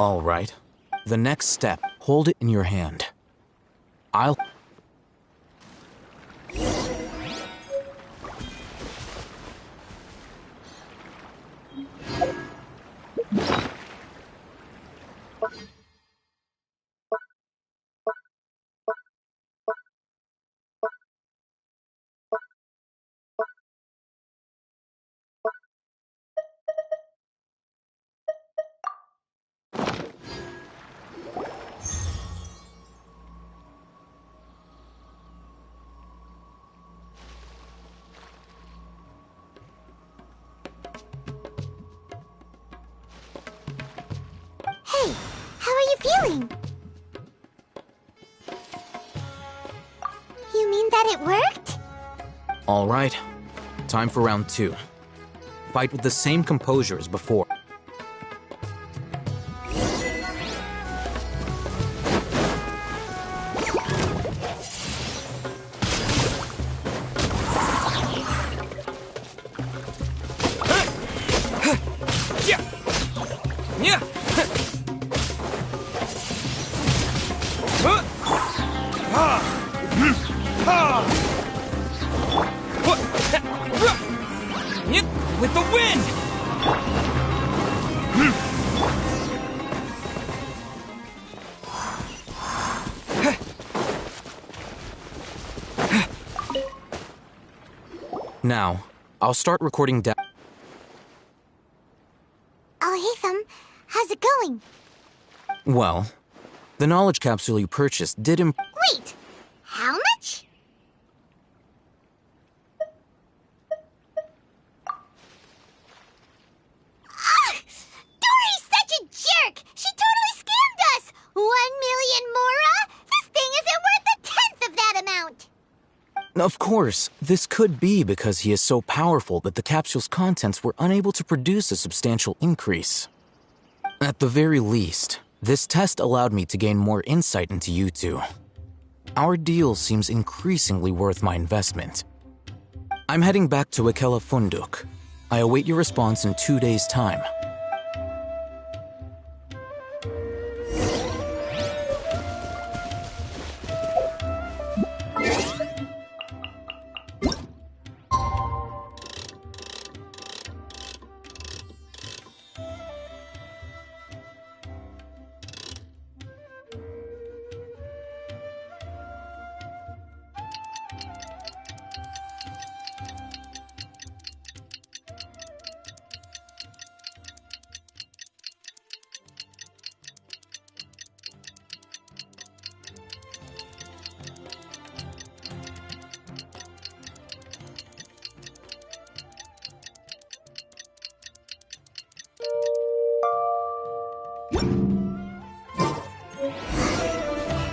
All right. The next step, hold it in your hand. I'll... Hey, how are you feeling? You mean that it worked? All right. Time for round 2. Fight with the same composure as before. With the wind! Now, I'll start recording down. Oh, hey, Thumb. How's it going? Well, the knowledge capsule you purchased did Wait! How much? Dory's such a jerk! She totally scammed us! 1 million mora? This thing isn't worth a tenth of that amount! Of course, this could be because he is so powerful that the capsule's contents were unable to produce a substantial increase. At the very least, this test allowed me to gain more insight into you two. Our deal seems increasingly worth my investment. I'm heading back to Ikela Funduk. I await your response in 2 days' time.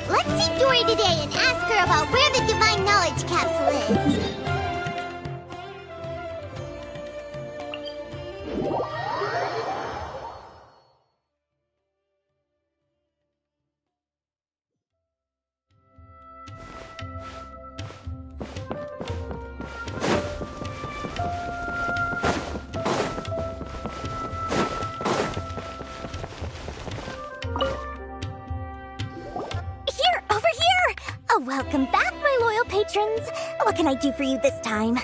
Let's see Dory today and ask her about where the Divine Knowledge Capsule is. Welcome back, my loyal patrons. What can I do for you this time?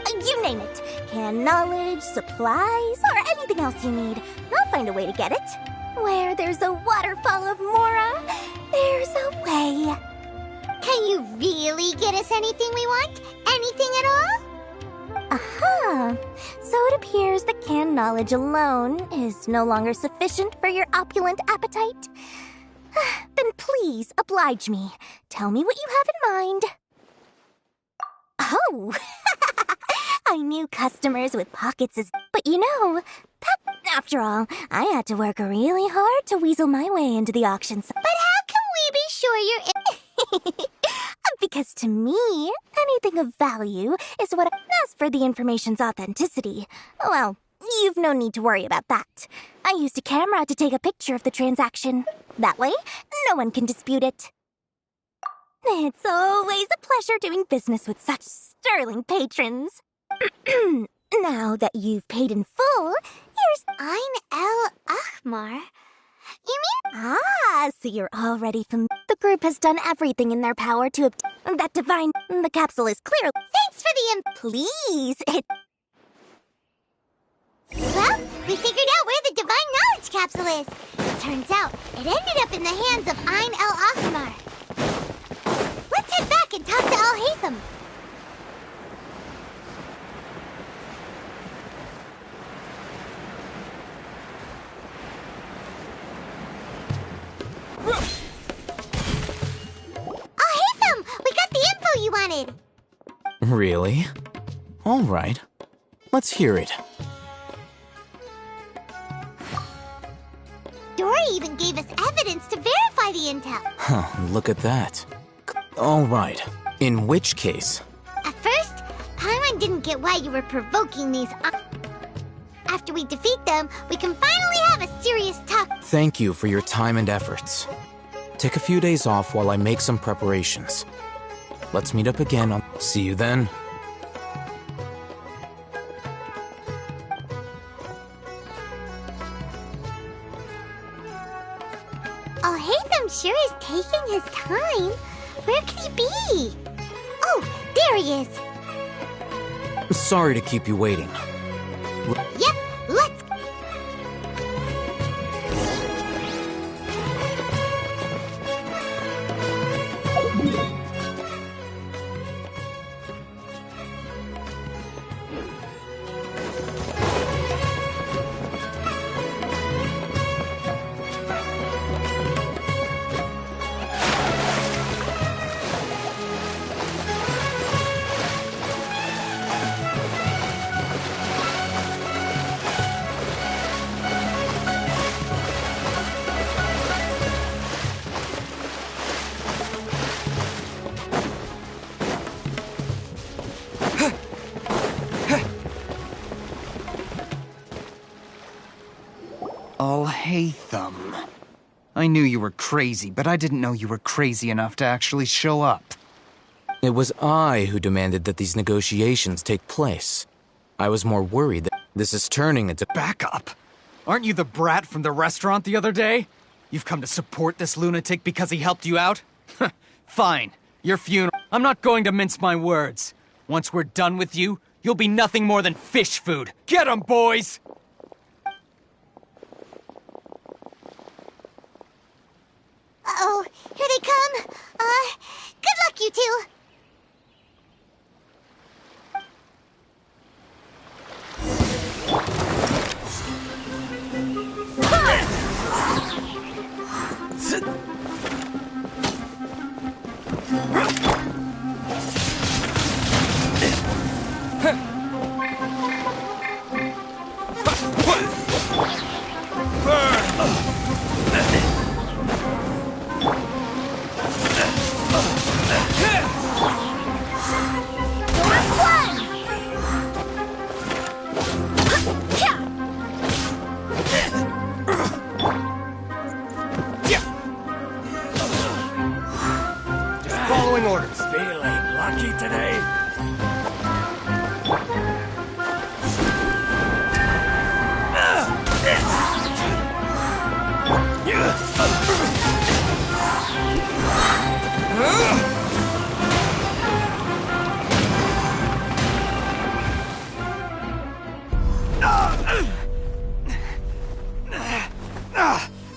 You name it. Canned knowledge, supplies, or anything else you need. I'll find a way to get it. Where there's a waterfall of Mora, there's a way. Can you really get us anything we want? Anything at all? Aha. So it appears that canned knowledge alone is no longer sufficient for your opulent appetite. Then please oblige me. Tell me what you have in mind. Oh, I knew customers with pockets as... But you know, after all, I had to work really hard to weasel my way into the auctions. But how can we be sure you're... Because to me, anything of value is what... As for the information's authenticity, well, you've no need to worry about that. I used a camera to take a picture of the transaction. That way, no one can dispute it. It's always a pleasure doing business with such sterling patrons. Now that you've paid in full, figures. Ein El Ahmar? You mean? Ah, so you're already from. The group has done everything in their power to obtain that divine. The capsule is clear. Thanks for the please. Well, we figured out where the divine knowledge capsule is. Turns out it ended up in the hands of Ein El Ahmar. Let's head back and talk to Al Haytham. We got the info you wanted! Really? All right. Let's hear it. Dory even gave us evidence to verify the intel. Huh, look at that. All right. In which case? At first, Paimon didn't get why you were provoking these. After we defeat them, we can finally have a serious talk. Thank you for your time and efforts. Take a few days off while I make some preparations. Let's meet up again on... See you then. Al Haytham sure is taking his time. Where could he be? Oh, there he is. Sorry to keep you waiting. Yep, let's... Al Haytham. I knew you were crazy, but I didn't know you were crazy enough to actually show up. It was I who demanded that these negotiations take place. I was more worried that this is turning into... Back up! Aren't you the brat from the restaurant the other day? You've come to support this lunatic because he helped you out? Fine. Your funeral. I'm not going to mince my words. Once we're done with you, you'll be nothing more than fish food. Get 'em, boys! Uh-oh, here they come. Good luck, you two. Following orders. Feeling lucky today?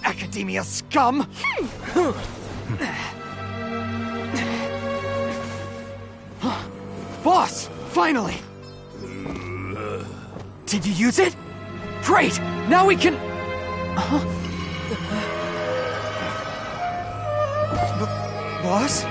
Academia scum! Boss! Finally! Did you use it? Great! Now we can... Boss? Boss!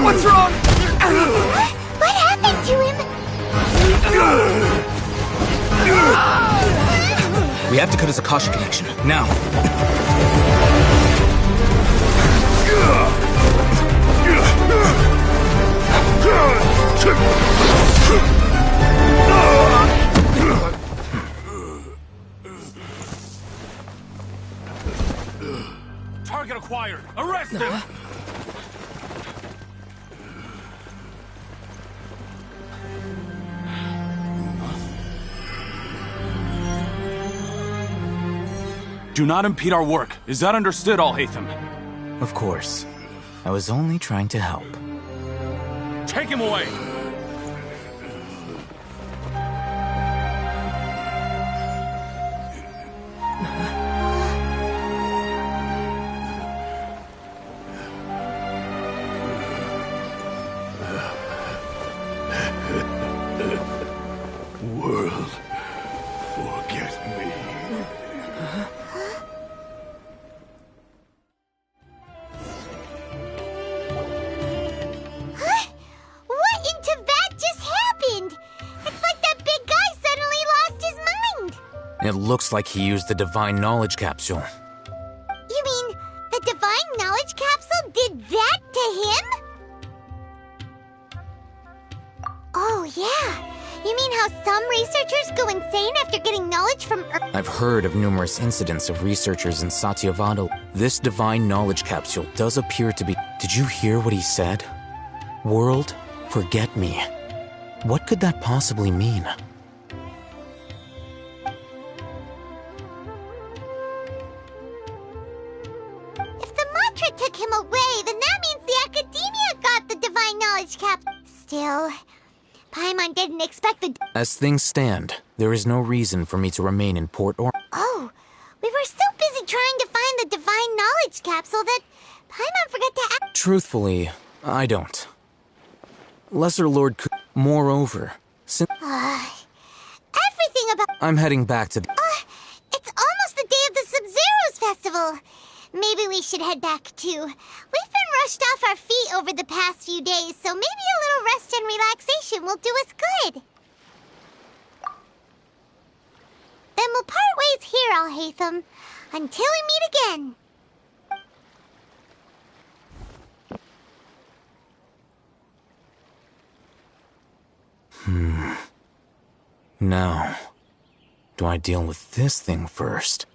What's wrong? What happened to him? We have to cut his Akasha connection, now. Target acquired! Arrest him! Do not impede our work. Is that understood, Al-Haytham? Of course. I was only trying to help. Take him away! World, forget me. What in Tibet just happened? It's like that big guy suddenly lost his mind. It looks like he used the Divine Knowledge Capsule. You mean the Divine Knowledge Capsule did that to him? Oh, yeah. You mean how some researchers go insane after getting knowledge from Earth? I've heard of numerous incidents of researchers in Satyavada. This Divine Knowledge Capsule does appear to be... Did you hear what he said? World, forget me. What could that possibly mean? If the mantra took him away, then that means the Academia got the Divine Knowledge Capsule. Still, Paimon didn't expect the... As things stand, there is no reason for me to remain in Port Or... Oh, we were so busy trying to find the Divine Knowledge Capsule that Paimon forgot to ask... Truthfully, I don't. Lesser Lord could... Moreover, since... Everything about... I'm heading back to the... It's almost the day of the Sub-Zero's festival. Maybe we should head back too. We've been rushed off our feet over the past few days, so maybe a little rest and relaxation will do us good. Then we'll part ways here, Al-Haytham, until we meet again. Now, do I deal with this thing first?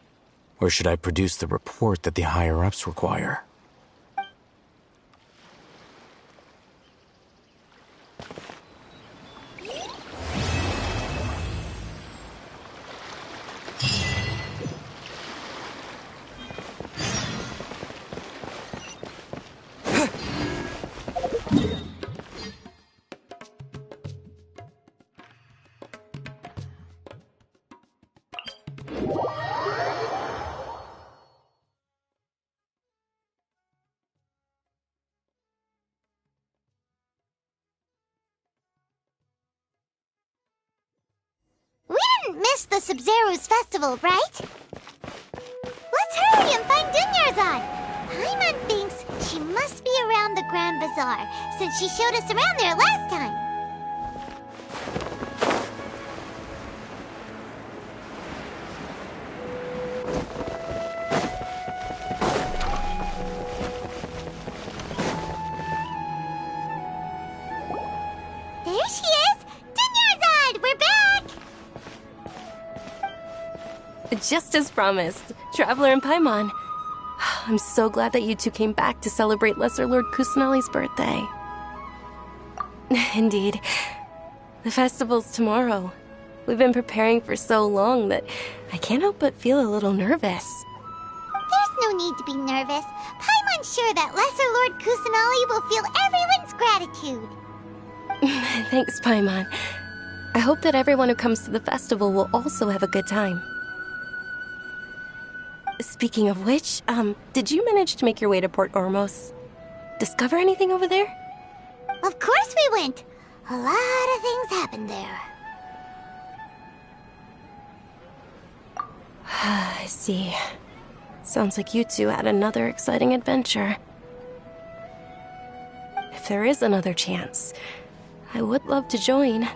Or should I produce the report that the higher-ups require? Miss the Sub-Zero's festival, right? Let's hurry and find Dunyarzad. Paimon thinks she must be around the Grand Bazaar, since she showed us around there last time. There she is! Dunyarzad, we're back! Just as promised, Traveler and Paimon. I'm so glad that you two came back to celebrate Lesser Lord Kusanali's birthday. Indeed. The festival's tomorrow. We've been preparing for so long that I can't help but feel a little nervous. There's no need to be nervous. Paimon's sure that Lesser Lord Kusanali will feel everyone's gratitude. Thanks, Paimon. I hope that everyone who comes to the festival will also have a good time. Speaking of which, did you manage to make your way to Port Ormos? Discover anything over there? Of course we went. A lot of things happened there. I see. Sounds like you two had another exciting adventure. If there is another chance, I would love to join.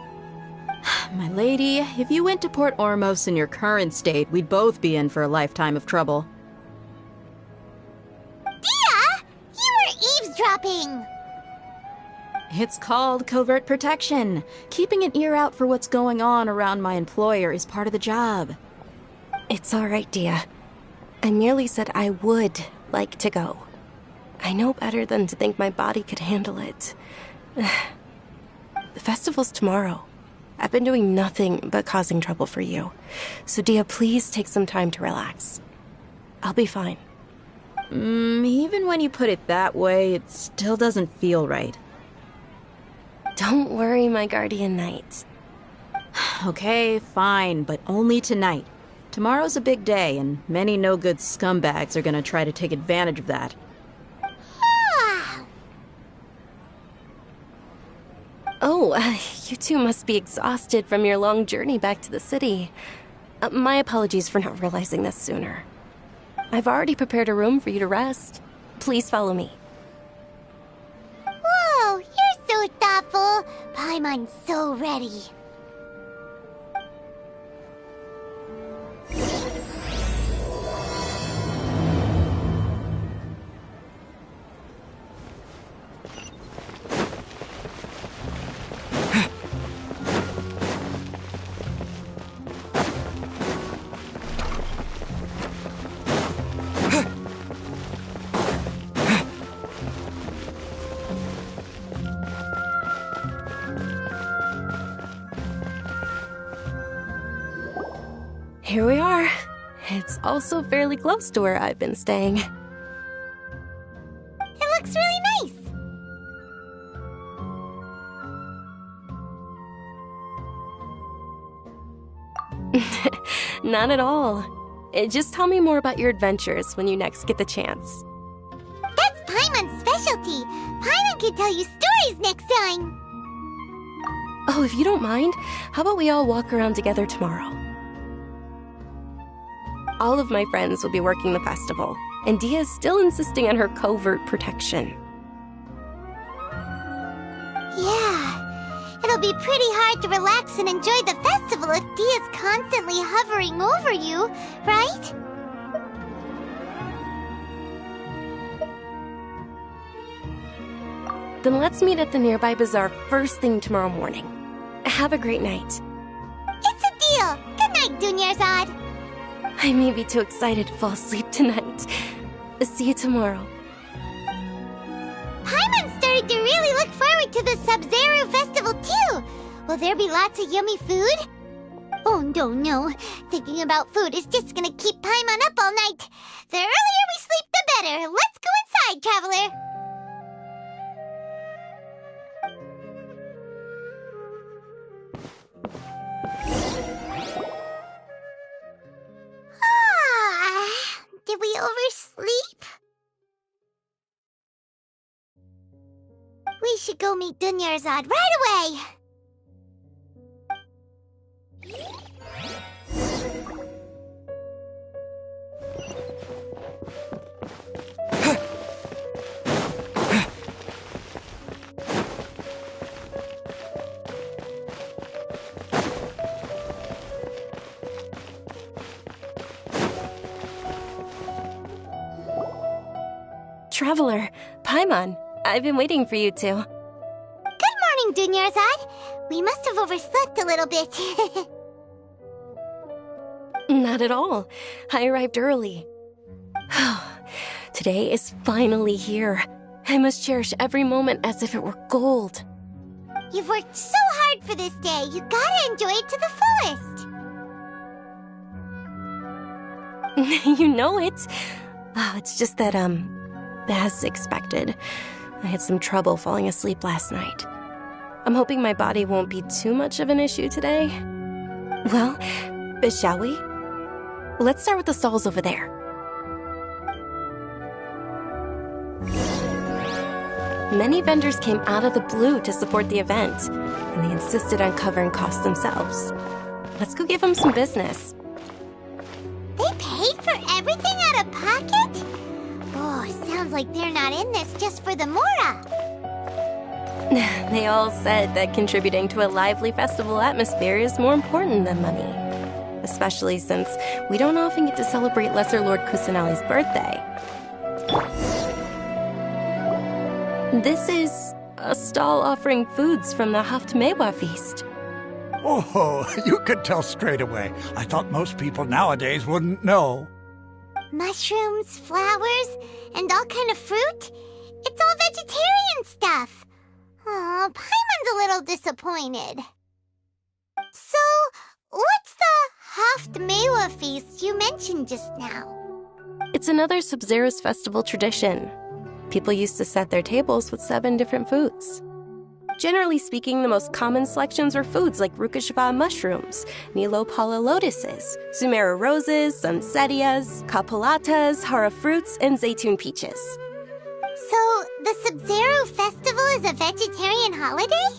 My lady, if you went to Port Ormos in your current state, we'd both be in for a lifetime of trouble. Dia! You were eavesdropping! It's called covert protection. Keeping an ear out for what's going on around my employer is part of the job. It's all right, Dia. I merely said I would like to go. I know better than to think my body could handle it. The festival's tomorrow. I've been doing nothing but causing trouble for you. So Dia, please take some time to relax. I'll be fine. Even when you put it that way, it still doesn't feel right. Don't worry, my guardian knight. Okay, fine, but only tonight. Tomorrow's a big day, and many no-good scumbags are gonna try to take advantage of that. Oh, you two must be exhausted from your long journey back to the city. My apologies for not realizing this sooner. I've already prepared a room for you to rest. Please follow me. Whoa, you're so thoughtful. Paimon's so ready. Here we are. It's also fairly close to where I've been staying. It looks really nice. Not at all. Just tell me more about your adventures when you next get the chance. That's Paimon's specialty. Paimon can tell you stories next time. Oh, if you don't mind, how about we all walk around together tomorrow? All of my friends will be working the festival, and Dia is still insisting on her covert protection. Yeah, it'll be pretty hard to relax and enjoy the festival if Dia's constantly hovering over you, right? Then let's meet at the nearby bazaar first thing tomorrow morning. Have a great night. It's a deal. Good night, Dunyarzad. I may be too excited to fall asleep tonight. See you tomorrow. Paimon started to really look forward to the Sub-Zero festival too. Will there be lots of yummy food? Oh no. Thinking about food is just gonna keep Paimon up all night. The earlier we sleep, the better. Let's go inside, traveler. Did we oversleep? We should go meet Dunyarzad right away. Traveler, Paimon, I've been waiting for you two. Good morning, Dunyarzad. We must have overslept a little bit. Not at all. I arrived early. Today is finally here. I must cherish every moment as if it were gold. You've worked so hard for this day. You gotta enjoy it to the fullest. You know it. It's just that, as expected, I had some trouble falling asleep last night. I'm hoping my body won't be too much of an issue today. Well, shall we? Let's start with the stalls over there. Many vendors came out of the blue to support the event, and they insisted on covering costs themselves. Let's go give them some business. They paid for everything out of pocket? Oh, sounds like they're not in this just for the Mora. They all said that contributing to a lively festival atmosphere is more important than money. Especially since we don't often get to celebrate Lesser Lord Kusanali's birthday. This is a stall offering foods from the Haftmewa feast. Oh, you could tell straight away. I thought most people nowadays wouldn't know. Mushrooms, flowers, and all kind of fruit? It's all vegetarian stuff. Oh, Paimon's a little disappointed. So, what's the Haft feast you mentioned just now? It's another Sub-Zero's festival tradition. People used to set their tables with 7 different foods. Generally speaking, the most common selections were foods like Rukashava mushrooms, Nilopala lotuses, Sumera roses, Sunsettias, Kapulatas, Hara fruits, and Zaytun peaches. So, the Sub-Zero festival is a vegetarian holiday?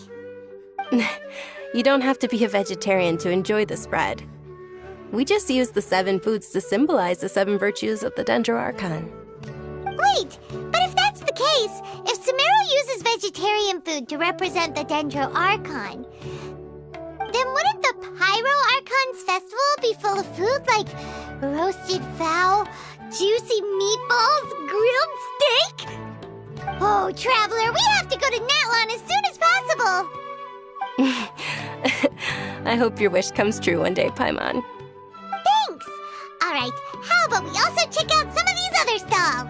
You don't have to be a vegetarian to enjoy the spread. We just use the 7 foods to symbolize the 7 virtues of the Dendro Archon. Wait, but if that's the case, if Sumero uses vegetarian food to represent the Dendro Archon, then wouldn't the Pyro Archon's festival be full of food like roasted fowl, juicy meatballs, grilled steak? Oh, Traveler, we have to go to Natlon as soon as possible! I hope your wish comes true one day, Paimon. Thanks! Alright, how about we also check out some of these other stalls?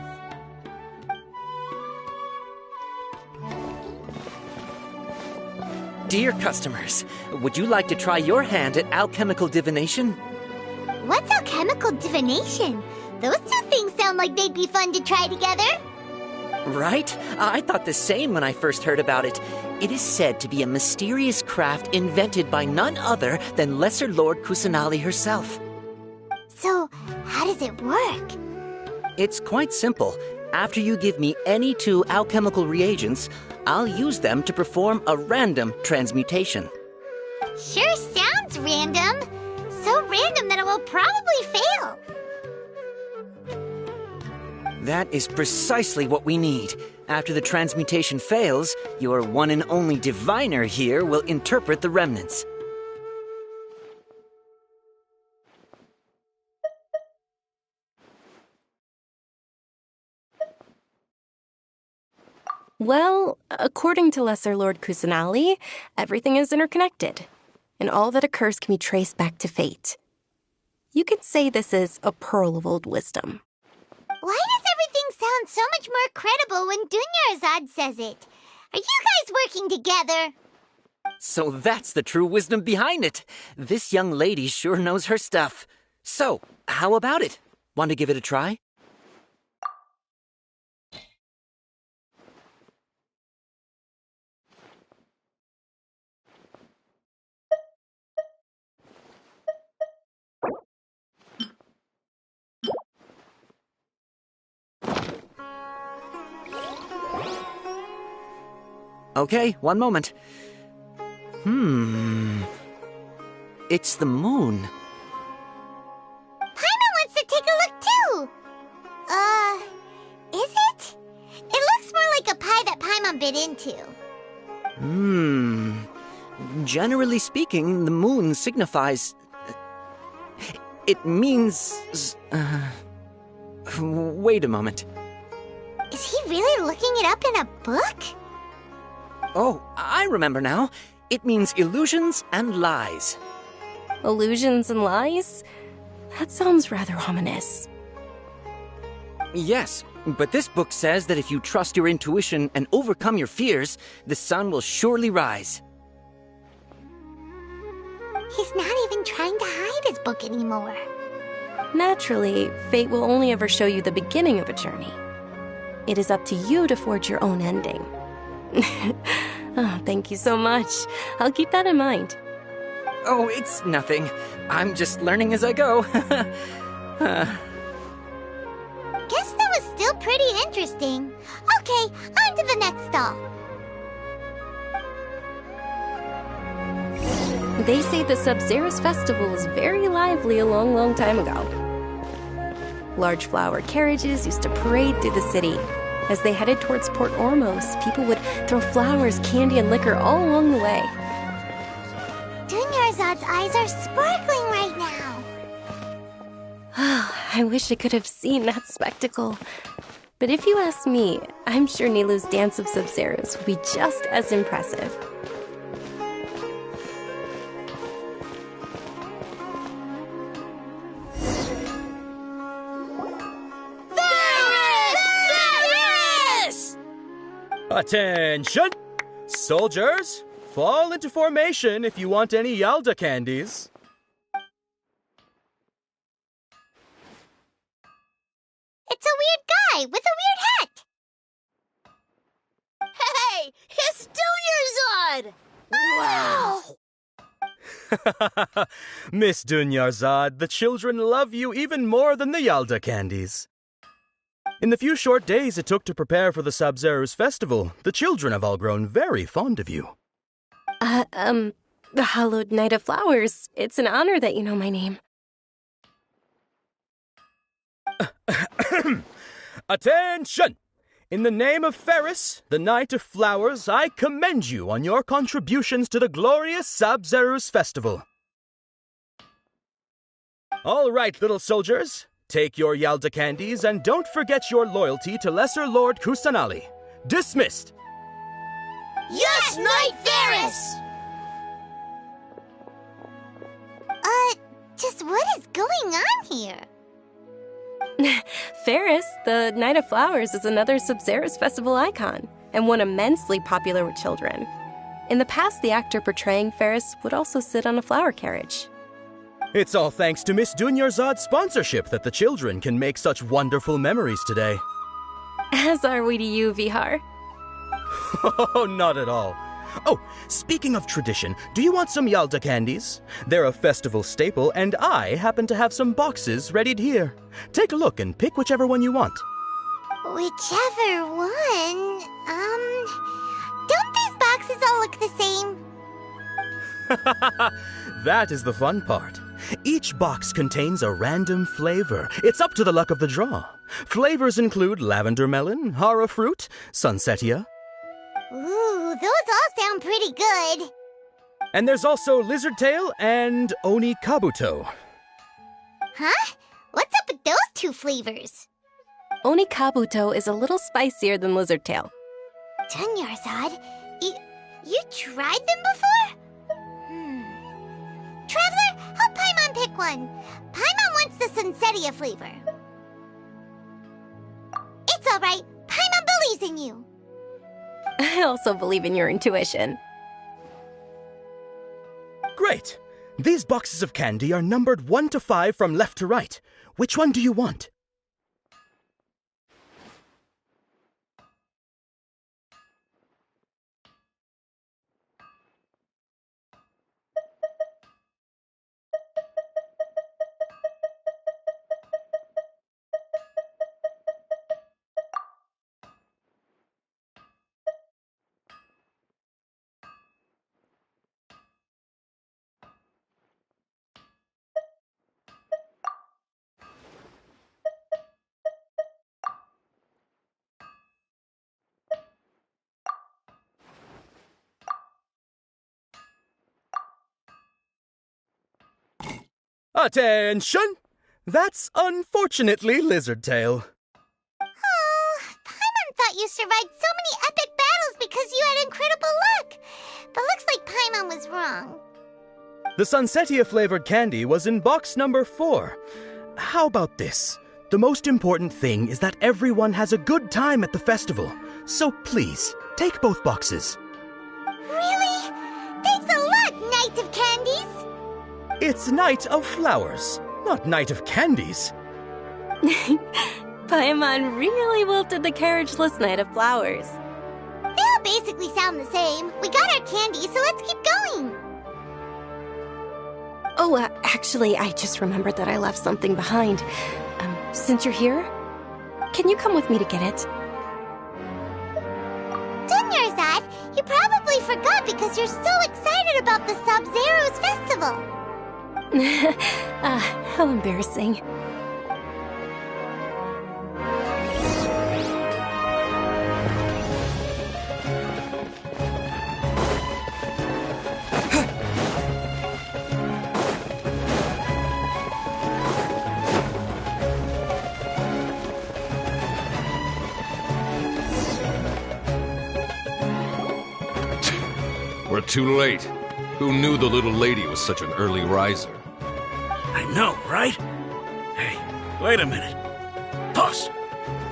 Dear customers, would you like to try your hand at alchemical divination? What's alchemical divination? Those two things sound like they'd be fun to try together. Right? I thought the same when I first heard about it. It is said to be a mysterious craft invented by none other than Lesser Lord Kusanali herself. So, how does it work? It's quite simple. After you give me any 2 alchemical reagents, I'll use them to perform a random transmutation. Sure sounds random. So random that it will probably fail. That is precisely what we need. After the transmutation fails, your one and only diviner here will interpret the remnants. Well, according to Lesser Lord Kusanali, everything is interconnected, and all that occurs can be traced back to fate. You could say this is a pearl of old wisdom. Why does everything sound so much more credible when Dunyarzad says it? Are you guys working together? So that's the true wisdom behind it. This young lady sure knows her stuff. So, how about it? Want to give it a try? Okay, one moment. It's the moon. Paimon wants to take a look too. Is it? It looks more like a pie that Paimon bit into. Generally speaking, the moon signifies... It means... Wait a moment. Is he really looking it up in a book? Oh, I remember now. It means illusions and lies. Illusions and lies? That sounds rather ominous. Yes, but this book says that if you trust your intuition and overcome your fears, the sun will surely rise. He's not even trying to hide his book anymore. Naturally, fate will only ever show you the beginning of a journey. It is up to you to forge your own ending. Oh, thank you so much. I'll keep that in mind. Oh, it's nothing. I'm just learning as I go. Guess that was still pretty interesting. Okay, on to the next stall. They say the Sub-Zero's festival was very lively a long, long time ago. Large flower carriages used to parade through the city. As they headed towards Port Ormos, people would throw flowers, candy, and liquor all along the way. Dunyarzad's eyes are sparkling right now. I wish I could have seen that spectacle. But if you ask me, I'm sure Nilou's Dance of Sub-Zeros would be just as impressive. Attention! Soldiers, fall into formation if you want any Yalda candies. It's a weird guy with a weird hat. Hey, it's Dunyarzad! Wow! Miss Dunyarzad, the children love you even more than the Yalda candies. In the few short days it took to prepare for the Sabzeruz festival, the children have all grown very fond of you. The Hallowed Night of Flowers. It's an honor that you know my name. Attention! In the name of Ferris, the Night of Flowers, I commend you on your contributions to the glorious Sabzeruz festival. All right, little soldiers. Take your Yalda candies and don't forget your loyalty to Lesser Lord Kusanali. Dismissed! Yes, Knight Ferris! Just what is going on here? Ferris, the Night of Flowers, is another Sabzeruz festival icon, and one immensely popular with children. In the past, the actor portraying Ferris would also sit on a flower carriage. It's all thanks to Miss Dunyarzad's sponsorship that the children can make such wonderful memories today. As are we to you, Vihar. Oh, not at all. Oh, speaking of tradition, do you want some Yalda candies? They're a festival staple, and I happen to have some boxes readied here. Take a look and pick whichever one you want. Whichever one? Don't these boxes all look the same? That is the fun part. Each box contains a random flavor. It's up to the luck of the draw. Flavors include lavender melon, hara fruit, sunsetia. Ooh, those all sound pretty good. And there's also lizard tail and oni kabuto. Huh? What's up with those two flavors? Oni kabuto is a little spicier than lizard tail. Dunyarzad, you tried them before? Traveler, help Paimon pick one. Paimon wants the Sunsetia flavor. It's all right. Paimon believes in you. I also believe in your intuition. Great! These boxes of candy are numbered 1 to 5 from left to right. Which one do you want? Attention! That's unfortunately lizard tail. Oh, Paimon thought you survived so many epic battles because you had incredible luck. But looks like Paimon was wrong. The Sunsetia flavored candy was in box number 4. How about this? The most important thing is that everyone has a good time at the festival. So please, take both boxes. Really? Thanks a lot, Knight of Candies. It's Night of Flowers, not Night of Candies. Paimon really wilted the carriageless Night of Flowers. They all basically sound the same. We got our candy, so let's keep going. Oh, actually, I just remembered that I left something behind. Since you're here, can you come with me to get it? Dunyarzad, you probably forgot because you're so excited about the Sabzeruz festival. How embarrassing. We're too late. Who knew the little lady was such an early riser? I know, right? Hey, wait a minute. Boss,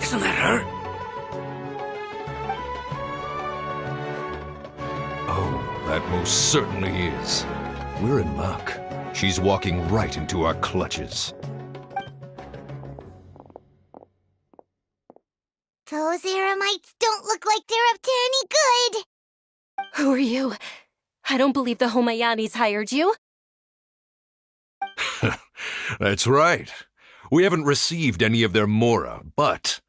isn't that her? That most certainly is. We're in luck. She's walking right into our clutches. Those Eremites don't look like they're up to any good. Who are you? I don't believe the Homayanis hired you. That's right. We haven't received any of their mora, but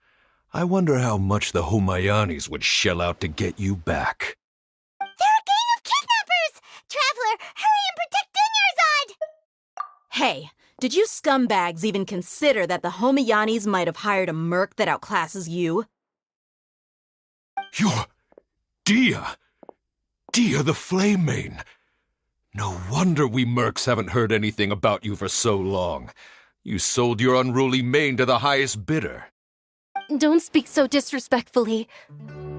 I wonder how much the Homayanis would shell out to get you back. They're a gang of kidnappers! Traveler, hurry and protect Dunyarzad! Hey, did you scumbags even consider that the Homayanis might have hired a merc that outclasses you? You're... Dia! Dia the Flame Mane! No wonder we mercs haven't heard anything about you for so long. You sold your unruly mane to the highest bidder. Don't speak so disrespectfully.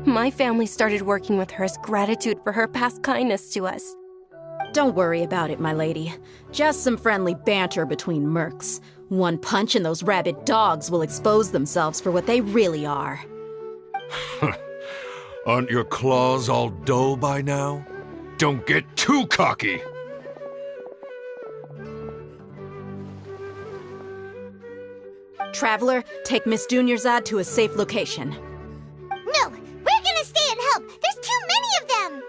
My family started working with her as gratitude for her past kindness to us. Don't worry about it, my lady. Just some friendly banter between mercs. One punch and those rabid dogs will expose themselves for what they really are. Aren't your claws all dull by now? Don't get too cocky! Traveler, take Miss Dunyarzad to a safe location. No, we're gonna stay and help. There's too many of them.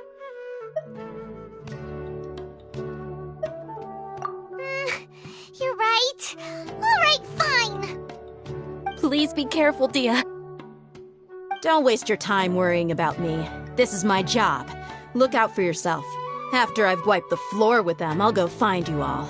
You're right. All right, fine. Please be careful, Dia. Don't waste your time worrying about me. This is my job. Look out for yourself. After I've wiped the floor with them, I'll go find you all.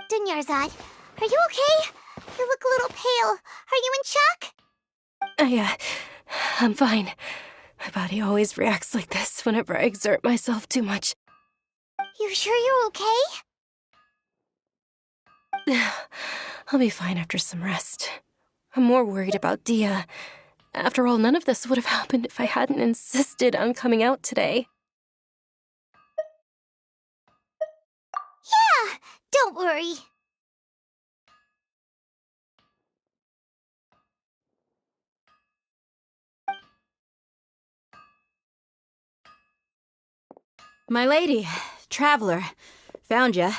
Dunyarzad, are you okay? You look a little pale. Are you in shock? I'm fine. My body always reacts like this whenever I exert myself too much. You sure you're okay? I'll be fine after some rest. I'm more worried about Dia. After all, none of this would have happened if I hadn't insisted on coming out today. Yeah, don't worry. My lady, Traveler, found ya.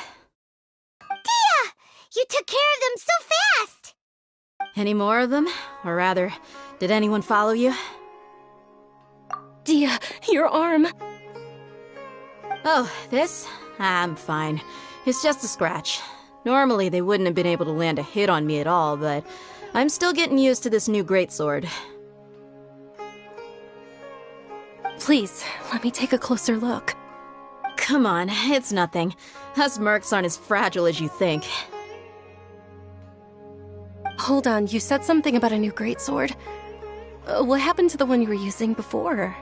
Dia! You took care of them so fast! Any more of them? Or rather, did anyone follow you? Dia, your arm! Oh, this? I'm fine. It's just a scratch. Normally, they wouldn't have been able to land a hit on me at all, but I'm still getting used to this new greatsword. Please, let me take a closer look. Come on, it's nothing. Us mercs aren't as fragile as you think. Hold on, you said something about a new greatsword. What happened to the one you were using before?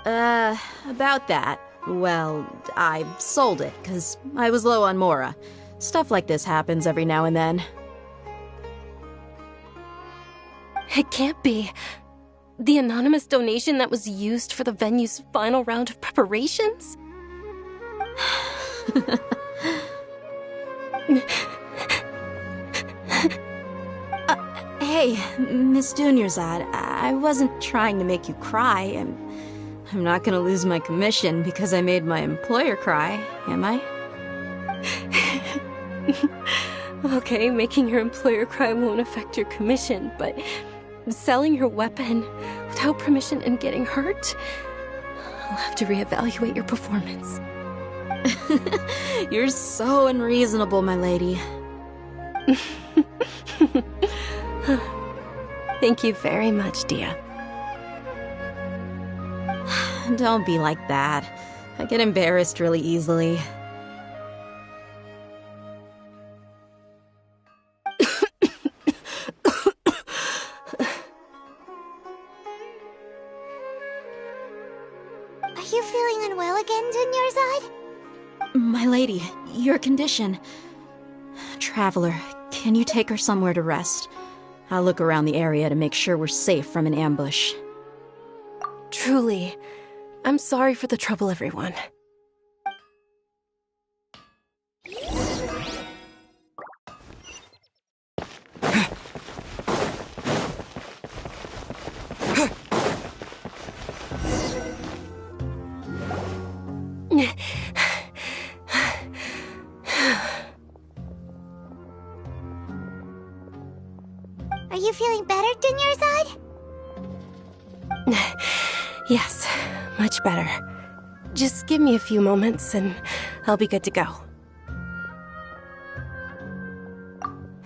About that. Well, I sold it, 'cause I was low on mora. Stuff like this happens every now and then. It can't be. The anonymous donation that was used for the venue's final round of preparations? Hey, Miss Dunyarzad, I wasn't trying to make you cry. I'm not gonna lose my commission because I made my employer cry, am I? Okay, making your employer cry won't affect your commission, but selling your weapon without permission and getting hurt? I'll have to reevaluate your performance. You're so unreasonable, my lady. Thank you very much, Dia. Don't be like that. I get embarrassed really easily. Are you feeling unwell again, Dunyarzad? My lady, your condition. Traveler, can you take her somewhere to rest? I'll look around the area to make sure we're safe from an ambush. Truly, I'm sorry for the trouble, everyone. Are you feeling better, Dunyarzad? Yes, much better. Just give me a few moments and I'll be good to go.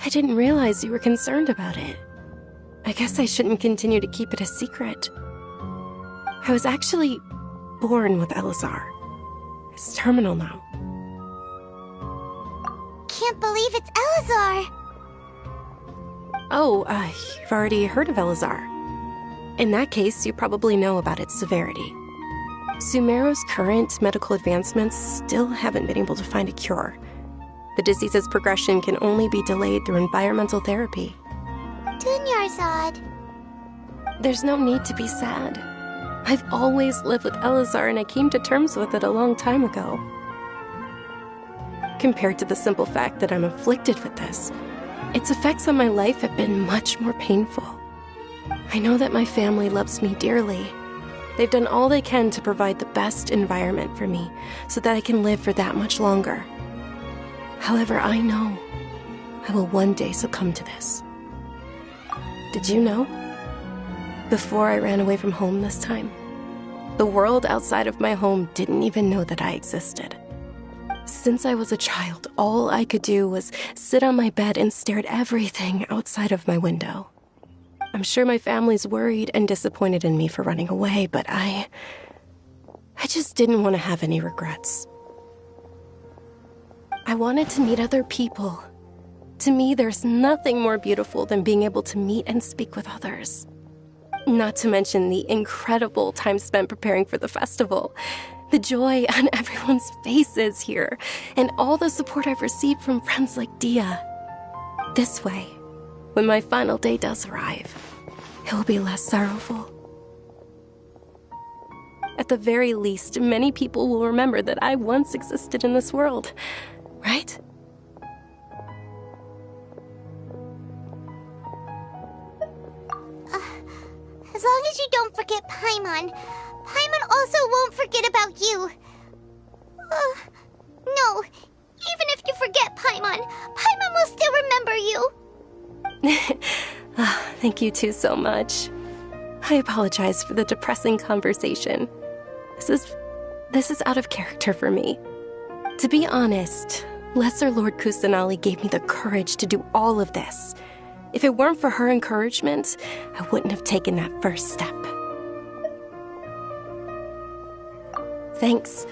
I didn't realize you were concerned about it. I guess I shouldn't continue to keep it a secret. I was actually born with Elazar. It's terminal now. Can't believe it's Elazar! Oh, you've already heard of Elazar. In that case, you probably know about its severity. Sumeru's current medical advancements still haven't been able to find a cure. The disease's progression can only be delayed through environmental therapy. Dunyarzad. There's no need to be sad. I've always lived with Elazar and I came to terms with it a long time ago. Compared to the simple fact that I'm afflicted with this, its effects on my life have been much more painful. I know that my family loves me dearly. They've done all they can to provide the best environment for me so that I can live for that much longer. However, I know I will one day succumb to this. Did you know? Before I ran away from home this time, the world outside of my home didn't even know that I existed. Since I was a child, all I could do was sit on my bed and stare at everything outside of my window. I'm sure my family's worried and disappointed in me for running away, but I just didn't want to have any regrets. I wanted to meet other people. To me, there's nothing more beautiful than being able to meet and speak with others. Not to mention the incredible time spent preparing for the festival, the joy on everyone's faces here, and all the support I've received from friends like Dia. This way, when my final day does arrive, it will be less sorrowful. At the very least, many people will remember that I once existed in this world, right? As long as you don't forget Paimon. Paimon also won't forget about you. No, even if you forget Paimon, Paimon will still remember you. Thank you two so much. I apologize for the depressing conversation. This is out of character for me. To be honest, Lesser Lord Kusanali gave me the courage to do all of this. If it weren't for her encouragement, I wouldn't have taken that first step. Thanks.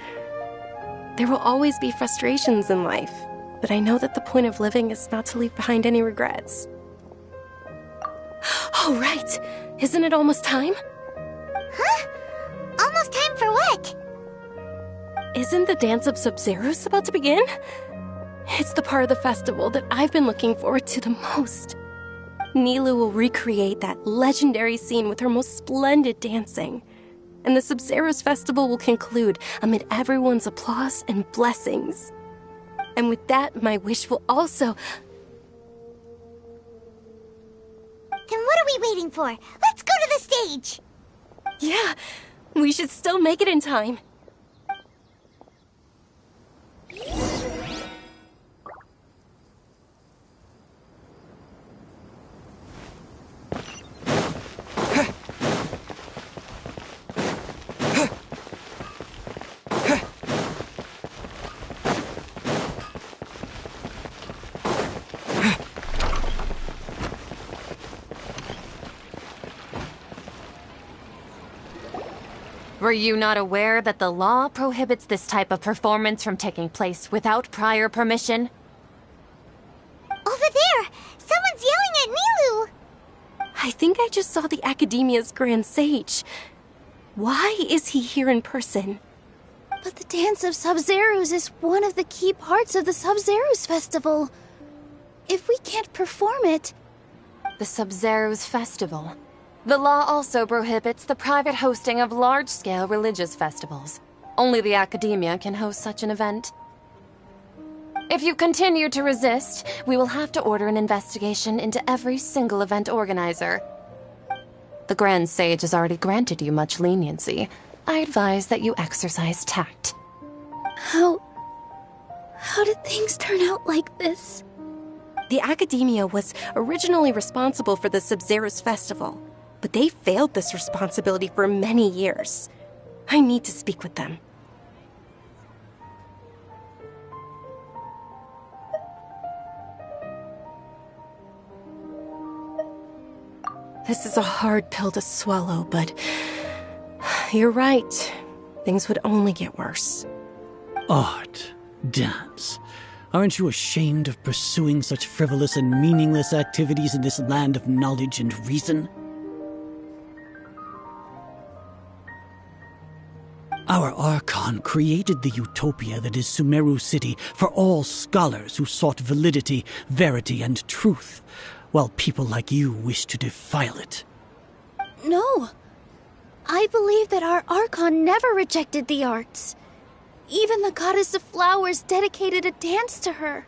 There will always be frustrations in life, but I know that the point of living is not to leave behind any regrets. Oh, right! Isn't it almost time? Huh? Almost time for what? Isn't the Dance of Sub-Zeros about to begin? It's the part of the festival that I've been looking forward to the most. Nilu will recreate that legendary scene with her most splendid dancing. And the Sub-Zeros festival will conclude amid everyone's applause and blessings. And with that, my wish will also... Then what are we waiting for? Let's go to the stage! Yeah, we should still make it in time. Were you not aware that the law prohibits this type of performance from taking place without prior permission? Over there! Someone's yelling at Nilu! I think I just saw the Academia's Grand Sage. Why is he here in person? But the Dance of Sub-Zeros is one of the key parts of the Sub-Zeros festival. if we can't perform it... The Sub-Zero's festival. The law also prohibits the private hosting of large-scale religious festivals. Only the Academia can host such an event. If you continue to resist, we will have to order an investigation into every single event organizer. The Grand Sage has already granted you much leniency. I advise that you exercise tact. How did things turn out like this? The Academia was originally responsible for the Sub-Zero's festival, but they failed this responsibility for many years. I need to speak with them. This is a hard pill to swallow, but you're right. Things would only get worse. Art, dance. Aren't you ashamed of pursuing such frivolous and meaningless activities in this land of knowledge and reason? Our Archon created the utopia that is Sumeru City for all scholars who sought validity, verity, and truth, while people like you wish to defile it. No. I believe that our Archon never rejected the arts. Even the goddess of flowers dedicated a dance to her.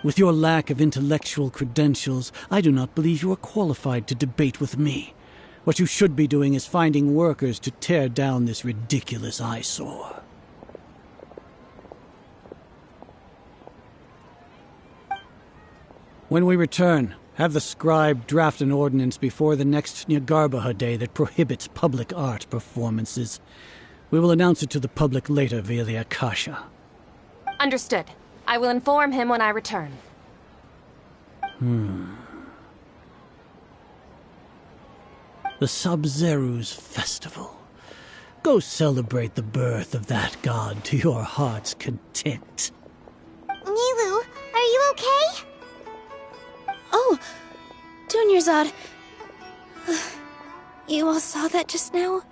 With your lack of intellectual credentials, I do not believe you are qualified to debate with me. What you should be doing is finding workers to tear down this ridiculous eyesore. When we return, have the scribe draft an ordinance before the next Nyargarbaha Day that prohibits public art performances. We will announce it to the public later via the Akasha. Understood. I will inform him when I return. The Sub-Zero's festival. Go celebrate the birth of that god to your heart's content. Nilou, are you okay? Oh, Dunyarzad. You all saw that just now?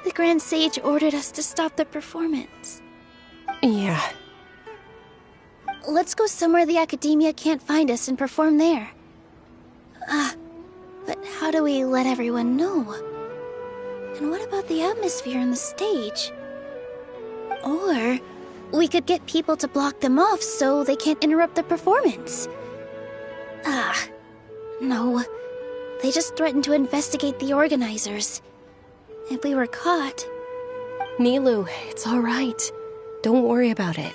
The Grand Sage ordered us to stop the performance. Yeah. Let's go somewhere the Academia can't find us and perform there. But how do we let everyone know? And what about the atmosphere on the stage? Or we could get people to block them off so they can't interrupt the performance. No. They just threatened to investigate the organizers. If we were caught... Nilou, it's all right. Don't worry about it.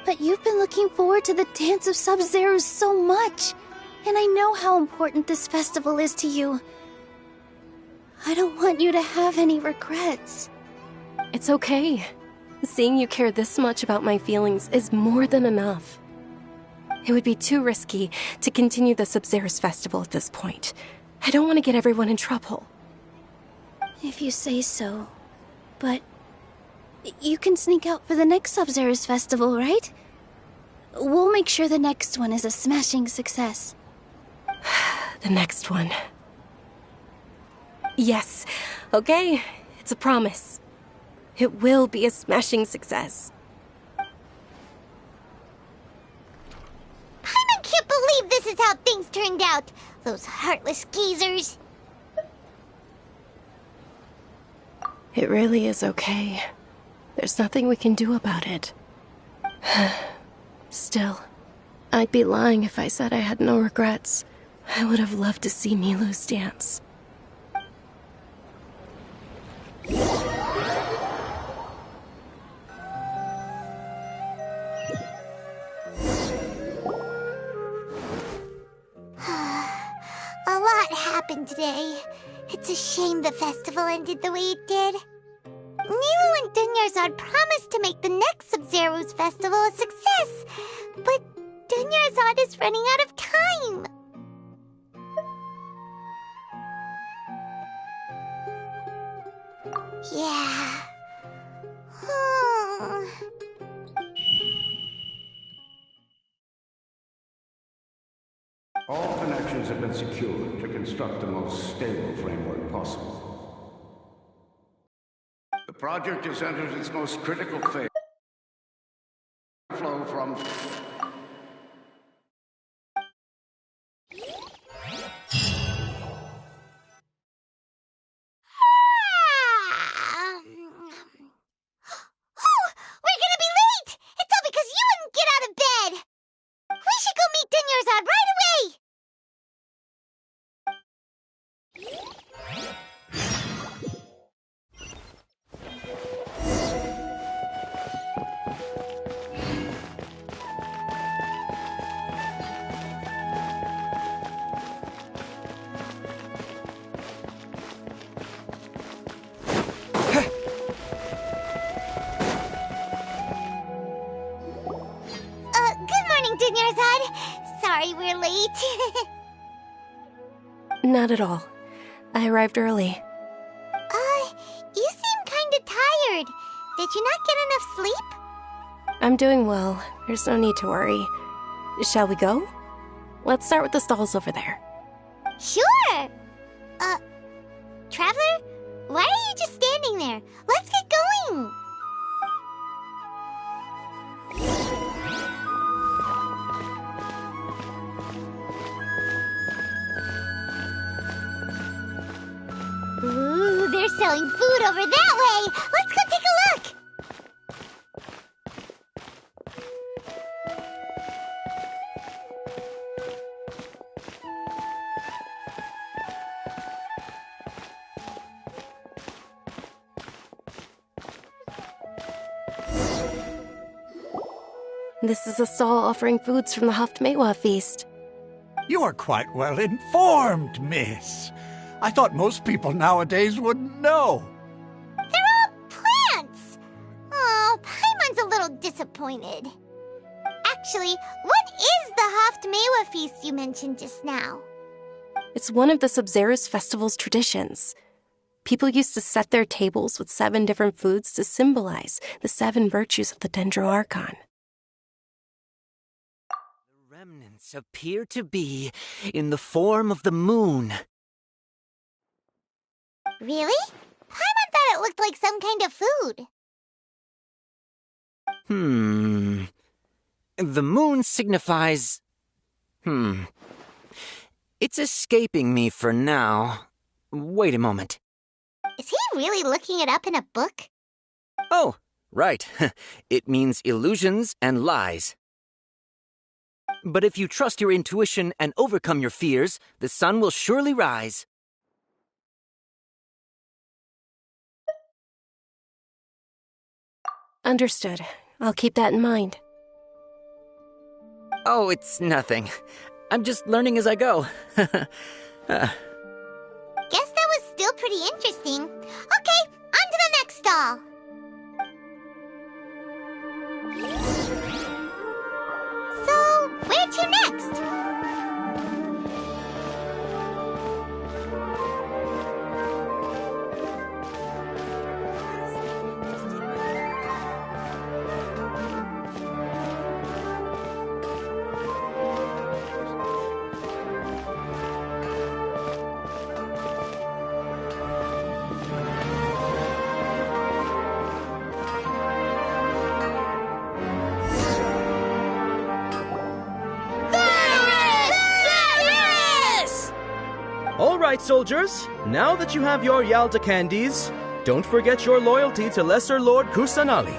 But you've been looking forward to the Dance of Sub-Zero so much. And I know how important this festival is to you. I don't want you to have any regrets. It's okay. Seeing you care this much about my feelings is more than enough. It would be too risky to continue the Sub-Zero's festival at this point. I don't want to get everyone in trouble. If you say so. But you can sneak out for the next Sub-Zero's festival, right? We'll make sure the next one is a smashing success. The next one. Yes. Okay. It's a promise. It will be a smashing success. I can't believe this is how things turned out. Those heartless geezers. It really is okay. There's nothing we can do about it. Still, I'd be lying if I said I had no regrets. I would have loved to see Nilou's dance. A lot happened today. It's a shame the festival ended the way it did. Nilou and Dunyarzad promised to make the next Sub-Zero's festival a success, but Dunyarzad is running out of time. Yeah. All connections have been secured to construct the most stable framework possible. The project has entered its most critical phase. Flow from sorry we're late. Not at all. I arrived early. You seem kinda tired. Did you not get enough sleep? I'm doing well. There's no need to worry. Shall we go? Let's start with the stalls over there. Sure! Traveler? Why are you just standing there? Let's get going! Ooh, they're selling food over that way! Let's go take a look! This is a stall offering foods from the Haftmewa feast. You are quite well informed, miss. I thought most people nowadays wouldn't know. They're all plants! Oh, Paimon's a little disappointed. Actually, what is the Haftmewa feast you mentioned just now? It's one of the Sub-Zerus Festival's traditions. People used to set their tables with 7 different foods to symbolize the 7 virtues of the Dendro Archon. The remnants appear to be in the form of the moon. Really? Paimon thought it looked like some kind of food. The moon signifies... It's escaping me for now. Wait a moment. Is he really looking it up in a book? Oh, right. It means illusions and lies. But if you trust your intuition and overcome your fears, the sun will surely rise. Understood. I'll keep that in mind. Oh, it's nothing. I'm just learning as I go. Guess that was still pretty interesting. Okay, on to the next stall. So, where to next? All right, soldiers. Now that you have your Yalta candies, don't forget your loyalty to Lesser Lord Kusanali.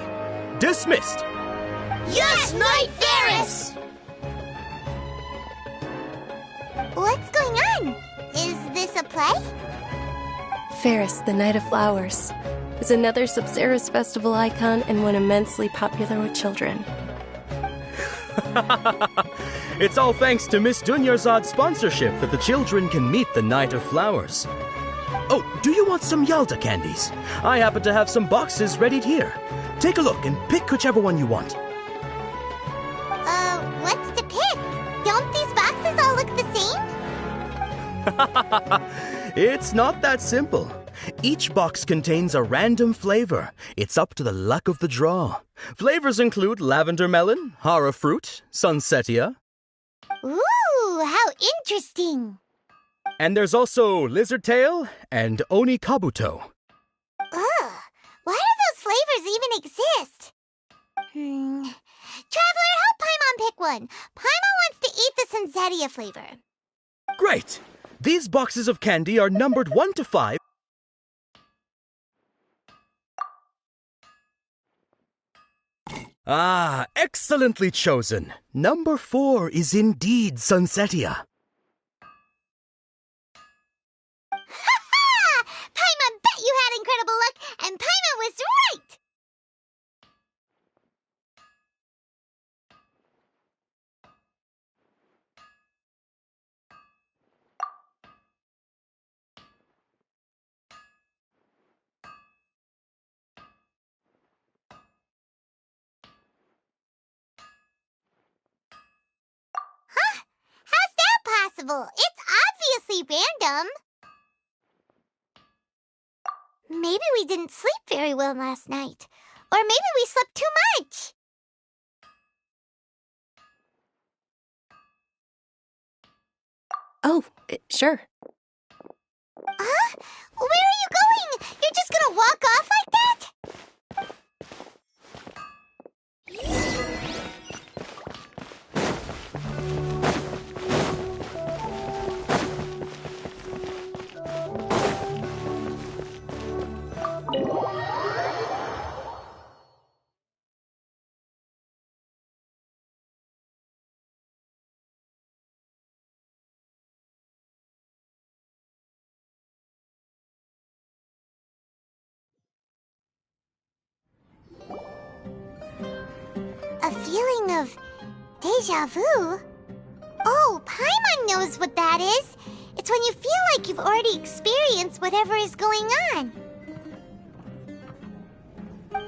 Dismissed. Yes, Knight Varus! What's going on? Is this a play? Ferris, the Knight of Flowers, is another Sub-Zerus festival icon and one immensely popular with children. It's all thanks to Miss Dunyarzad's sponsorship that the children can meet the Knight of Flowers. Oh, do you want some Yalta candies? I happen to have some boxes ready here. Take a look and pick whichever one you want. What's to pick? Don't these boxes all look the same? It's not that simple. Each box contains a random flavor. It's up to the luck of the draw. Flavors include lavender melon, hara fruit, sunsetia. Ooh, how interesting! And there's also lizard tail and oni kabuto. Ugh, why do those flavors even exist? Traveler, help Paimon pick one. Paimon wants to eat the Sunsetia flavor. Great! These boxes of candy are numbered 1 to 5. Ah, excellently chosen. Number 4 is indeed Sunsetia. Ha-ha! Paimon bet you had incredible luck, and Paimon was right! Huh? festival. It's obviously random. Maybe we didn't sleep very well last night. Or maybe we slept too much. Oh, sure. Huh? Where are you going? You're just gonna walk off like that? A feeling of deja vu? Oh, Paimon knows what that is. It's when you feel like you've already experienced whatever is going on.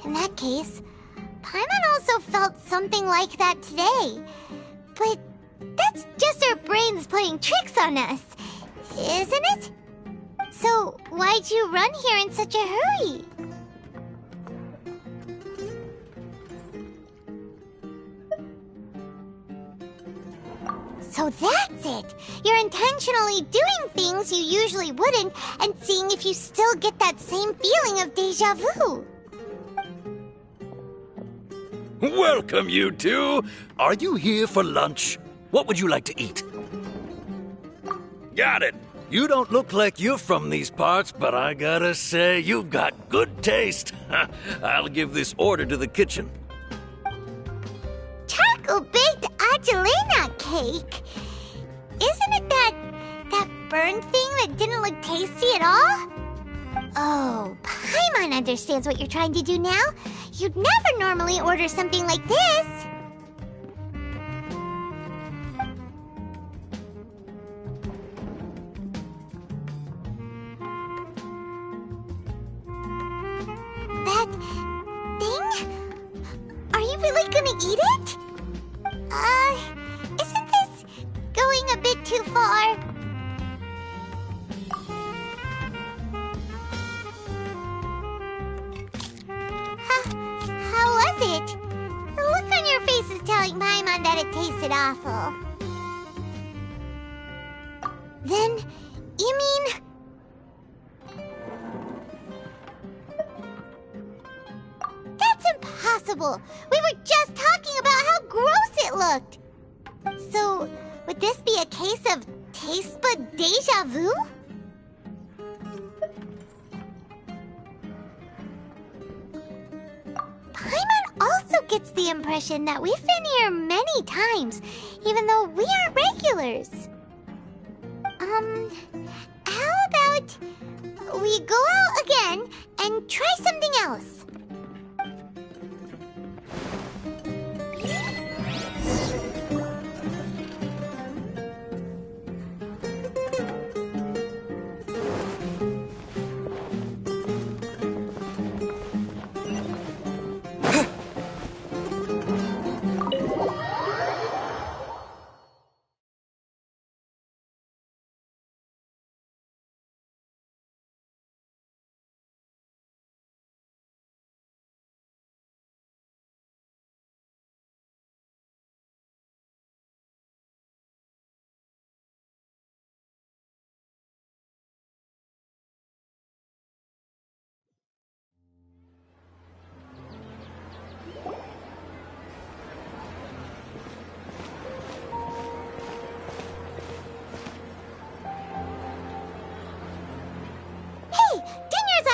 In that case, Paimon also felt something like that today. But that's just our brains playing tricks on us, isn't it? So why'd you run here in such a hurry? So that's it! You're intentionally doing things you usually wouldn't and seeing if you still get that same feeling of deja vu. Welcome, you two! Are you here for lunch? What would you like to eat? Got it! You don't look like you're from these parts, but I gotta say, you've got good taste. I'll give this order to the kitchen. Charcoal-baked Angelina cake? Isn't it that burned thing that didn't look tasty at all? Oh, Paimon understands what you're trying to do now. You'd never normally order something like this. That thing? Are you really gonna eat it? Isn't this going a bit too far? How was it? The look on your face is telling Paimon that it tasted awful. Then, you mean... That's impossible! We were just talking about how gross it looked! So, would this be a case of taste bud deja vu? Paimon also gets the impression that we've been here many times, even though we aren't regulars. How about we go out again and try something else?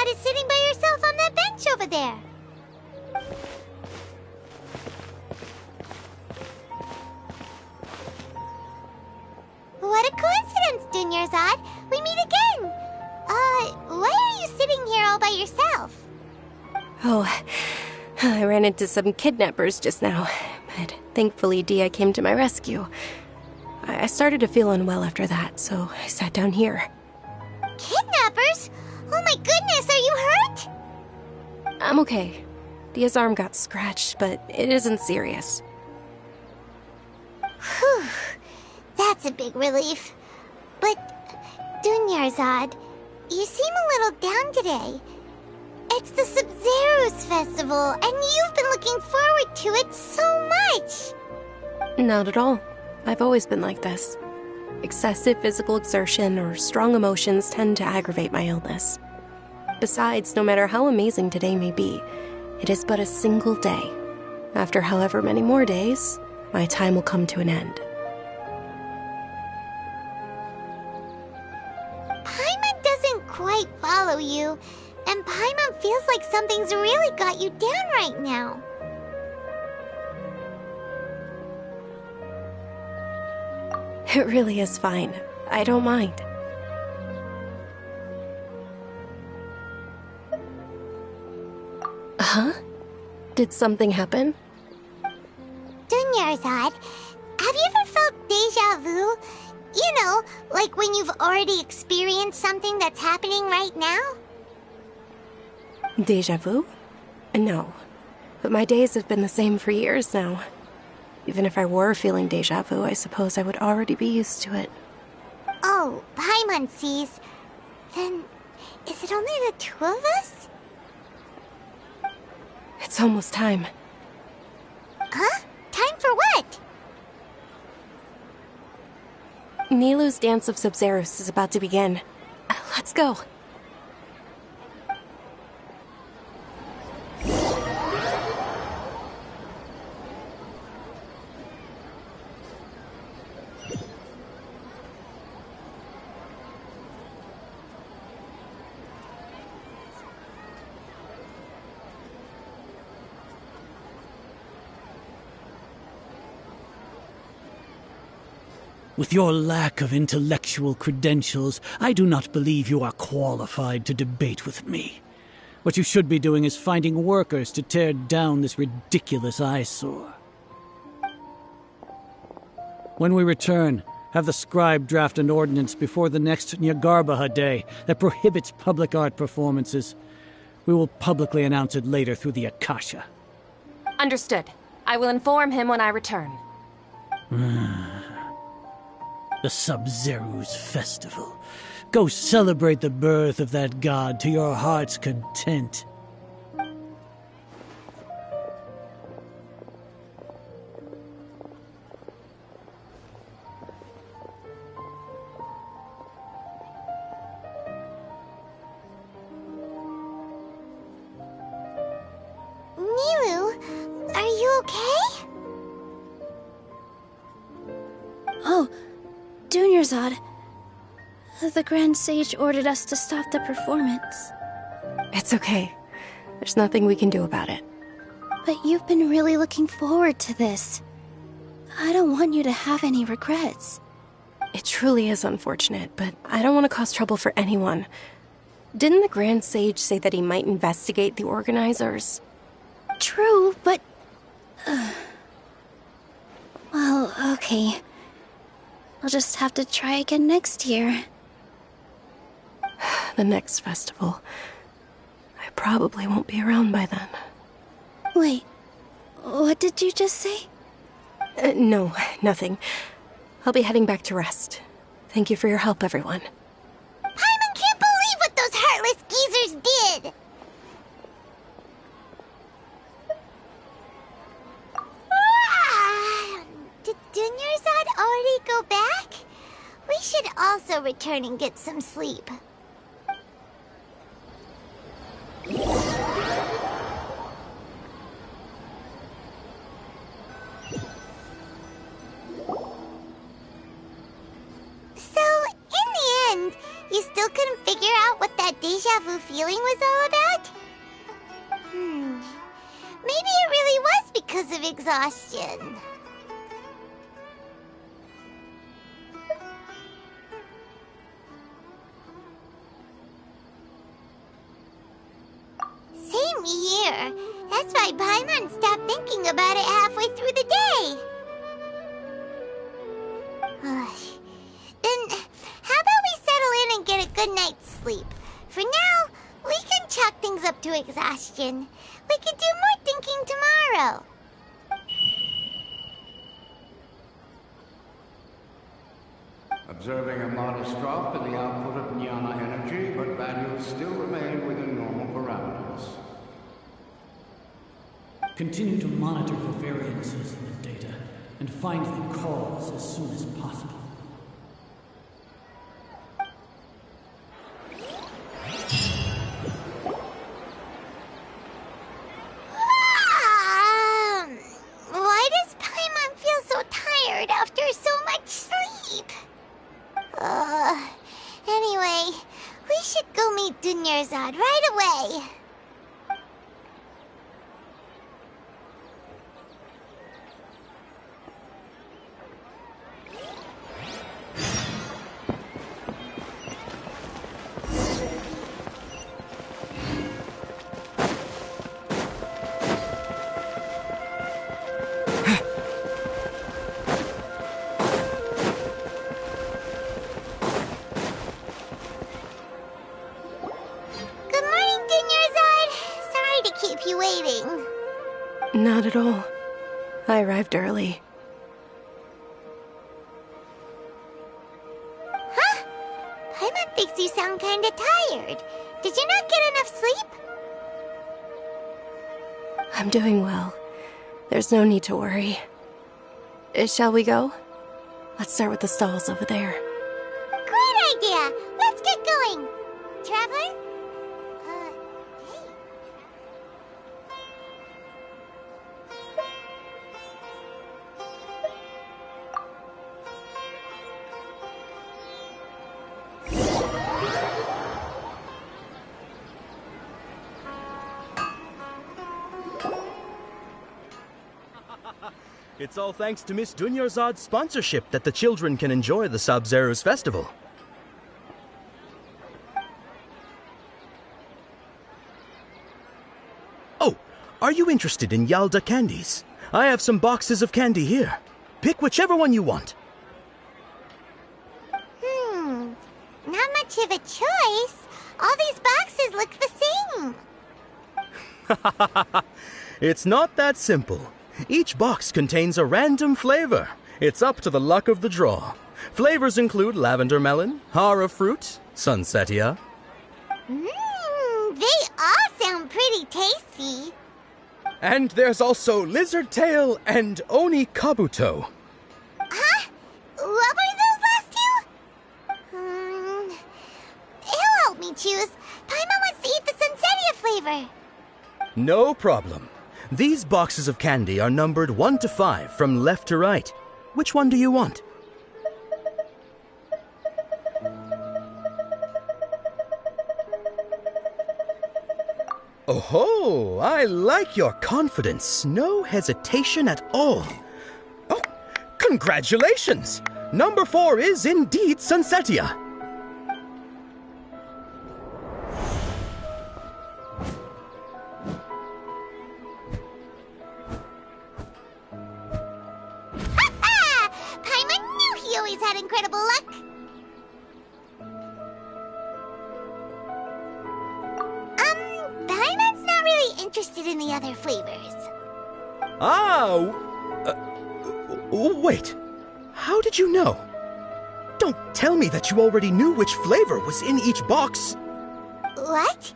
Is sitting by yourself on that bench over there. What a coincidence, Dunyarzad. We meet again. Why are you sitting here all by yourself? Oh, I ran into some kidnappers just now, but thankfully Dia came to my rescue. I started to feel unwell after that, so I sat down here. Kidnappers? Oh my goodness, are you hurt? I'm okay. Dia's arm got scratched, but it isn't serious. Whew. That's a big relief. But, Dunyarzad, you seem a little down today. It's the Sub-Zero's festival, and you've been looking forward to it so much! Not at all. I've always been like this. Excessive physical exertion or strong emotions tend to aggravate my illness. Besides, no matter how amazing today may be, it is but a single day. After however many more days, my time will come to an end. Paimon doesn't quite follow you, and Paimon feels like something's really got you down right now. It really is fine. I don't mind. Huh? Did something happen? Dunyarzad, have you ever felt deja vu? You know, like when you've already experienced something that's happening right now? Deja vu? No. But my days have been the same for years now. Even if I were feeling deja vu, I suppose I would already be used to it. Oh, Paimon sees. Then, is it only the two of us? It's almost time. Huh? Time for what? Nilou's Dance of Sub-Zeros is about to begin. Let's go. With your lack of intellectual credentials, I do not believe you are qualified to debate with me. What you should be doing is finding workers to tear down this ridiculous eyesore. When we return, have the scribe draft an ordinance before the next Nyagarbaha Day that prohibits public art performances. We will publicly announce it later through the Akasha. Understood. I will inform him when I return. The Sub-Zero's festival. Go celebrate the birth of that god to your heart's content. Nilou, are you okay? Oh, Dunyarzad. The Grand Sage ordered us to stop the performance. It's okay. There's nothing we can do about it. But you've been really looking forward to this. I don't want you to have any regrets. It truly is unfortunate, but I don't want to cause trouble for anyone. Didn't the Grand Sage say that he might investigate the organizers? True, but... Well, okay. I'll just have to try again next year. The next festival. I probably won't be around by then. Wait, what did you just say? No, nothing. I'll be heading back to rest. Thank you for your help, everyone. Paimon can't believe what those heartless geezers did! Did Dunyarzad already go back? We should also return and get some sleep. So, in the end, you still couldn't figure out what that deja vu feeling was all about? Maybe it really was because of exhaustion. Same here. That's why Paimon stopped thinking about it halfway through the day. Then, how about we settle in and get a good night's sleep? For now, we can chalk things up to exhaustion. We can do more thinking tomorrow. observing a modest drop in the output of jnana energy, but values still remain within normal parameters. Continue to monitor the variances in the data and find the cause as soon as possible. Why does Paimon feel so tired after so much sleep? Anyway, we should go meet Dunyarzad right away. Not at all. I arrived early. Huh? Paimon thinks you sound kinda tired. Did you not get enough sleep? I'm doing well. There's no need to worry. Shall we go? Let's start with the stalls over there. Great idea! Let's get going! Traveler? It's all thanks to Miss Dunyarzad's sponsorship that the children can enjoy the Sub-Zero's festival. Oh, are you interested in Yalda candies? I have some boxes of candy here. Pick whichever one you want. Not much of a choice. All these boxes look the same. It's not that simple. Each box contains a random flavor. It's up to the luck of the draw. Flavors include lavender melon, hara fruit, sunsetia. They all sound pretty tasty. And there's also lizard tail and oni kabuto. Huh? What were those last two? He'll help me choose. Paimon wants to eat the sunsetia flavor. No problem. These boxes of candy are numbered 1 to 5 from left to right. Which one do you want? Oh, I like your confidence. No hesitation at all. Oh, congratulations! Number 4 is indeed sunsetia. Incredible luck. Paimon's not really interested in the other flavors. Wait. How did you know? Don't tell me that you already knew which flavor was in each box. What?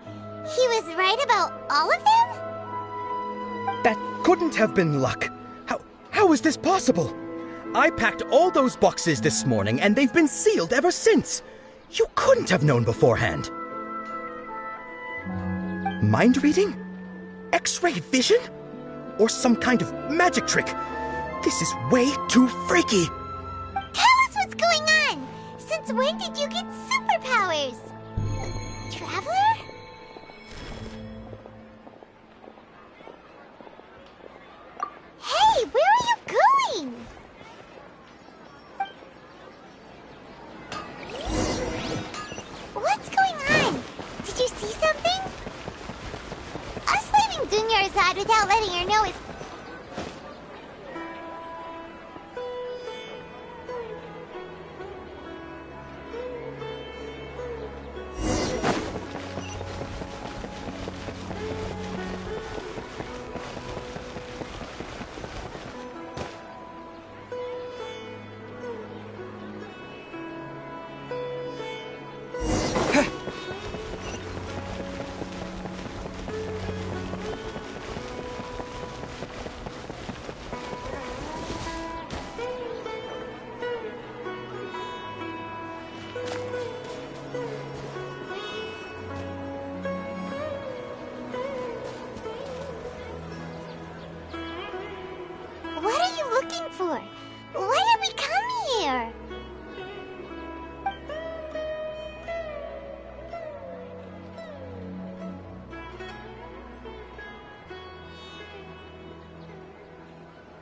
He was right about all of them? That couldn't have been luck. How is this possible? I packed all those boxes this morning, and they've been sealed ever since. You couldn't have known beforehand. Mind reading? X-ray vision? Or some kind of magic trick? This is way too freaky. Tell us what's going on. Since when did you get superpowers? Traveler? Hey, where are you going? What's going on? Did you see something? Us leaving Dunyarzad without letting her know is...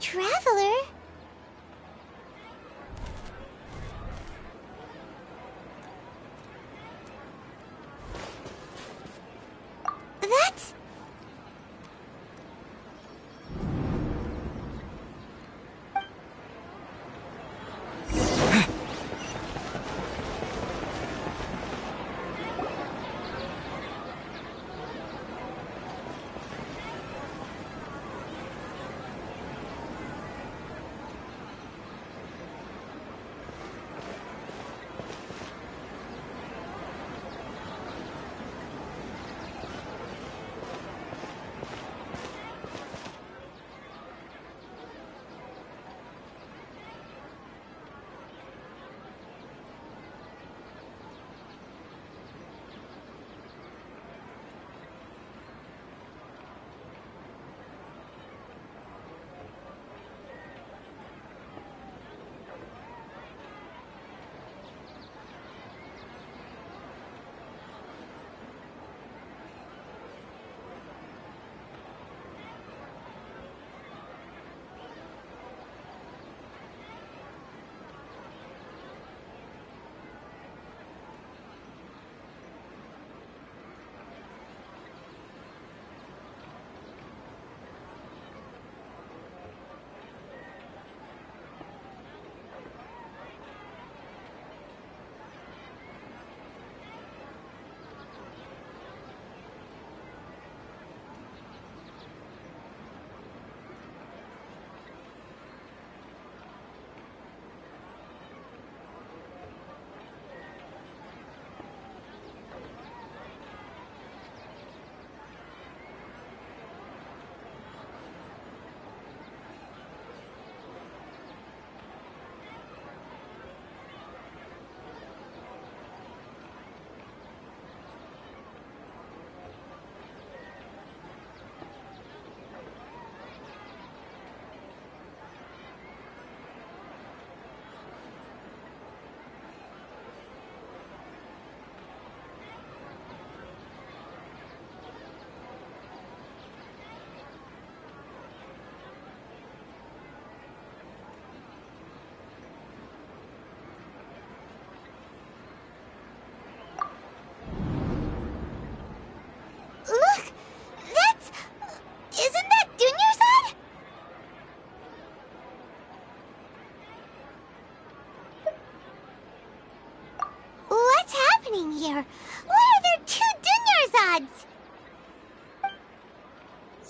traveler. That's... Look! That's... Isn't that Dunyarzad? What's happening here? Why are there 2 Dunyarzads?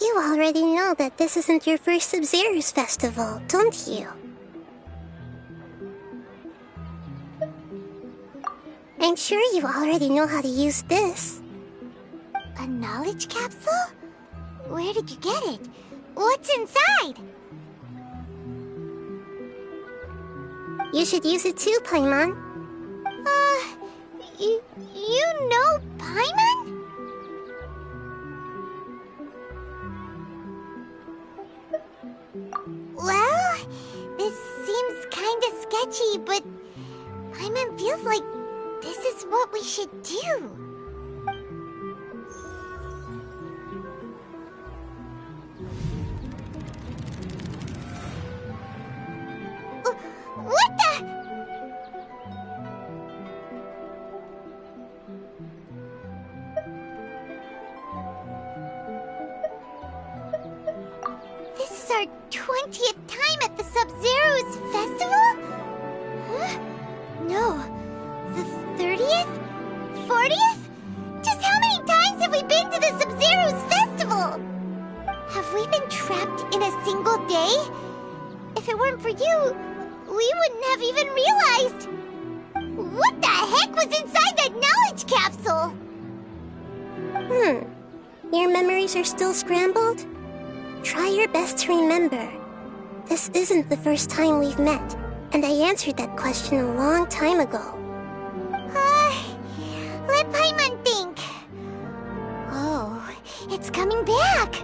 You already know that this isn't your first Sub-Zero's festival, don't you? I'm sure you already know how to use this. A knowledge capsule? Where did you get it? What's inside? You should use it too, Paimon. You know Paimon? Well, this seems kinda sketchy, but Paimon feels like this is what we should do. What the? This is our 20th time at the Sub-Zero's festival? Huh? No. The 30th? 40th? Just how many times have we been to the Sub-Zero's festival? Have we been trapped in a single day? If it weren't for you, we wouldn't have even realized. What the heck was inside that knowledge capsule? Your memories are still scrambled? Try your best to remember. This isn't the first time we've met, and I answered that question a long time ago. Let Paimon think. Oh, it's coming back.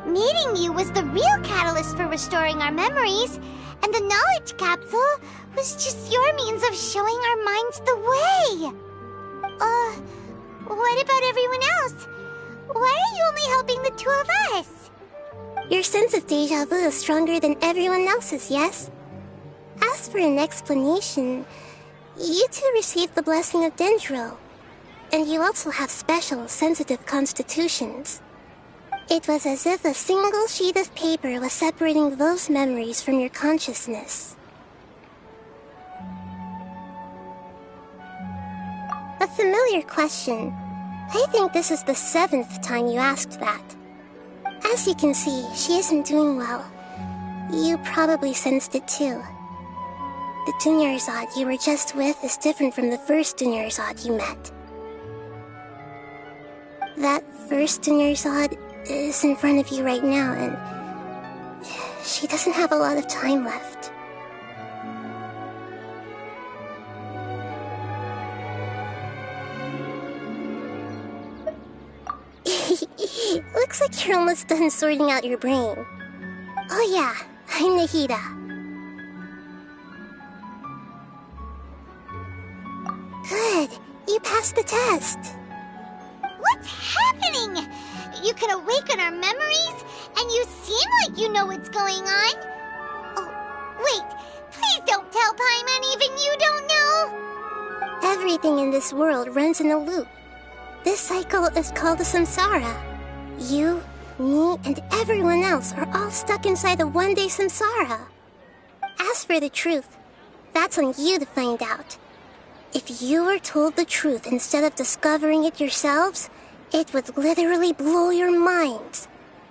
Meeting you was the real catalyst for restoring our memories, and the knowledge capsule was just your means of showing our minds the way. What about everyone else? Why are you only helping the 2 of us? Your sense of deja vu is stronger than everyone else's, yes? As for an explanation, you two received the blessing of Dendro, and you also have special, sensitive constitutions. It was as if a single sheet of paper was separating those memories from your consciousness. A familiar question. I think this is the 7th time you asked that. As you can see, she isn't doing well. You probably sensed it too. The Dunyarzad you were just with is different from the first Dunyarzad you met. That first Dunyarzad is in front of you right now, and she doesn't have a lot of time left. Looks like you're almost done sorting out your brain. Oh yeah, I'm Nahida. Good, you passed the test. What's happening? You can awaken our memories, and you seem like you know what's going on. Oh, wait, please don't tell Paimon even you don't know. Everything in this world runs in a loop. This cycle is called a samsara. You, me, and everyone else are all stuck inside a one-day samsara. As for the truth, that's on you to find out. If you were told the truth instead of discovering it yourselves, it would literally blow your minds.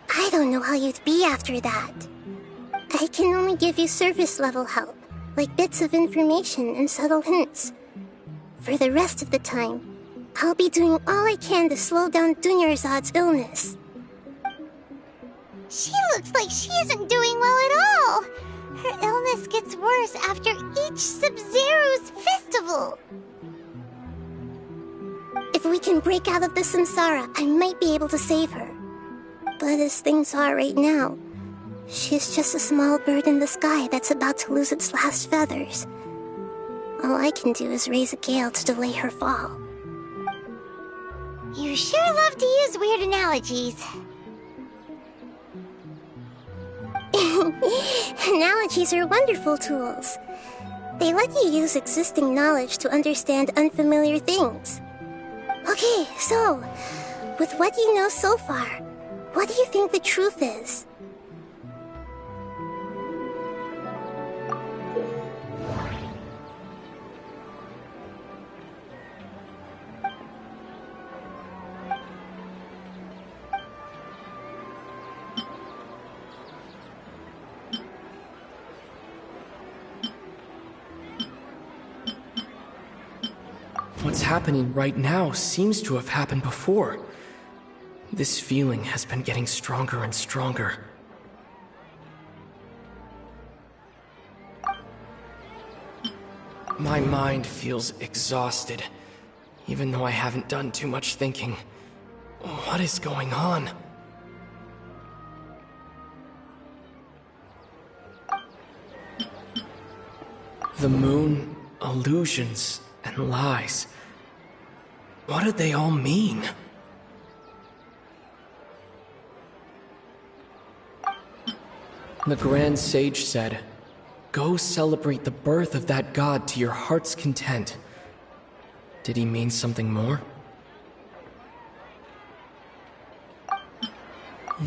I don't know how you'd be after that. I can only give you surface-level help, like bits of information and subtle hints. For the rest of the time, I'll be doing all I can to slow down Dunyarzad's illness. She looks like she isn't doing well at all. Her illness gets worse after each Sub-Zero's festival. If we can break out of the samsara, I might be able to save her. But as things are right now, she's just a small bird in the sky that's about to lose its last feathers. All I can do is raise a gale to delay her fall. You sure love to use weird analogies. Analogies are wonderful tools. They let you use existing knowledge to understand unfamiliar things. Okay, so, with what you know so far, what do you think the truth is? What's happening right now seems to have happened before. This feeling has been getting stronger and stronger. My mind feels exhausted, even though I haven't done too much thinking. What is going on? The moon, illusions, and lies. What do they all mean? The Grand Sage said, "Go celebrate the birth of that god to your heart's content." Did he mean something more?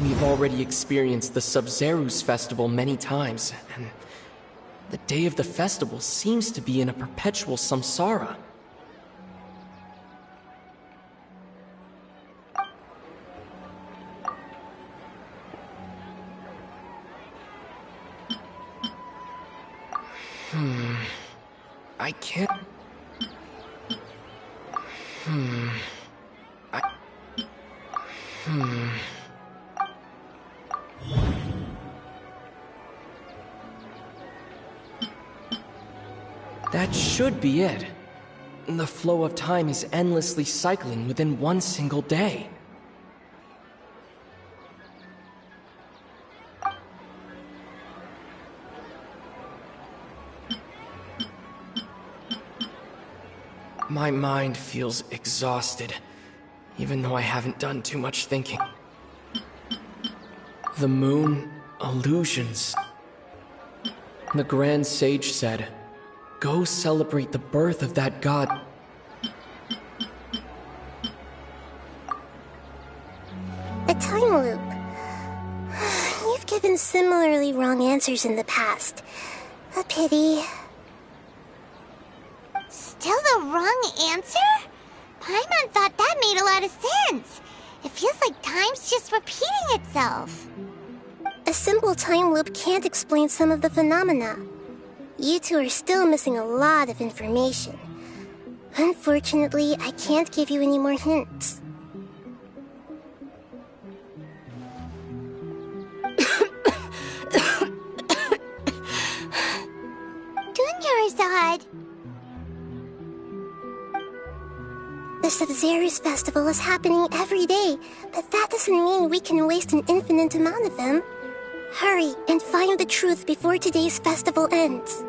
We've already experienced the Sub-Zero's festival many times, and the day of the festival seems to be in a perpetual samsara. I can't... That should be it. The flow of time is endlessly cycling within one single day. My mind feels exhausted, even though I haven't done too much thinking. The moon, illusions. The Grand Sage said, "Go celebrate the birth of that god." A time loop. You've given similarly wrong answers in the past. A pity. Still the wrong answer? Paimon thought that made a lot of sense. It feels like time's just repeating itself. A simple time loop can't explain some of the phenomena. You two are still missing a lot of information. Unfortunately, I can't give you any more hints. Dunyarzad! The Sub-Zero's festival is happening every day, but that doesn't mean we can waste an infinite amount of them. Hurry and find the truth before today's festival ends.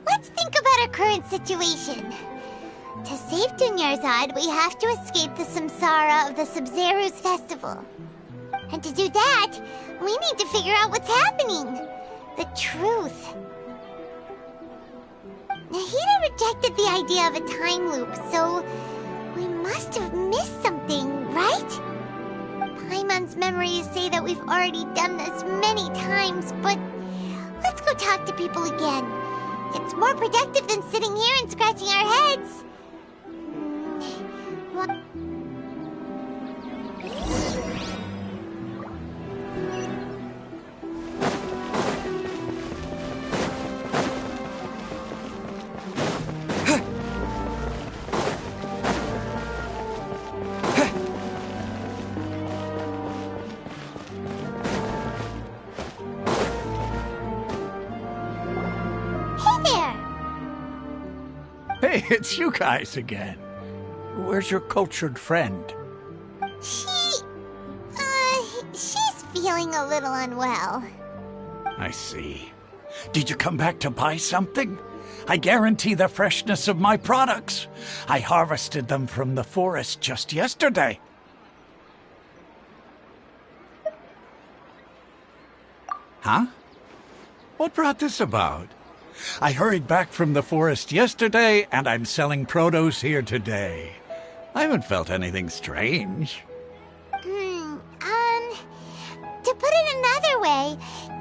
Let's think about our current situation. To save Dunyarzad, we have to escape the samsara of the Sub-Zero's festival. And to do that, we need to figure out what's happening. The truth. Nahida rejected the idea of a time loop, so we must have missed something, right? Paimon's memories say that we've already done this many times, but let's go talk to people again. It's more productive than sitting here and scratching our heads. What? Hey, it's you guys again. Where's your cultured friend? She's feeling a little unwell. I see. Did you come back to buy something? I guarantee the freshness of my products. I harvested them from the forest just yesterday. Huh? What brought this about? I hurried back from the forest yesterday, and I'm selling produce here today. I haven't felt anything strange. To put it another way,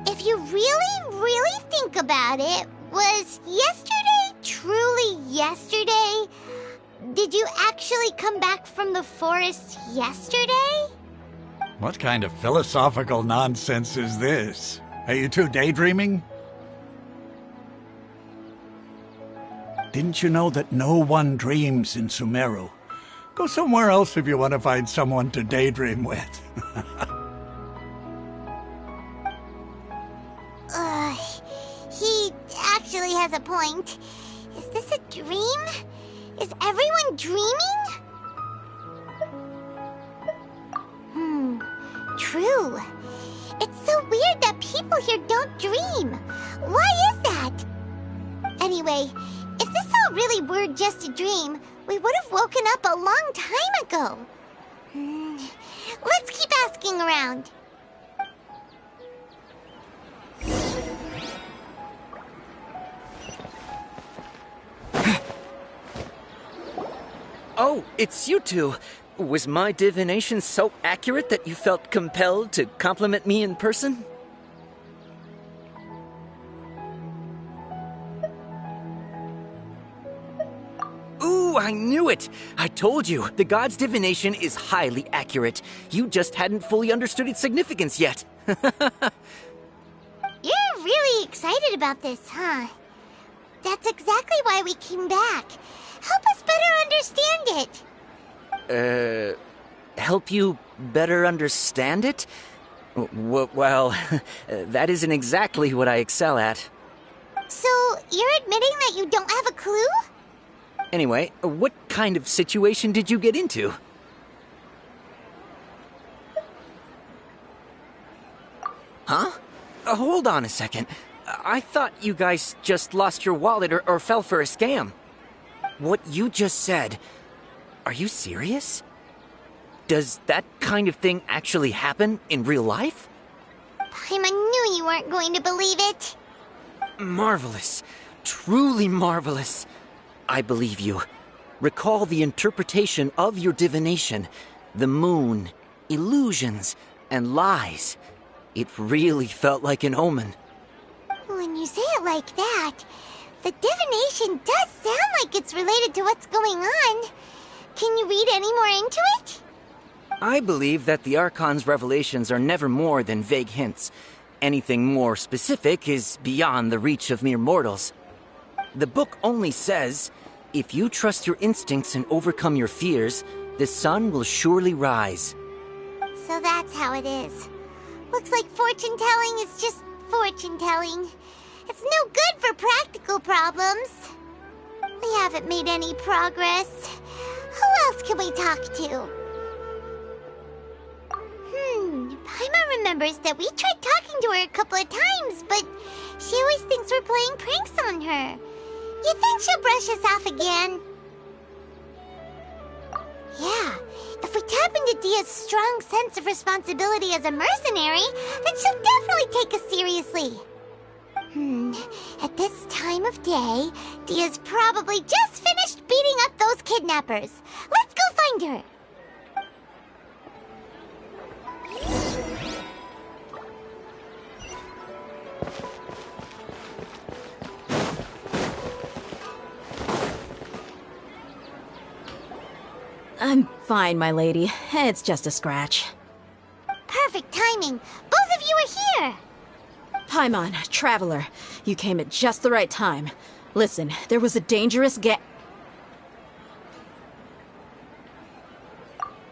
if you really think about it, was yesterday truly yesterday? Did you actually come back from the forest yesterday? What kind of philosophical nonsense is this? Are you two daydreaming? Didn't you know that no one dreams in Sumeru? Go somewhere else if you want to find someone to daydream with. He actually has a point. Is this a dream? Is everyone dreaming? True. It's so weird that people here don't dream. Why is that? Anyway, if this all really were just a dream, we would have woken up a long time ago. Let's keep asking around. Oh, it's you two. Was my divination so accurate that you felt compelled to compliment me in person? Ooh, I knew it! I told you, the god's divination is highly accurate. You just hadn't fully understood its significance yet. You're really excited about this, huh? That's exactly why we came back. Help us better understand it. Help you better understand it? Well, that isn't exactly what I excel at. So, you're admitting that you don't have a clue? Anyway, what kind of situation did you get into? Huh? Hold on a second. I thought you guys just lost your wallet or fell for a scam. What you just said, are you serious? Does that kind of thing actually happen in real life? Paimon knew you weren't going to believe it. Marvelous. Truly marvelous. I believe you. Recall the interpretation of your divination. The moon, illusions, and lies. It really felt like an omen. When you say it like that, the divination does sound like it's related to what's going on. Can you read any more into it? I believe that the Archon's revelations are never more than vague hints. Anything more specific is beyond the reach of mere mortals. The book only says, if you trust your instincts and overcome your fears, the sun will surely rise. So that's how it is. Looks like fortune-telling is just fortune-telling. It's no good for practical problems. We haven't made any progress. Who else can we talk to? Paimon remembers that we tried talking to her a couple of times, but she always thinks we're playing pranks on her. You think she'll brush us off again? Yeah, if we tap into Dia's strong sense of responsibility as a mercenary, then she'll definitely take us seriously. At this time of day, Dia's probably just finished beating up those kidnappers. Let's go find her. I'm fine, my lady. It's just a scratch. Perfect timing. Both of you are here. Paimon, Traveler, you came at just the right time. Listen, there was a dangerous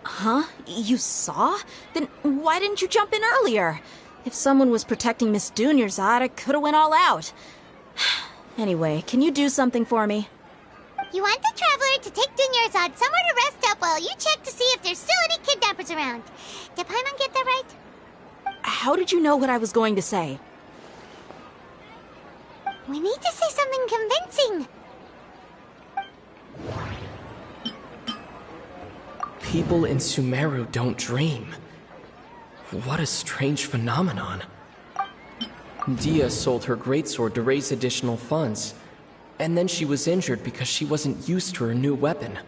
Huh? You saw? Then why didn't you jump in earlier? If someone was protecting Miss Dunyarzad, I could've went all out. Anyway, can you do something for me? You want the Traveler to take Dunyarzad somewhere to rest up while you check to see if there's still any kidnappers around. Did Paimon get that right? How did you know what I was going to say? We need to say something convincing. People in Sumeru don't dream. What a strange phenomenon. Dia sold her greatsword to raise additional funds, and then she was injured because she wasn't used to her new weapon.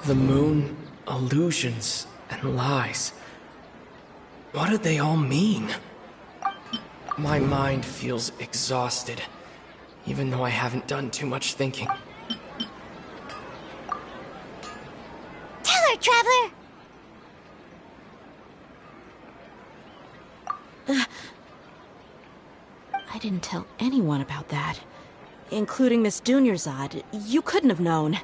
The moon, illusions, and lies. What do they all mean? My mind feels exhausted, even though I haven't done too much thinking. Tell her, Traveler! I didn't tell anyone about that. Including Miss Dunyarzad. You couldn't have known.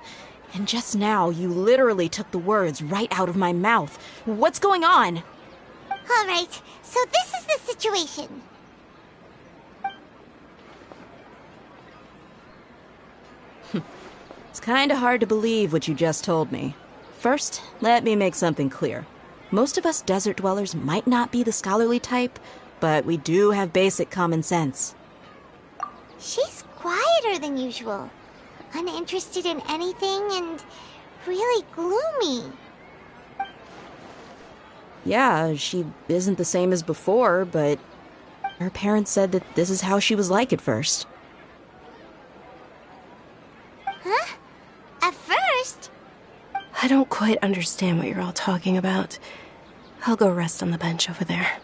And just now, you literally took the words right out of my mouth. What's going on? All right, so this is the situation. It's kinda hard to believe what you just told me. First, let me make something clear. Most of us desert dwellers might not be the scholarly type, but we do have basic common sense. She's quieter than usual, uninterested in anything, and really gloomy. Yeah, she isn't the same as before, but her parents said that this is how she was like at first. Huh? At first? I don't quite understand what you're all talking about. I'll go rest on the bench over there.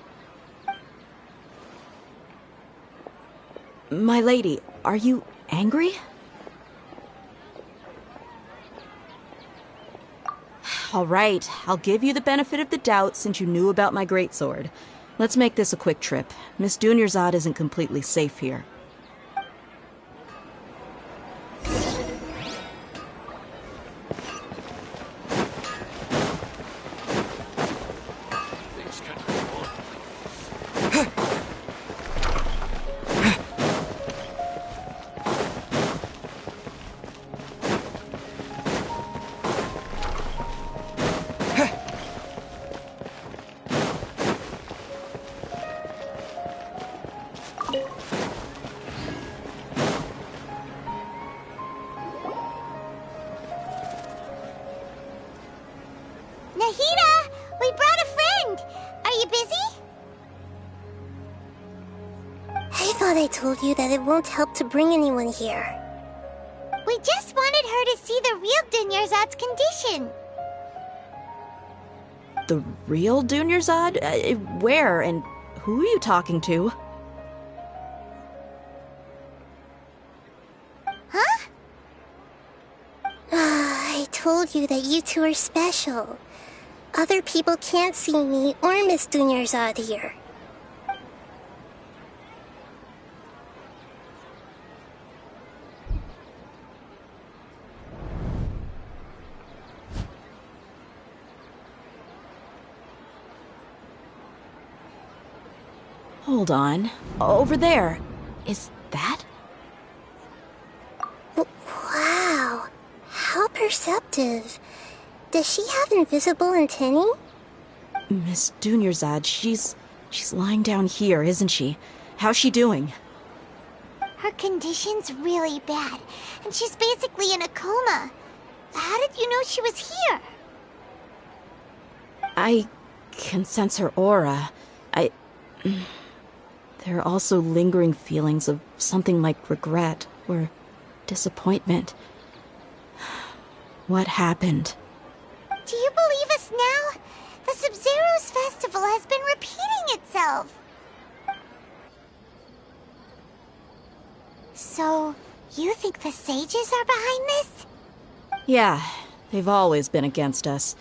My lady, are you angry? All right, I'll give you the benefit of the doubt since you knew about my greatsword. Let's make this a quick trip. Miss Dunyarzad isn't completely safe here. Nahida! We brought a friend! Are you busy? I thought I told you that it won't help to bring anyone here. We just wanted her to see the real Dunyarzad's condition. The real Dunyarzad? Where and who are you talking to? Huh? I told you that you two are special. Other people can't see me or Miss Dunyarzad here. Hold on. Over there. Is that? Wow. How perceptive. Does she have invisible antennae? Miss Dunyarzad, she's lying down here, isn't she? How's she doing? Her condition's really bad, and she's basically in a coma. How did you know she was here? I can sense her aura. There are also lingering feelings of something like regret or disappointment. What happened? Do you believe us now? The Sub-Zero's festival has been repeating itself. So, you think the sages are behind this? Yeah, they've always been against us.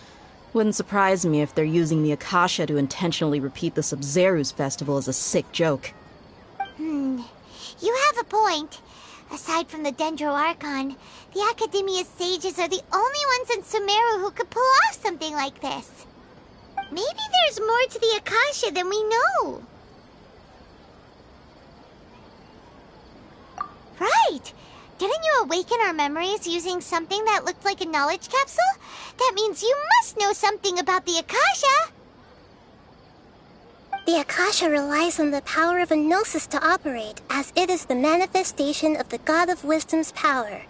Wouldn't surprise me if they're using the Akasha to intentionally repeat the Sub-Zero's festival as a sick joke. You have a point. Aside from the Dendro Archon, the Academia's sages are the only ones in Sumeru who could pull off something like this. Maybe there's more to the Akasha than we know. Right! Didn't you awaken our memories using something that looked like a knowledge capsule? That means you must know something about the Akasha! The Akasha relies on the power of a gnosis to operate, as it is the manifestation of the God of Wisdom's power.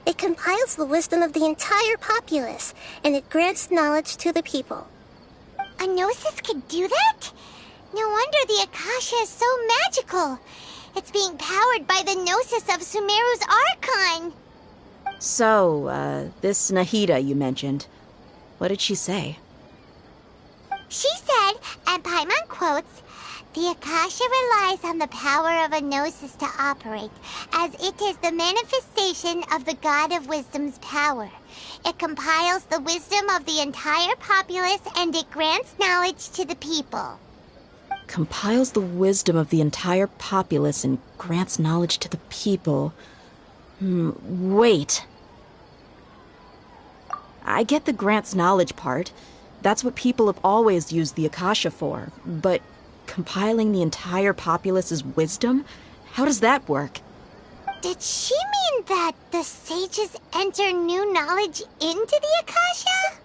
It compiles the wisdom of the entire populace, and it grants knowledge to the people. A gnosis could do that? No wonder the Akasha is so magical. It's being powered by the gnosis of Sumeru's Archon. So, this Nahida you mentioned, what did she say? She said, and Paimon quotes, "The Akasha relies on the power of a gnosis to operate, as it is the manifestation of the God of Wisdom's power. It compiles the wisdom of the entire populace and it grants knowledge to the people." Compiles the wisdom of the entire populace and grants knowledge to the people. Wait. I get the grants knowledge part. That's what people have always used the Akasha for. But compiling the entire populace's wisdom? How does that work? Did she mean that the sages enter new knowledge into the Akasha?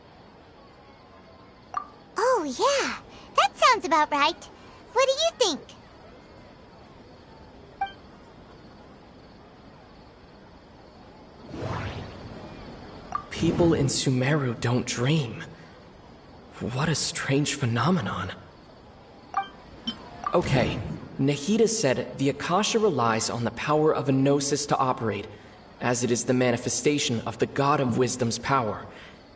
Oh yeah, that sounds about right. What do you think? People in Sumeru don't dream. What a strange phenomenon. Okay, Nahida said the Akasha relies on the power of a gnosis to operate, as it is the manifestation of the God of Wisdom's power.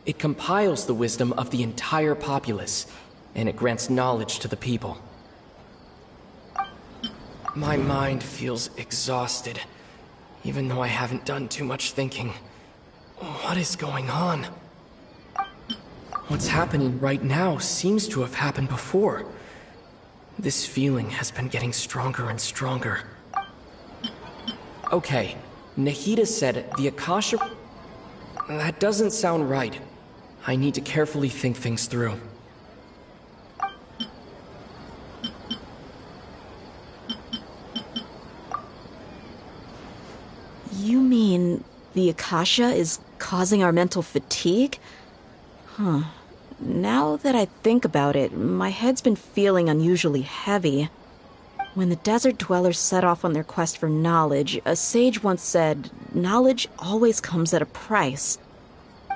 It compiles the wisdom of the entire populace, and it grants knowledge to the people. My mind feels exhausted, even though I haven't done too much thinking. What is going on? What's happening right now seems to have happened before. This feeling has been getting stronger and stronger. Okay, Nahida said the Akasha... That doesn't sound right. I need to carefully think things through. You mean the Akasha is causing our mental fatigue? Huh. Now that I think about it, my head's been feeling unusually heavy. When the desert dwellers set off on their quest for knowledge, a sage once said, knowledge always comes at a price.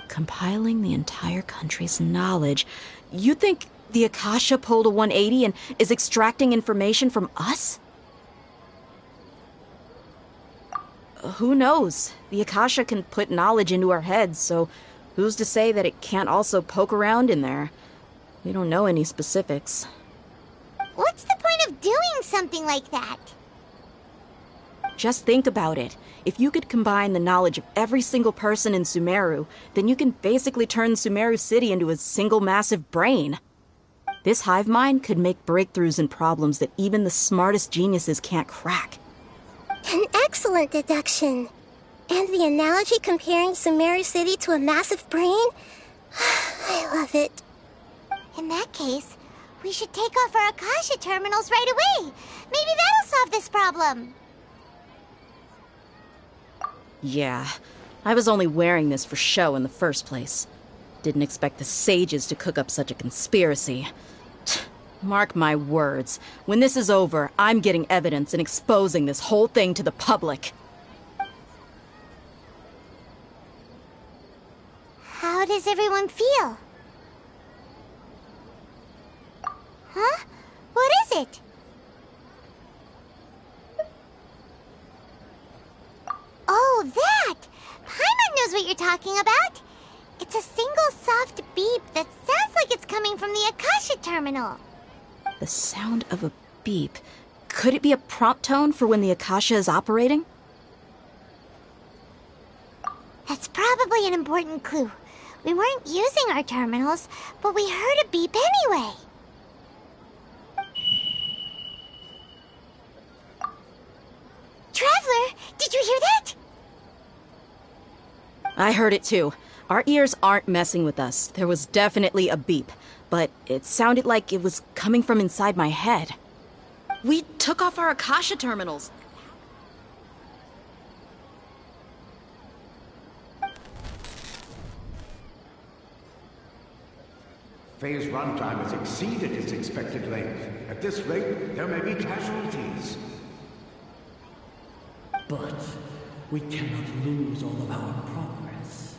Compiling the entire country's knowledge. You think the Akasha pulled a 180 and is extracting information from us? Who knows? The Akasha can put knowledge into our heads, so who's to say that it can't also poke around in there? We don't know any specifics. What's the point of doing something like that? Just think about it. If you could combine the knowledge of every single person in Sumeru, then you can basically turn Sumeru City into a single massive brain. This hive mind could make breakthroughs in problems that even the smartest geniuses can't crack. An excellent deduction. And the analogy comparing Sumeru City to a massive brain? I love it. In that case, we should take off our Akasha terminals right away. Maybe that'll solve this problem. Yeah, I was only wearing this for show in the first place. Didn't expect the sages to cook up such a conspiracy. Mark my words, when this is over, I'm getting evidence and exposing this whole thing to the public. How does everyone feel? Huh? What is it? Oh, that! Paimon knows what you're talking about. It's a single soft beep that sounds like it's coming from the Akasha terminal. The sound of a beep. Could it be a prompt tone for when the Akasha is operating? That's probably an important clue. We weren't using our terminals, but we heard a beep anyway. Traveler, did you hear that? I heard it too. Our ears aren't messing with us. There was definitely a beep, but it sounded like it was coming from inside my head. We took off our Akasha terminals. Phase runtime has exceeded its expected length. At this rate, there may be casualties. But we cannot lose all of our progress.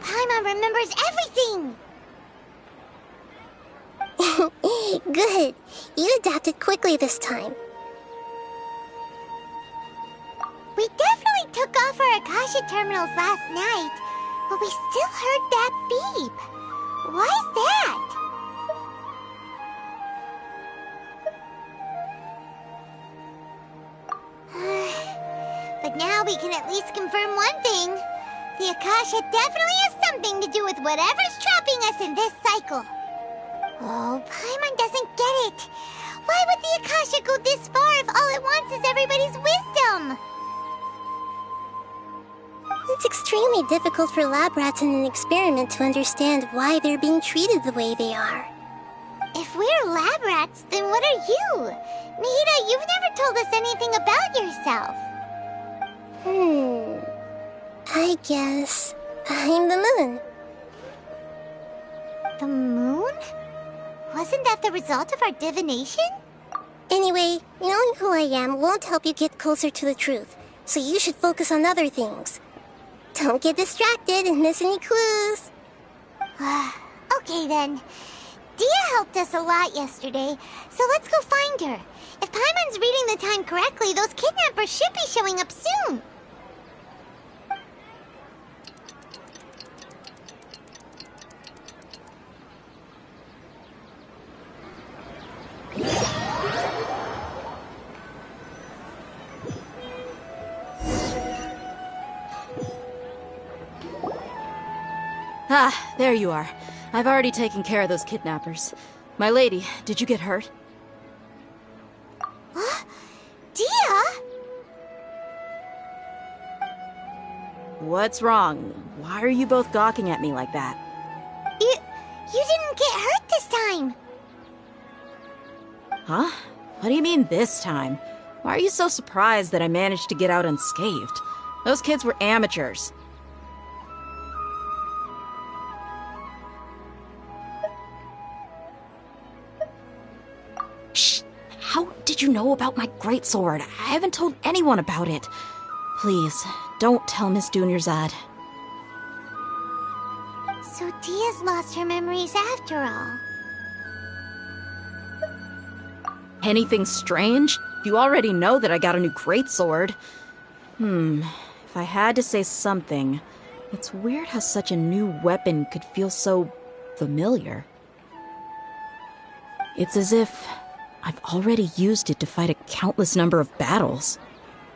Paimon remembers everything! Good. You adapted quickly this time. We definitely took off our Akasha terminals last night, but we still heard that beep. Why is that? But now we can at least confirm one thing. The Akasha definitely has something to do with whatever's trapping us in this cycle. Oh, Paimon doesn't get it. Why would the Akasha go this far if all it wants is everybody's wisdom? It's extremely difficult for lab rats in an experiment to understand why they're being treated the way they are. If we're lab rats, then what are you? Mihira, you've never told us anything about yourself. I guess I'm the moon. The moon? Wasn't that the result of our divination? Anyway, knowing who I am won't help you get closer to the truth, so you should focus on other things. Don't get distracted and miss any clues. Okay then. Dia helped us a lot yesterday, so let's go find her. If Paimon's reading the time correctly, those kidnappers should be showing up soon. Ah, there you are. I've already taken care of those kidnappers. My lady, did you get hurt? Dia? What's wrong? Why are you both gawking at me like that? You didn't get hurt this time. Huh? What do you mean this time? Why are you so surprised that I managed to get out unscathed? Those kids were amateurs. Shh! How did you know about my greatsword? I haven't told anyone about it. Please, don't tell Miss Dunyarzad. So Dia's lost her memories after all. Anything strange? You already know that I got a new greatsword. If I had to say something, it's weird how such a new weapon could feel so familiar. It's as if I've already used it to fight a countless number of battles.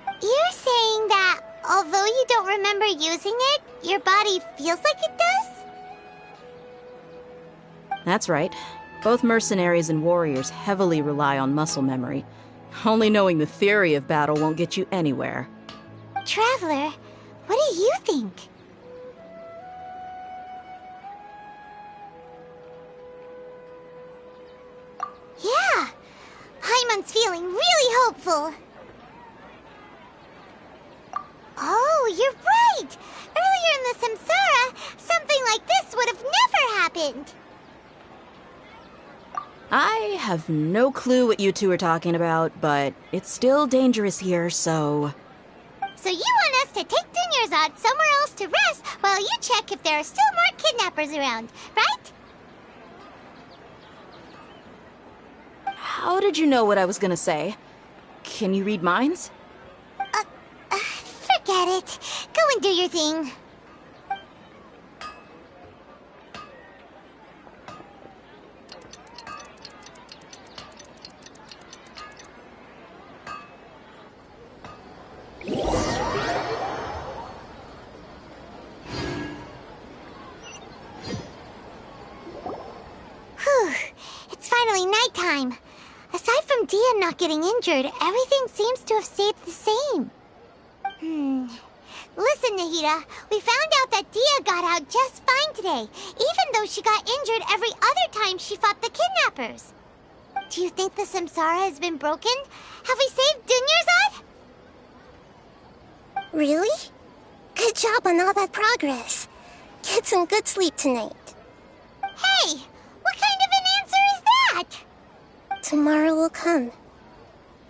You're saying that although you don't remember using it, your body feels like it does? That's right. Both mercenaries and warriors heavily rely on muscle memory. Only knowing the theory of battle won't get you anywhere. Traveler, what do you think? Yeah, Paimon's feeling really hopeful. Oh, you're right! Earlier in the Samsara, something like this would have never happened. I have no clue what you two are talking about, but it's still dangerous here, so... So you want us to take Dunyarzad somewhere else to rest while you check if there are still more kidnappers around, right? How did you know what I was gonna say? Can you read minds? Forget it. Go and do your thing. It's finally nighttime. Aside from Dia not getting injured, everything seems to have stayed the same. Listen, Nahida, we found out that Dia got out just fine today, even though she got injured every other time she fought the kidnappers. Do you think the Samsara has been broken? Have we saved Dunyarzad? Really? Good job on all that progress. Get some good sleep tonight. Hey, what kind of an answer is that? Tomorrow will come.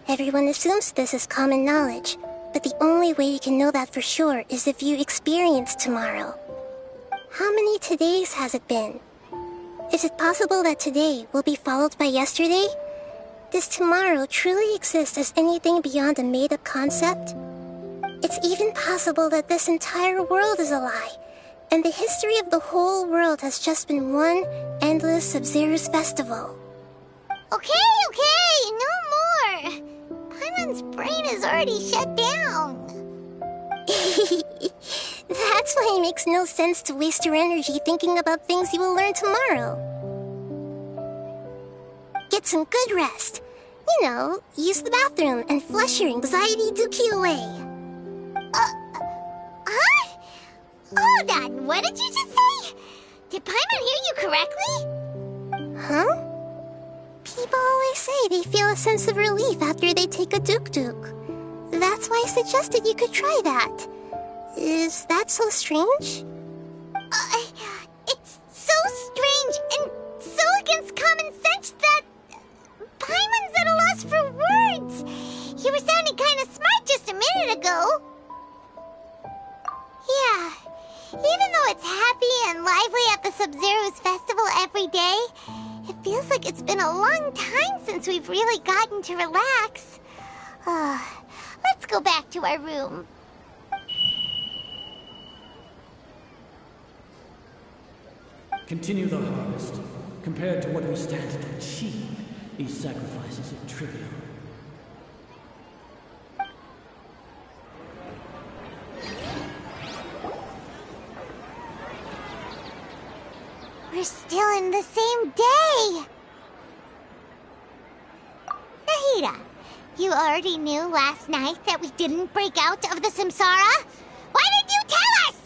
Everyone assumes this is common knowledge, but the only way you can know that for sure is if you experience tomorrow. How many todays has it been? Is it possible that today will be followed by yesterday? Does tomorrow truly exist as anything beyond a made-up concept? It's even possible that this entire world is a lie, and the history of the whole world has just been one endless Sub-Zero's festival. Okay, no more. Paimon's brain is already shut down. That's why it makes no sense to waste your energy thinking about things you will learn tomorrow. Get some good rest. You know, use the bathroom and flush your anxiety dookie away. Huh? Hold on, what did you just say? Did Paimon hear you correctly? Huh? People always say they feel a sense of relief after they take a duk-duk. That's why I suggested you could try that. Is that so strange? It's so strange and so against common sense that Paimon's at a loss for words. You were sounding kind of smart just a minute ago. Yeah, even though it's happy and lively at the Sub-Zero's festival every day, it feels like it's been a long time since we've really gotten to relax. Let's go back to our room. Continue the harvest. Compared to what we stand to achieve, these sacrifices are trivial. We're still in the same day! Nahida, you already knew last night that we didn't break out of the Samsara? Why did you tell us?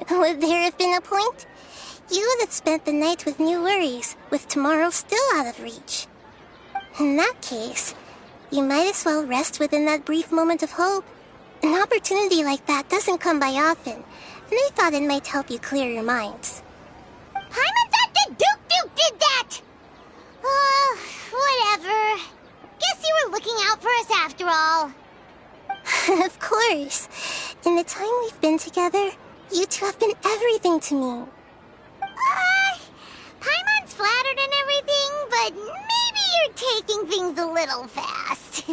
Would there have been a point? You would have spent the night with new worries, with tomorrow still out of reach. In that case, you might as well rest within that brief moment of hope. An opportunity like that doesn't come by often, and I thought it might help you clear your minds. Paimon thought the Duke did that! Whatever. Guess you were looking out for us after all. Of course. In the time we've been together, you two have been everything to me. Paimon's flattered and everything, but maybe you're taking things a little fast.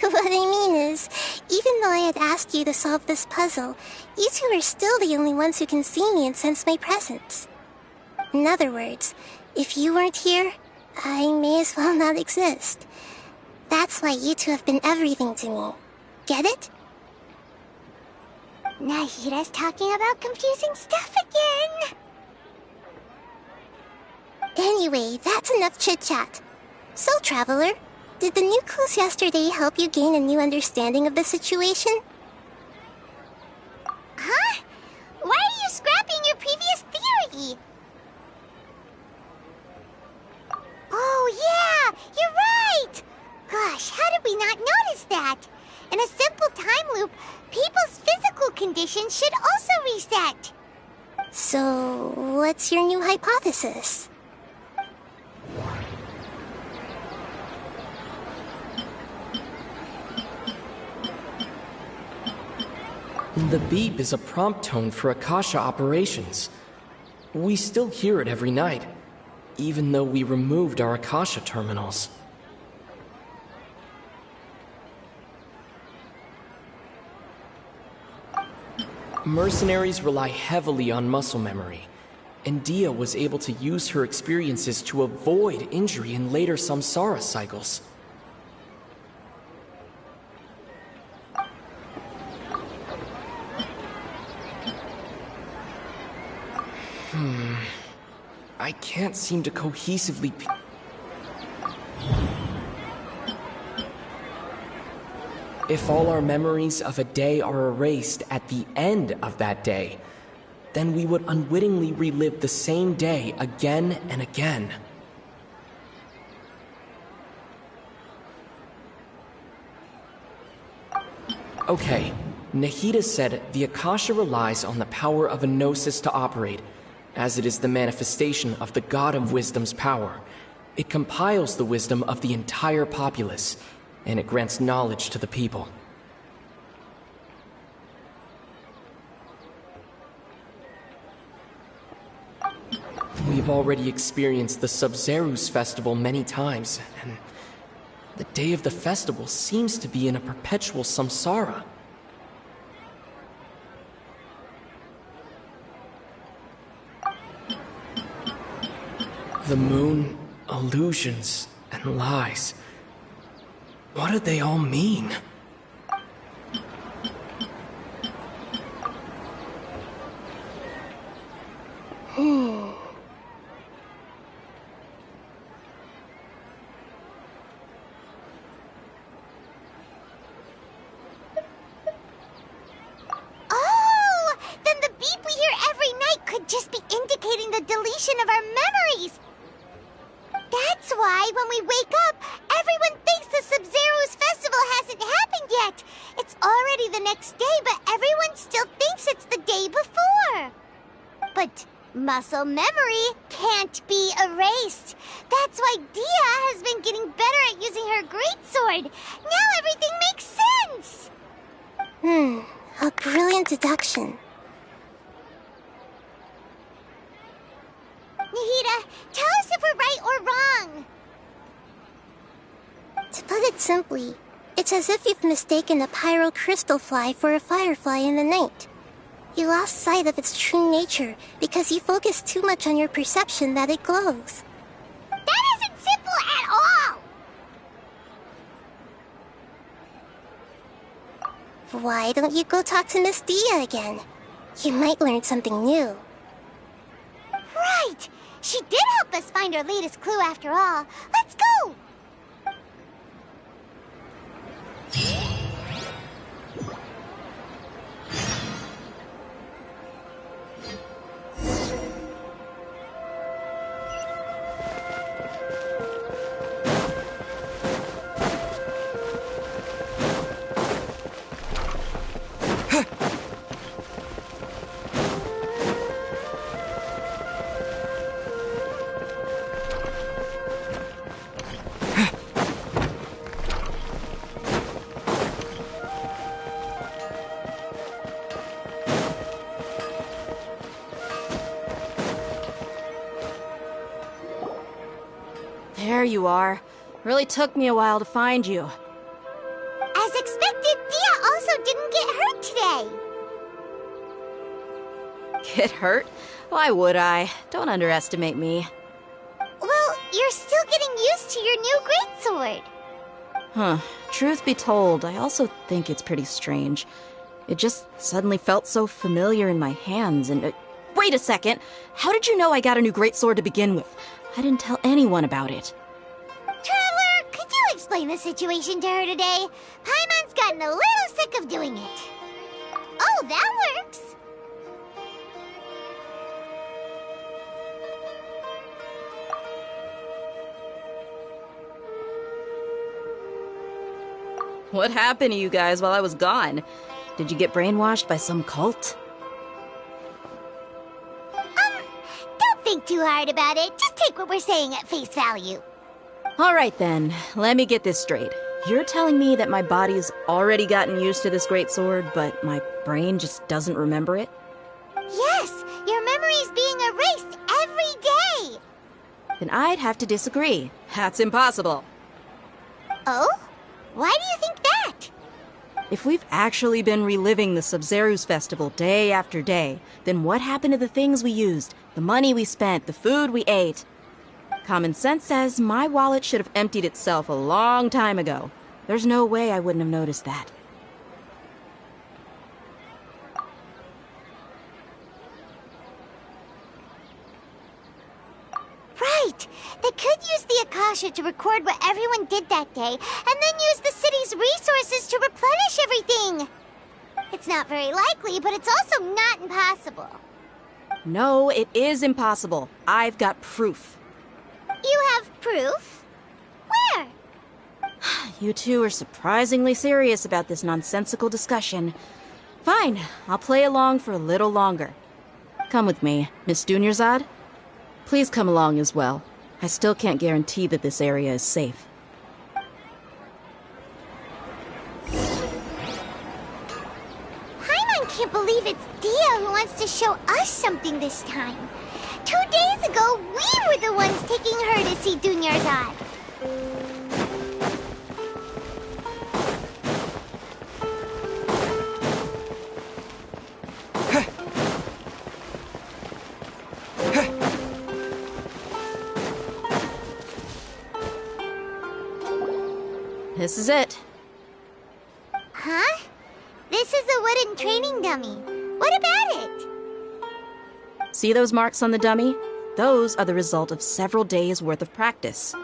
What I mean is, even though I had asked you to solve this puzzle, you two are still the only ones who can see me and sense my presence. In other words, if you weren't here, I may as well not exist. That's why you two have been everything to me. Get it? Nahida's talking about confusing stuff again. Anyway, that's enough chit-chat. So, Traveler, did the new clues yesterday help you gain a new understanding of the situation? Huh? Why are you scrapping your previous theory? Oh yeah, you're right! Gosh, how did we not notice that? In a simple time loop, people's physical condition should also reset. So, what's your new hypothesis? The beep is a prompt tone for Akasha operations. We still hear it every night, even though we removed our Akasha terminals. Mercenaries rely heavily on muscle memory, and Dia was able to use her experiences to avoid injury in later samsara cycles. I can't seem to cohesively... If all our memories of a day are erased at the end of that day, then we would unwittingly relive the same day again and again. Okay, Nahida said the Akasha relies on the power of a gnosis to operate, as it is the manifestation of the God of Wisdom's power. It compiles the wisdom of the entire populace, and it grants knowledge to the people. We've already experienced the Sub-Zerus festival many times, and the day of the festival seems to be in a perpetual samsara. The moon, illusions, and lies. What do they all mean? Oh! Then the beep we hear every night could just be indicating the deletion of our memories! That's why when we wake up, everyone thinks the Sub-Zero's festival hasn't happened yet. It's already the next day, but everyone still thinks it's the day before. But muscle memory can't be erased. That's why Dia has been getting better at using her greatsword. Now everything makes sense. A brilliant deduction. Nahida, tell us if we're right or wrong. To put it simply, it's as if you've mistaken a pyro crystal fly for a firefly in the night. You lost sight of its true nature because you focused too much on your perception that it glows. That isn't simple at all! Why don't you go talk to Miss Dia again? You might learn something new. Right! She did help us find our latest clue after all. Let's go! there you are. Really took me a while to find you. As expected, Dia also didn't get hurt today. Get hurt? Why would I? Don't underestimate me. Well, you're still getting used to your new greatsword. Huh. Truth be told, I also think it's pretty strange. It just suddenly felt so familiar in my hands and... wait a second! How did you know I got a new greatsword to begin with? I didn't tell anyone about it. Traveler, could you explain the situation to her today? Paimon's gotten a little sick of doing it. Oh, that works! What happened to you guys while I was gone? Did you get brainwashed by some cult? Don't think too hard about it. Just take what we're saying at face value. Alright then, let me get this straight. You're telling me that my body's already gotten used to this greatsword, but my brain just doesn't remember it? Yes, your memory's being erased every day. Then I'd have to disagree. That's impossible. Oh? Why do you think that? If we've actually been reliving the Sub-Zeru's festival day after day, then what happened to the things we used, the money we spent, the food we ate? Common sense says my wallet should have emptied itself a long time ago. There's no way I wouldn't have noticed that. Right! They could use the Akasha to record what everyone did that day, and then use the city's resources to replenish everything! It's not very likely, but it's also not impossible. No, it is impossible. I've got proof. You have proof? Where? You two are surprisingly serious about this nonsensical discussion. Fine, I'll play along for a little longer. Come with me, Miss Dunyarzad. Please come along as well. I still can't guarantee that this area is safe. Paimon can't believe it's Dia who wants to show us something this time. 2 days ago, we were the ones taking her to see Dunyarzad. This is it. Huh? This is a wooden training dummy. What about it? See those marks on the dummy? Those are the result of several days' worth of practice.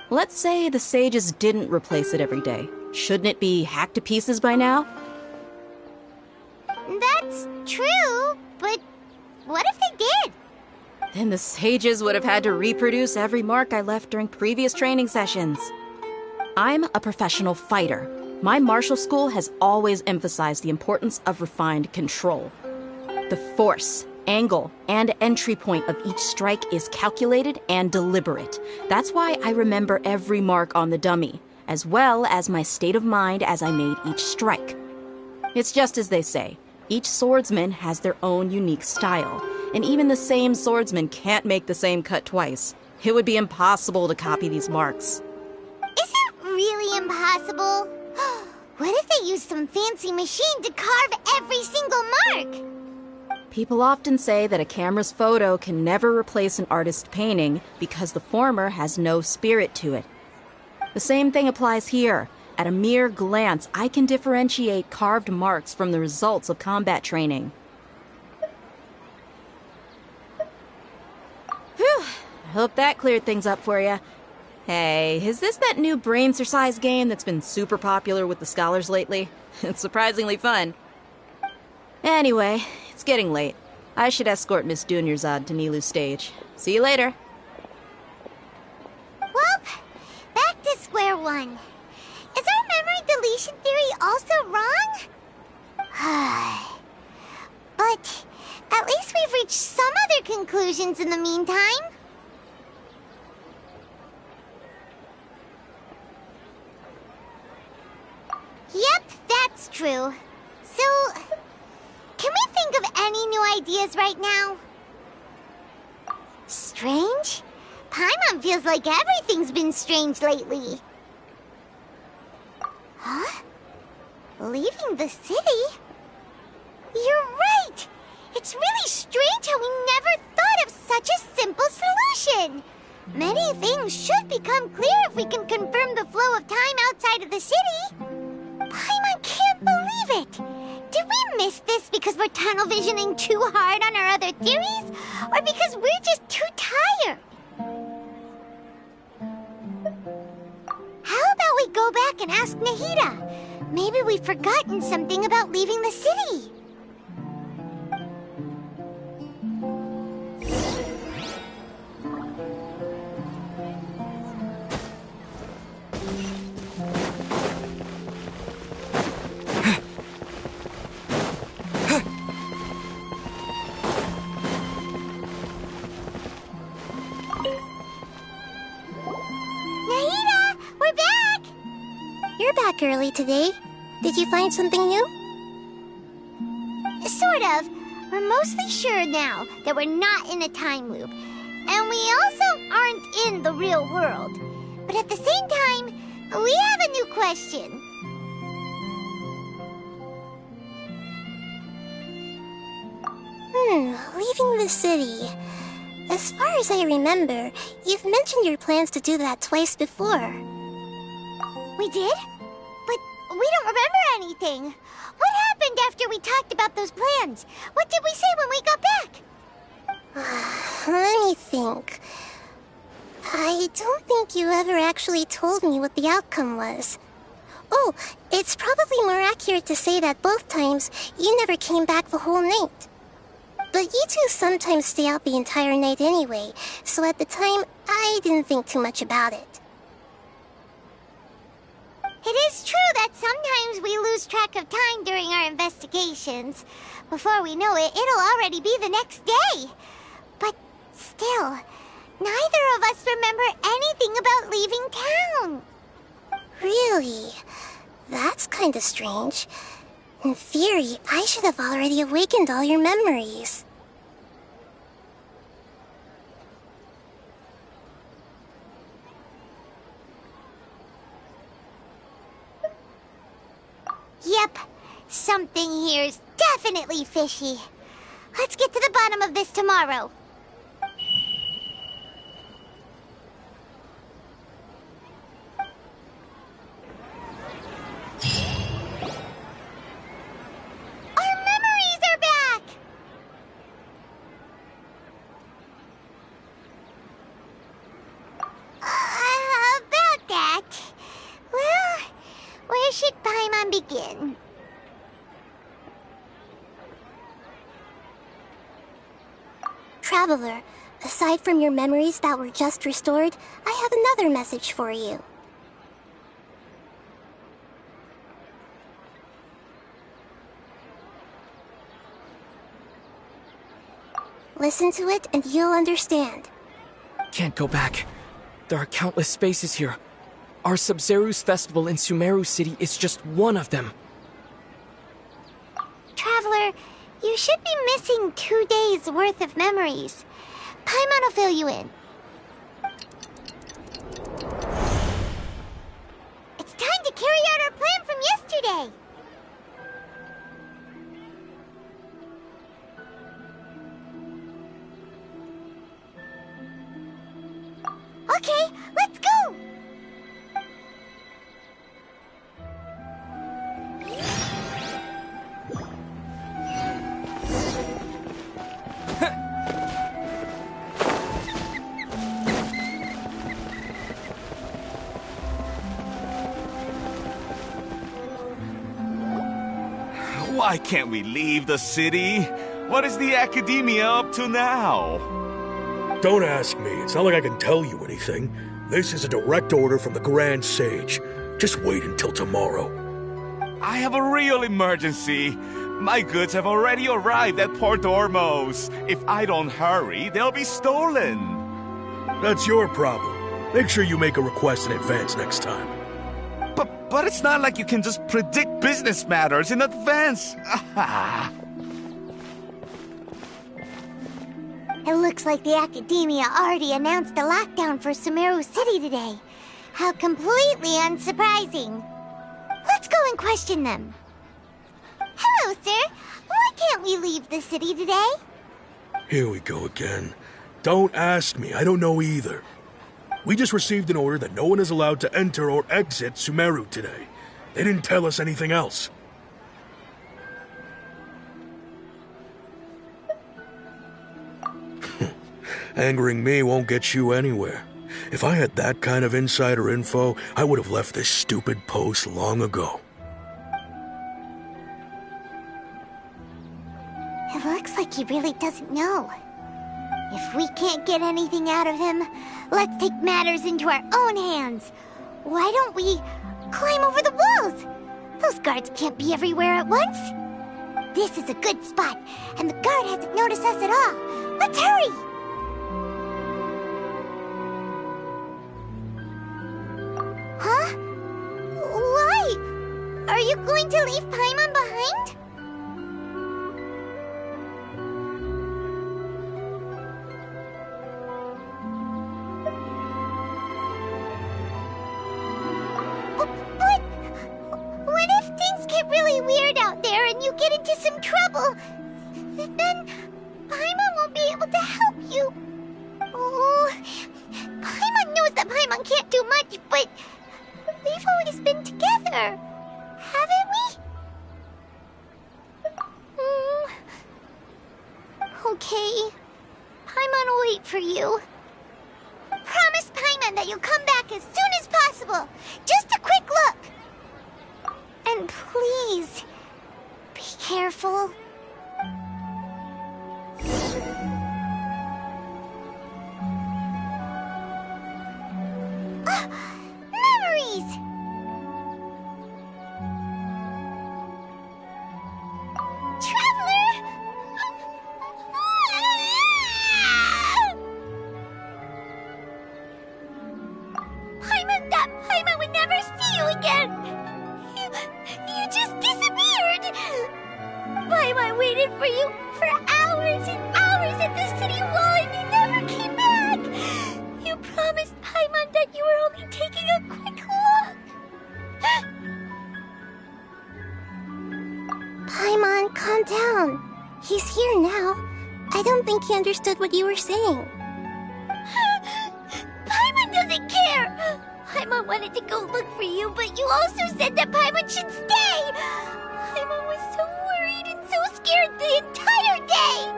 Let's say the sages didn't replace it every day. Shouldn't it be hacked to pieces by now? That's true, but what if they did? Then the sages would have had to reproduce every mark I left during previous training sessions. I'm a professional fighter. My martial school has always emphasized the importance of refined control. The force, angle, and entry point of each strike is calculated and deliberate. That's why I remember every mark on the dummy, as well as my state of mind as I made each strike. It's just as they say, each swordsman has their own unique style, and even the same swordsman can't make the same cut twice. It would be impossible to copy these marks. Is it really impossible? What if they used some fancy machine to carve every single mark? People often say that a camera's photo can never replace an artist's painting because the former has no spirit to it. The same thing applies here. At a mere glance, I can differentiate carved marks from the results of combat training. Whew, I hope that cleared things up for you. Hey, is this that new brain exercise game that's been super popular with the scholars lately? It's surprisingly fun. Anyway, it's getting late. I should escort Miss Dunyarzad to Nilu's stage. See you later. Well, back to square one. Is our memory deletion theory also wrong? But at least we've reached some other conclusions in the meantime. Yep, that's true. So, can we think of any new ideas right now? Strange? Paimon feels like everything's been strange lately. Huh? Leaving the city? You're right! It's really strange how we never thought of such a simple solution! Many things should become clear if we can confirm the flow of time outside of the city. Paimon can't believe it! Did we miss this because we're tunnel visioning too hard on our other theories? Or because we're just too tired? How about we go back and ask Nahida? Maybe we've forgotten something about leaving the city. You're back early today. Did you find something new? Sort of. We're mostly sure now that we're not in a time loop. And we also aren't in the real world. But at the same time, we have a new question. Leaving the city. As far as I remember, you've mentioned your plans to do that twice before. We did? But we don't remember anything. What happened after we talked about those plans? What did we say when we got back? Let me think. I don't think you ever actually told me what the outcome was. Oh, it's probably more accurate to say that both times you never came back the whole night. But you two sometimes stay out the entire night anyway, so at the time, I didn't think too much about it. It is true that sometimes we lose track of time during our investigations. Before we know it, it'll already be the next day. But still, neither of us remember anything about leaving town. Really? That's kinda strange. In theory, I should have already awakened all your memories. Yep, something here's definitely fishy. Let's get to the bottom of this tomorrow. Our memories are back! About that. Well, where should Paimon begin? Traveler, aside from your memories that were just restored, I have another message for you. Listen to it and you'll understand. Can't go back. There are countless spaces here. Our Sub-Zero's festival in Sumeru City is just one of them. Traveler, you should be missing 2 days' worth of memories. Paimon will fill you in. It's time to carry out our plan from yesterday. Okay, let's go! Why can't we leave the city? What is the Academia up to now? Don't ask me. It's not like I can tell you anything. This is a direct order from the Grand Sage. Just wait until tomorrow. I have a real emergency. My goods have already arrived at Port Ormos. If I don't hurry, they'll be stolen. That's your problem. Make sure you make a request in advance next time. But it's not like you can just predict business matters in advance. It looks like the Academia already announced a lockdown for Sumeru City today. How completely unsurprising. Let's go and question them. Hello, sir. Why can't we leave the city today? Here we go again. Don't ask me, I don't know either. We just received an order that no one is allowed to enter or exit Sumeru today. They didn't tell us anything else. Angering me won't get you anywhere. If I had that kind of insider info, I would have left this stupid post long ago. It looks like he really doesn't know. If we can't get anything out of him, let's take matters into our own hands. Why don't we climb over the walls? Those guards can't be everywhere at once. This is a good spot, and the guard hasn't noticed us at all. Let's hurry! Huh? Why? Are you going to leave Paimon behind? But what if things get really weird out there and you get into some trouble? Then Paimon won't be able to help you. Oh, Paimon knows that Paimon can't do much, but we've always been together, haven't we? Okay. Paimon will wait for you. Promise Paimon that you'll come back as soon as possible. Just a quick look. And please, be careful. Memories! Traveler! Paimon would never see you again! You just disappeared! Paimon waited for you for hours and hours at the city wall and you never came back! You promised Paimon that you were only taking a quick look! Paimon, calm down. He's here now. I don't think he understood what you were saying. Paimon doesn't care! Paimon wanted to go look for you, but you also said that Paimon should stay! Paimon was so worried and so scared the entire day!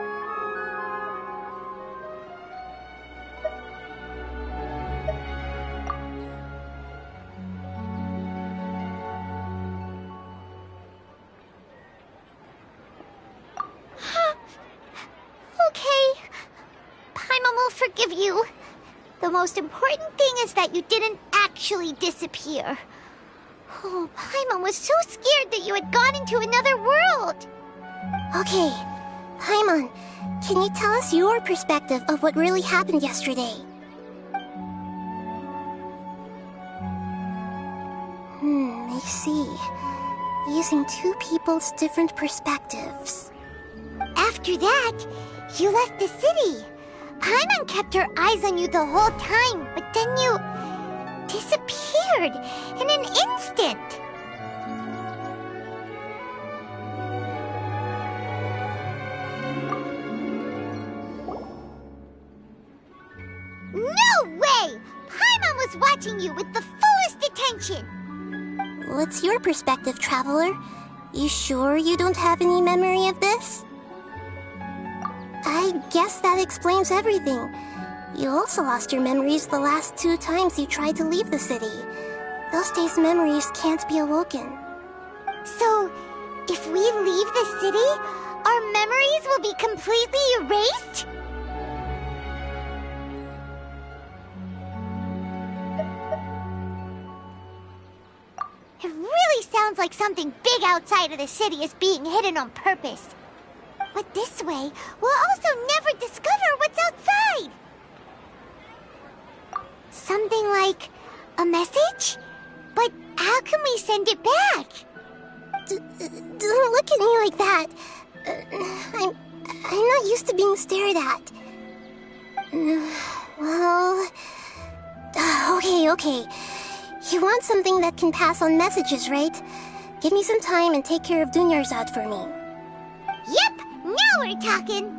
Okay. Paimon will forgive you. The most important thing is that you didn't actually disappear. Oh, Paimon was so scared that you had gone into another world. Okay, Paimon, can you tell us your perspective of what really happened yesterday? I see. Using two people's different perspectives. After that, you left the city. Paimon kept her eyes on you the whole time, but then you disappeared in an instant. No way! Paimon was watching you with the fullest attention. What's your perspective, Traveler? You sure you don't have any memory of this? I guess that explains everything. You also lost your memories the last 2 times you tried to leave the city. Those days' memories can't be awoken. So, if we leave the city, our memories will be completely erased? It really sounds like something big outside of the city is being hidden on purpose. But this way, we'll also never discover what's outside. Something like a message? But how can we send it back? Don't look at me like that. I'm not used to being stared at. Well... Okay. You want something that can pass on messages, right? Give me some time and take care of Dunyarzad for me. Yep, now we're talking.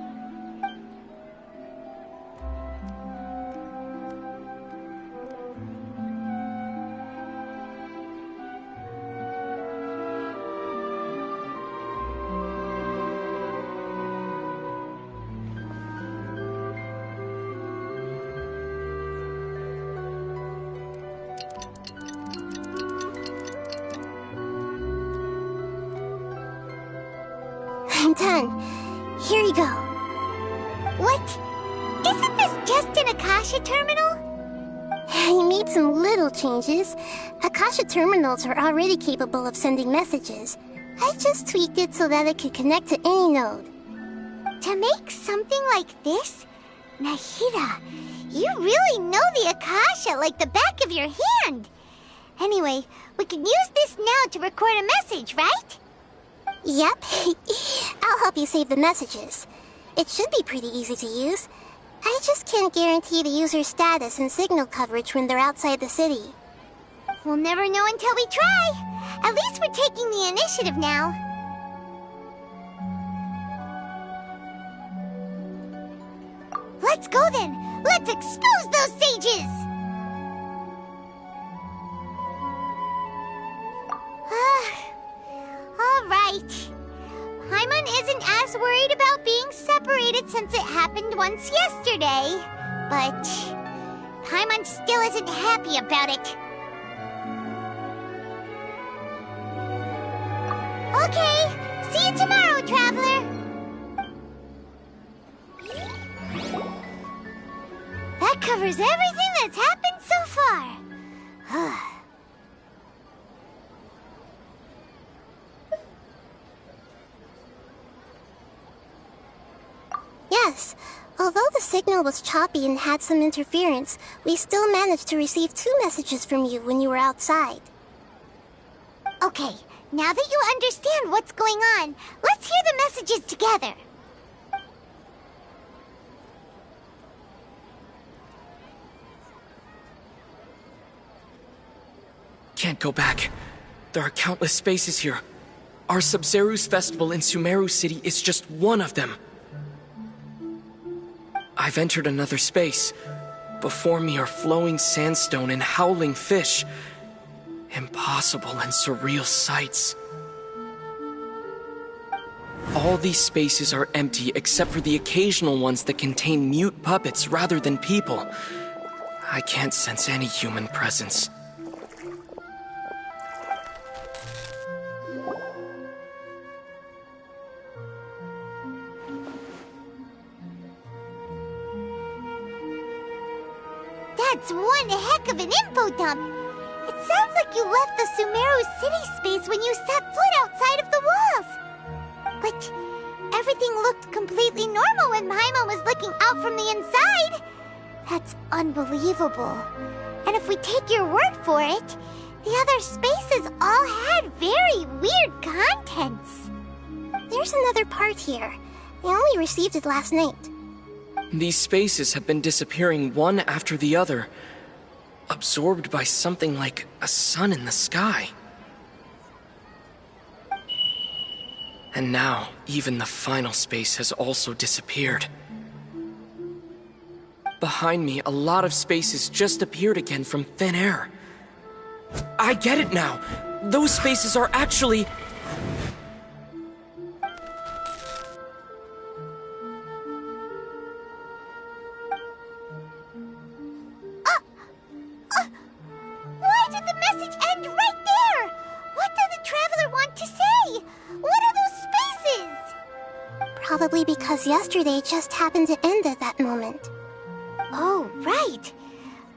I'm done. Here you go. What? Isn't this just an Akasha terminal? I made some little changes. Akasha terminals are already capable of sending messages. I just tweaked it so that it could connect to any node. To make something like this? Nahida, you really know the Akasha like the back of your hand. Anyway, we can use this now to record a message, right? Yep. I'll help you save the messages. It should be pretty easy to use. I just can't guarantee the user's status and signal coverage when they're outside the city. We'll never know until we try. At least we're taking the initiative now. Let's go then. Let's expose those sages. All right. Paimon isn't as worried about being separated since it happened once yesterday. But Paimon still isn't happy about it. Okay, see you tomorrow, Traveler. That covers everything that's happened so far. Yes, although the signal was choppy and had some interference, we still managed to receive 2 messages from you when you were outside. Okay, now that you understand what's going on, let's hear the messages together. Can't go back. There are countless spaces here. Our Sub-Zeru's festival in Sumeru City is just one of them. I've entered another space. Before me are flowing sandstone and howling fish. Impossible and surreal sights. All these spaces are empty except for the occasional ones that contain mute puppets rather than people. I can't sense any human presence. That's one heck of an info dump. It sounds like you left the Sumeru city space when you set foot outside of the walls. But everything looked completely normal when Paimon was looking out from the inside. That's unbelievable. And if we take your word for it, the other spaces all had very weird contents. There's another part here. I only received it last night. These spaces have been disappearing one after the other, absorbed by something like a sun in the sky. And now, even the final space has also disappeared. Behind me, a lot of spaces just appeared again from thin air. I get it now! Those spaces are actually... Why did the message end right there? What did the Traveler want to say? What are those spaces? Probably because yesterday just happened to end at that moment. Oh, right.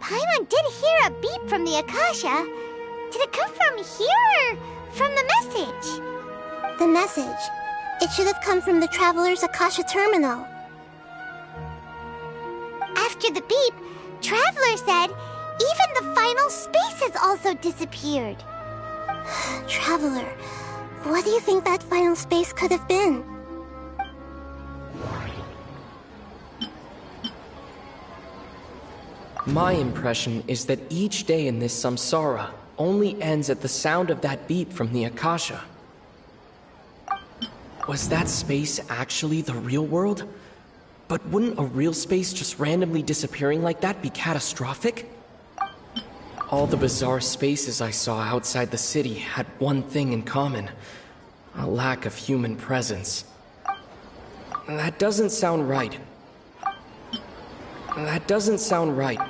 Paimon did hear a beep from the Akasha. Did it come from here or from the message? The message. It should have come from the Traveler's Akasha terminal. After the beep, Traveler said even the final spaces also disappeared. Traveler, what do you think that final space could have been? My impression is that each day in this samsara only ends at the sound of that beep from the Akasha. Was that space actually the real world? But wouldn't a real space just randomly disappearing like that be catastrophic? All the bizarre spaces I saw outside the city had one thing in common: a lack of human presence. That doesn't sound right. That doesn't sound right.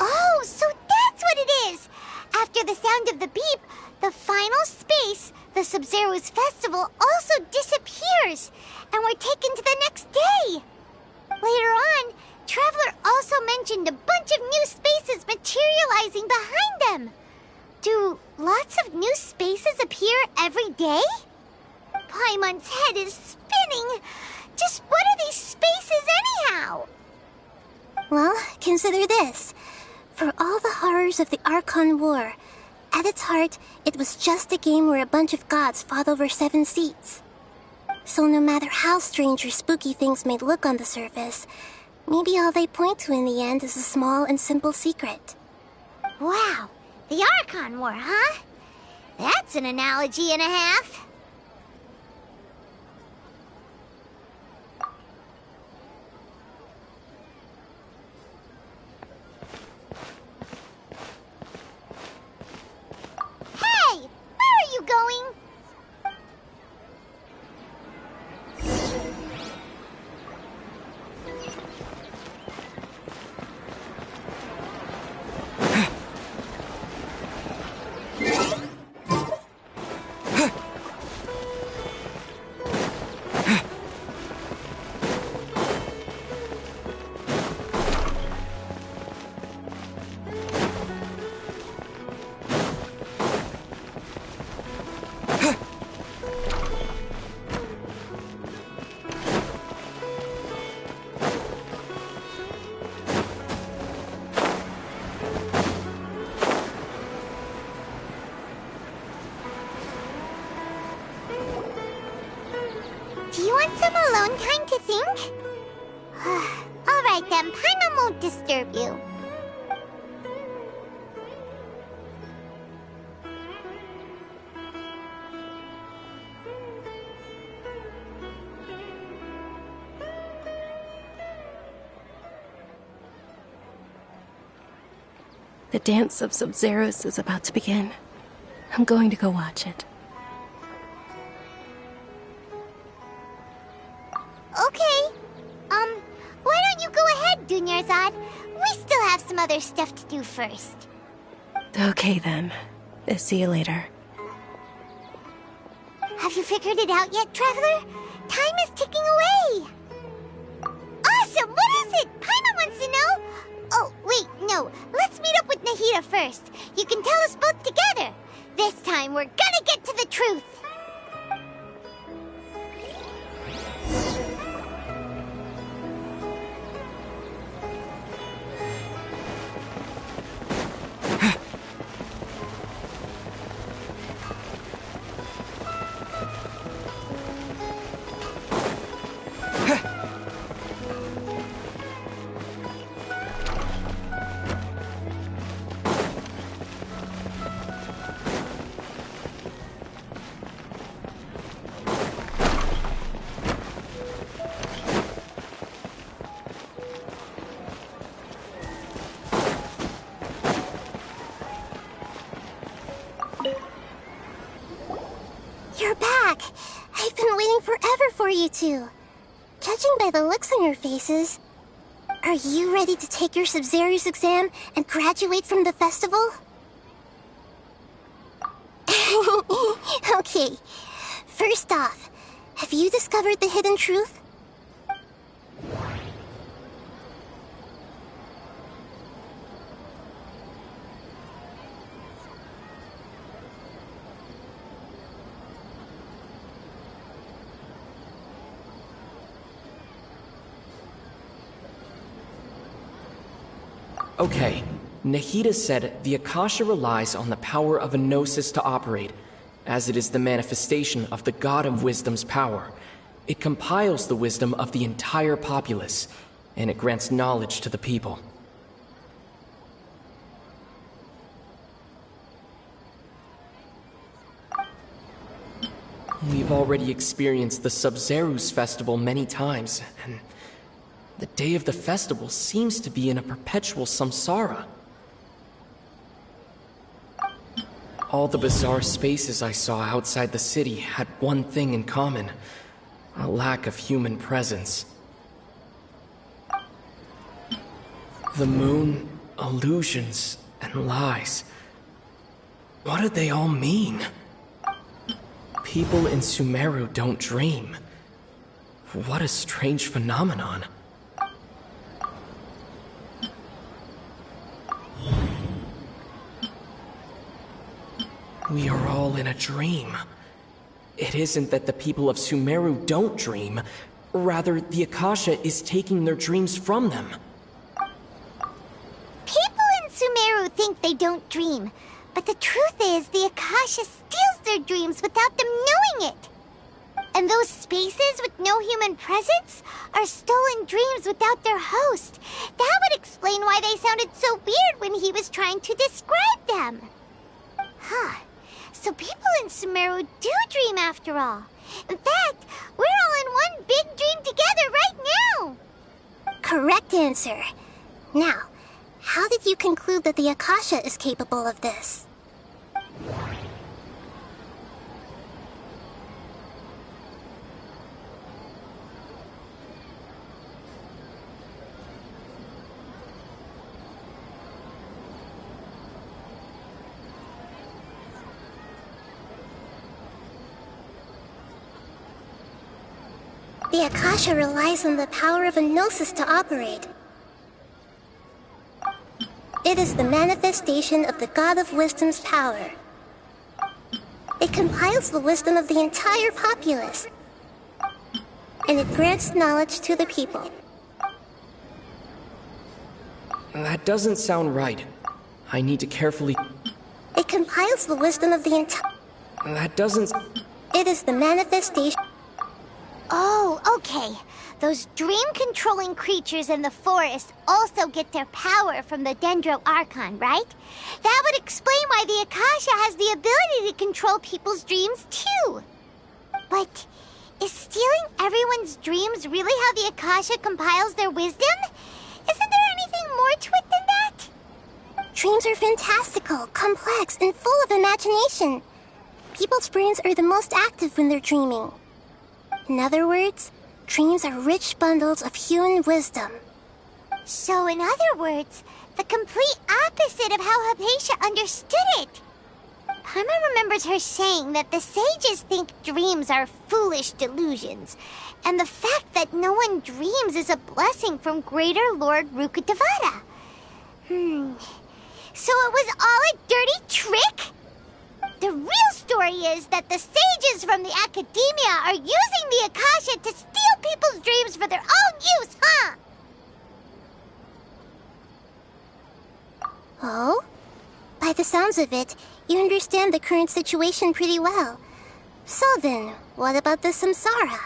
Oh, so that's what it is! After the sound of the beep, the final space, the Sub-Zero's festival, also disappears, and we're taken to the next day. Later on, Traveler also mentioned a bunch of new spaces materializing behind them. Do lots of new spaces appear every day? Paimon's head is spinning. Just what are these spaces anyhow? Well, consider this. For all the horrors of the Archon War, at its heart, it was just a game where a bunch of gods fought over 7 seats. So no matter how strange or spooky things may look on the surface, maybe all they point to in the end is a small and simple secret. Wow, the Archon War, huh? That's an analogy and a half. Hey, where are you going? Do you want some alone time to think? Alright then, Paimon won't disturb you. The dance of Sub-Zeros is about to begin. I'm going to go watch it. Okay. Why don't you go ahead, Dunyarzad? We still have some other stuff to do first. Okay then. See you later. Have you figured it out yet, Traveler? Time is ticking away. Awesome! What is it? Paimon wants to know. Oh, wait, no. Let's meet up with Nahida first. You can tell us both together. This time, we're gonna get to the truth. You're back! I've been waiting forever for you two. Judging by the looks on your faces, are you ready to take your Sub-Zero's exam and graduate from the festival? Okay, first off, have you discovered the hidden truth? Okay, Nahida said the Akasha relies on the power of a gnosis to operate, as it is the manifestation of the God of Wisdom's power. It compiles the wisdom of the entire populace, and it grants knowledge to the people. We've already experienced the Sub-Zerus festival many times, and the day of the festival seems to be in a perpetual samsara. All the bizarre spaces I saw outside the city had one thing in common: a lack of human presence. The moon, illusions, and lies. What did they all mean? People in Sumeru don't dream. What a strange phenomenon. We are all in a dream. It isn't that the people of Sumeru don't dream. Rather, the Akasha is taking their dreams from them. People in Sumeru think they don't dream, but the truth is the Akasha steals their dreams without them knowing it. And those spaces with no human presence are stolen dreams without their host. That would explain why they sounded so weird when he was trying to describe them. Huh. So people in Sumeru do dream after all. In fact, we're all in one big dream together right now. Correct answer. Now, how did you conclude that the Akasha is capable of this? The Akasha relies on the power of a gnosis to operate. It is the manifestation of the God of Wisdom's power. It compiles the wisdom of the entire populace, and it grants knowledge to the people. That doesn't sound right. I need to carefully... It compiles the wisdom of the entire... That doesn't... It is the manifestation... Oh, okay. Those dream-controlling creatures in the forest also get their power from the Dendro Archon, right? That would explain why the Akasha has the ability to control people's dreams, too. But is stealing everyone's dreams really how the Akasha compiles their wisdom? Isn't there anything more to it than that? Dreams are fantastical, complex, and full of imagination. People's brains are the most active when they're dreaming. In other words, dreams are rich bundles of human wisdom. So in other words, the complete opposite of how Hypatia understood it. Paimon remembers her saying that the sages think dreams are foolish delusions, and the fact that no one dreams is a blessing from Greater Lord Rukkhadevata. So it was all a dirty trick? The real story is that the sages from the Academia are using the Akasha to steal people's dreams for their own use, huh? Oh? By the sounds of it, you understand the current situation pretty well. So then, what about the samsara?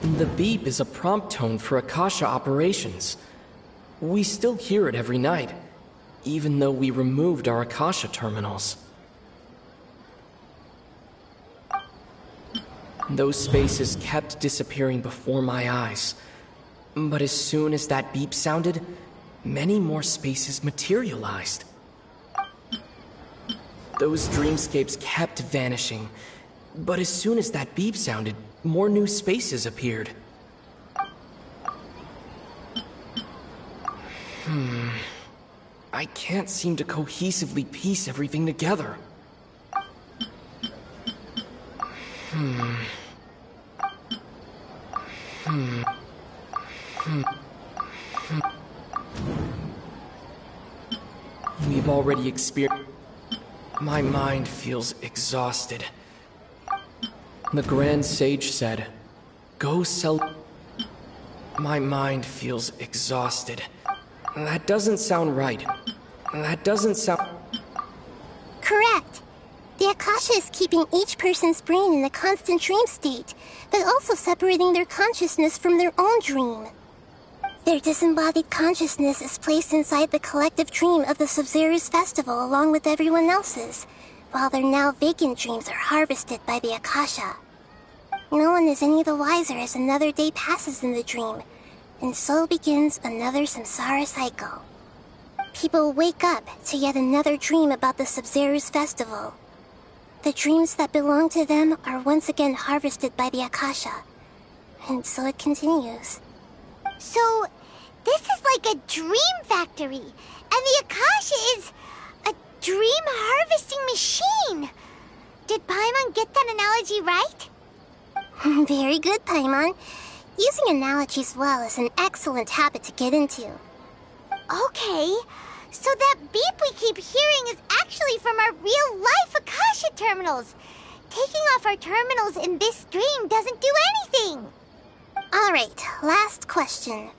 The beep is a prompt tone for Akasha operations. We still hear it every night, even though we removed our Akasha terminals. Those spaces kept disappearing before my eyes. But as soon as that beep sounded, many more spaces materialized. Those dreamscapes kept vanishing, but as soon as that beep sounded, more new spaces appeared. I can't seem to cohesively piece everything together. We've already experienced... My mind feels exhausted. The Grand Sage said, "Go sell..." My mind feels exhausted. That doesn't sound right. That doesn't sound... Correct. The Akasha Akasha is keeping each person's brain in a constant dream state, but also separating their consciousness from their own dream. Their disembodied consciousness is placed inside the collective dream of the Sub-Zero's festival along with everyone else's, while their now vacant dreams are harvested by the Akasha. No one is any the wiser as another day passes in the dream, and so begins another samsara cycle. People wake up to yet another dream about the Sub-Zero's festival. The dreams that belong to them are once again harvested by the Akasha, and so it continues. So, this is like a dream factory, and the Akasha is a dream harvesting machine. Did Paimon get that analogy right? Very good, Paimon. Using analogies well is an excellent habit to get into. Okay, so that beep we keep hearing is actually from our real-life Akasha terminals. Taking off our terminals in this dream doesn't do anything. Alright, last question.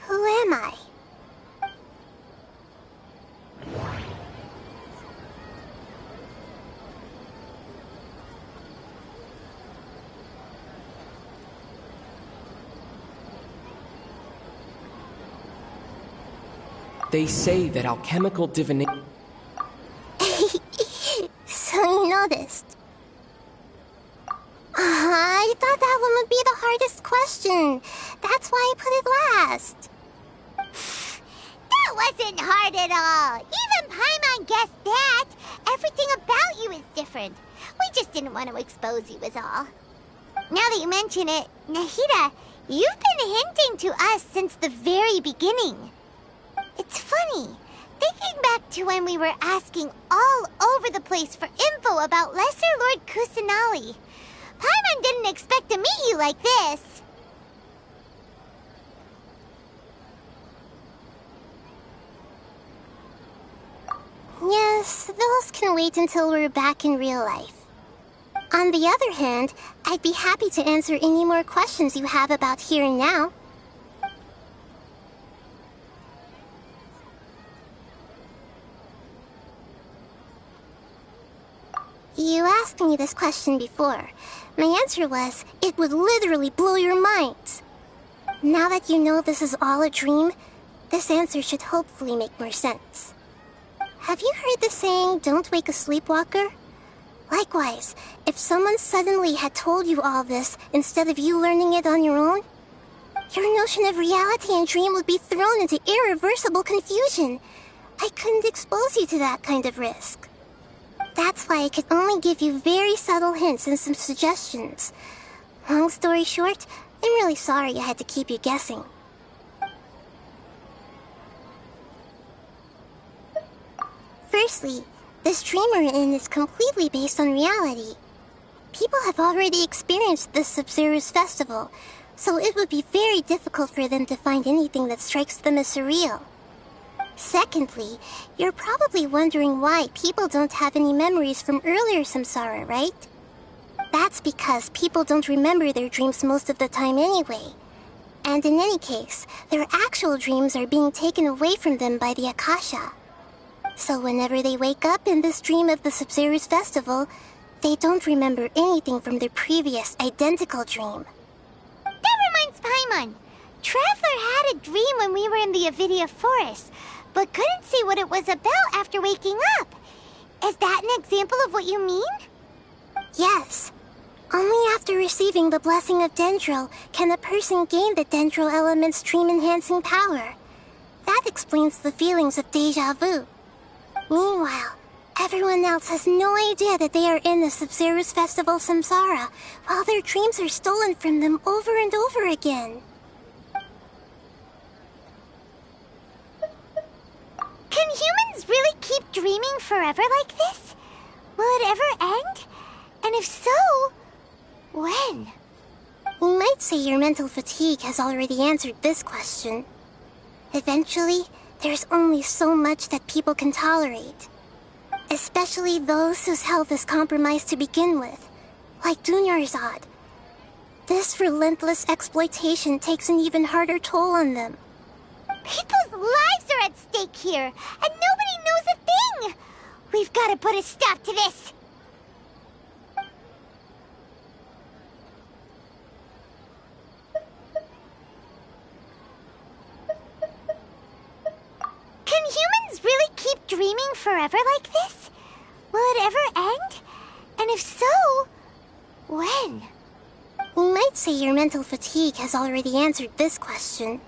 Who am I? They say that alchemical divination... So you noticed. I thought that one would be the hardest question. That's why I put it last. That wasn't hard at all. Even Paimon guessed that. Everything about you is different. We just didn't want to expose you is all. Now that you mention it, Nahida, you've been hinting to us since the very beginning. It's funny, thinking back to when we were asking all over the place for info about Lesser Lord Kusanali. Paimon didn't expect to meet you like this. Yes, those can wait until we're back in real life. On the other hand, I'd be happy to answer any more questions you have about here and now. You asked me this question before. My answer was, it would literally blow your mind. Now that you know this is all a dream, this answer should hopefully make more sense. Have you heard the saying, don't wake a sleepwalker? Likewise, if someone suddenly had told you all this instead of you learning it on your own, your notion of reality and dream would be thrown into irreversible confusion. I couldn't expose you to that kind of risk. That's why I could only give you very subtle hints and some suggestions. Long story short, I'm really sorry I had to keep you guessing. Firstly, this dream we're in is completely based on reality. People have already experienced this Sub-Zero's festival, so it would be very difficult for them to find anything that strikes them as surreal. Secondly, you're probably wondering why people don't have any memories from earlier samsara, right? That's because people don't remember their dreams most of the time anyway. And in any case, their actual dreams are being taken away from them by the Akasha. So whenever they wake up in this dream of the Sub-Zero's festival, they don't remember anything from their previous identical dream. That reminds Paimon. Traveler had a dream when we were in the Avidia Forest, but couldn't see what it was about after waking up. Is that an example of what you mean? Yes. Only after receiving the blessing of Dendril can a person gain the Dendril element's dream-enhancing power. That explains the feelings of déjà vu. Meanwhile, everyone else has no idea that they are in the Sub-Zero's festival samsara, while their dreams are stolen from them over and over again. Can humans really keep dreaming forever like this? Will it ever end? And if so, when? You might say your mental fatigue has already answered this question. Eventually, there's only so much that people can tolerate. Especially those whose health is compromised to begin with, like Dunyarzad. This relentless exploitation takes an even harder toll on them. People's lives are at stake here, and nobody knows a thing! We've got to put a stop to this! dreaming forever like this? Will it ever end? And if so, when? We might say your mental fatigue has already answered this question.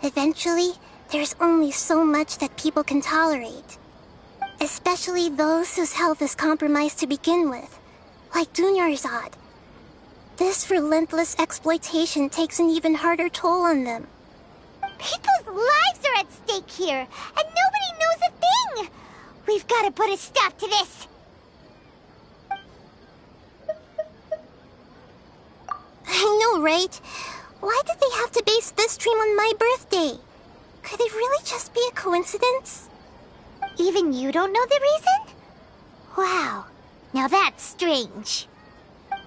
Eventually, there's only so much that people can tolerate. Especially those whose health is compromised to begin with, like Dunyarzad. This relentless exploitation takes an even harder toll on them. People's lives are at stake here, and nobody knows a thing! We've got to put a stop to this! I know, right? Why did they have to base this dream on my birthday? Could it really just be a coincidence? Even you don't know the reason? Wow, now that's strange.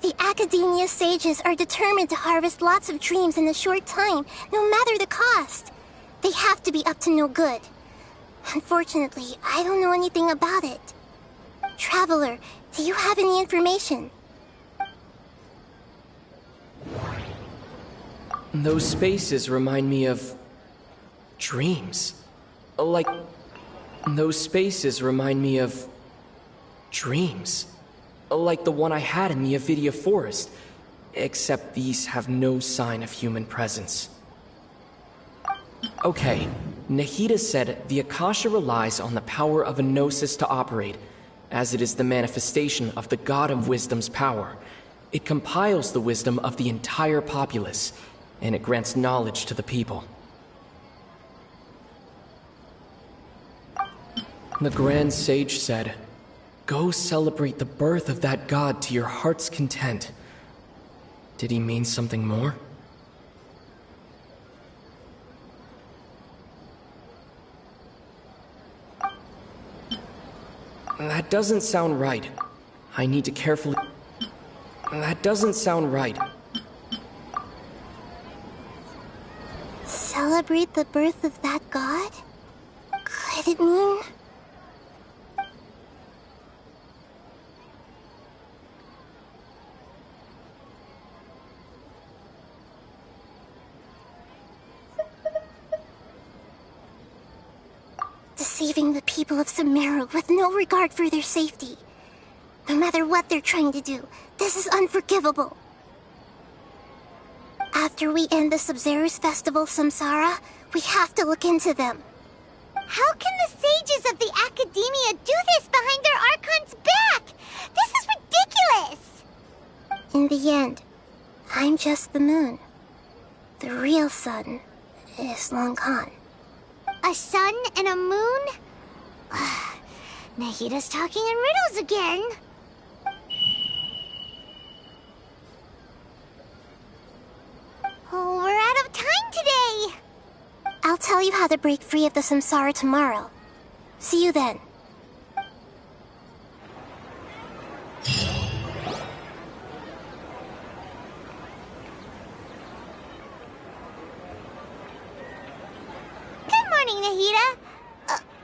The Academia sages are determined to harvest lots of dreams in a short time, no matter the cost. They have to be up to no good. Unfortunately, I don't know anything about it. Traveler, do you have any information? Those spaces remind me of dreams. Like, those spaces remind me of dreams. Like the one I had in the Avidia Forest, except these have no sign of human presence. Okay, Nahida said the Akasha relies on the power of a gnosis to operate, as it is the manifestation of the God of Wisdom's power. It compiles the wisdom of the entire populace, and it grants knowledge to the people. The Grand Sage said, "Go celebrate the birth of that god to your heart's content." Did he mean something more? That doesn't sound right. I need to carefully... That doesn't sound right. Celebrate the birth of that god? Could it mean... deceiving the people of Sumeru with no regard for their safety. No matter what they're trying to do, this is unforgivable. After we end the Sub-Zero's festival, Samsara, we have to look into them. How can the sages of the Academia do this behind their Archon's back? This is ridiculous! In the end, I'm just the moon. The real sun is long gone. A sun and a moon? Nahida's talking in riddles again. Oh, we're out of time today! I'll tell you how to break free of the samsara tomorrow. See you then. Good morning, Nahida.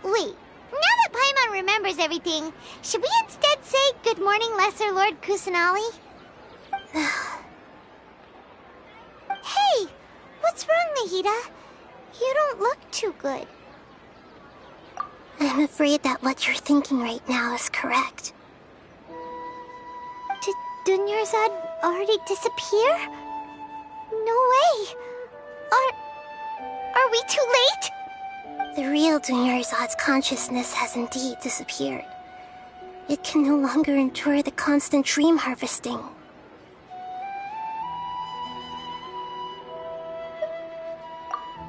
Wait. Now that Paimon remembers everything, should we instead say good morning, Lesser Lord Kusanali? Hey! What's wrong, Nahida? You don't look too good. I'm afraid that what you're thinking right now is correct. Did Dunyarzad already disappear? No way! Are we too late? The real Dunyarzad's consciousness has indeed disappeared. It can no longer endure the constant dream harvesting.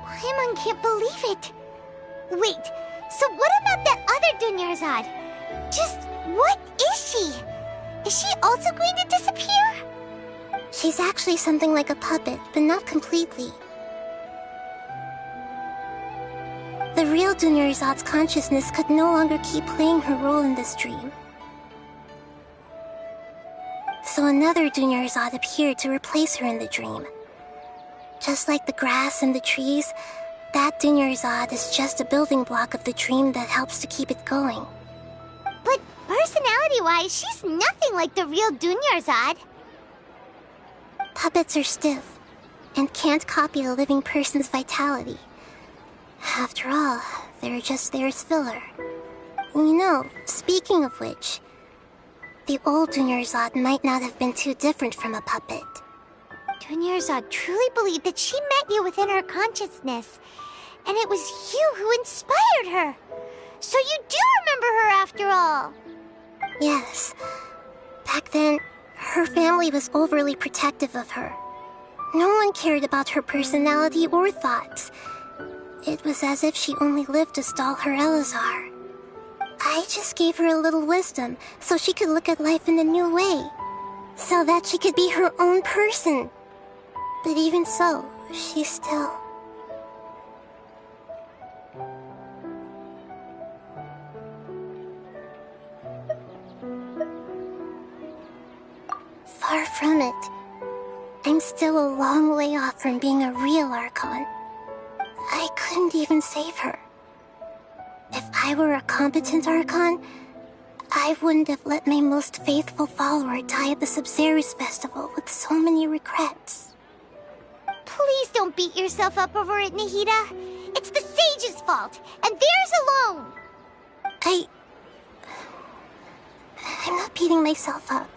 Paimon can't believe it. Wait, so what about that other Dunyarzad? Just what is she? Is she also going to disappear? She's actually something like a puppet, but not completely. The real Dunyarzad's consciousness could no longer keep playing her role in this dream. So another Dunyarzad appeared to replace her in the dream. Just like the grass and the trees, that Dunyarzad is just a building block of the dream that helps to keep it going. But personality-wise, she's nothing like the real Dunyarzad. Puppets are stiff, and can't copy a living person's vitality. After all, they're just there as filler. You know, speaking of which, the old Dunyarzad might not have been too different from a puppet. Dunyarzad truly believed that she met you within her consciousness, and it was you who inspired her. So you do remember her after all. Yes. Back then, her family was overly protective of her. No one cared about her personality or thoughts. It was as if she only lived to stall her Elazar. I just gave her a little wisdom so she could look at life in a new way. So that she could be her own person. But even so, she still... Far from it. I'm still a long way off from being a real Archon. I couldn't even save her. If I were a competent Archon, I wouldn't have let my most faithful follower die at the Sub-Zerus Festival with so many regrets. Please don't beat yourself up over it, Nahida. It's the sage's fault, and theirs alone. I'm not beating myself up.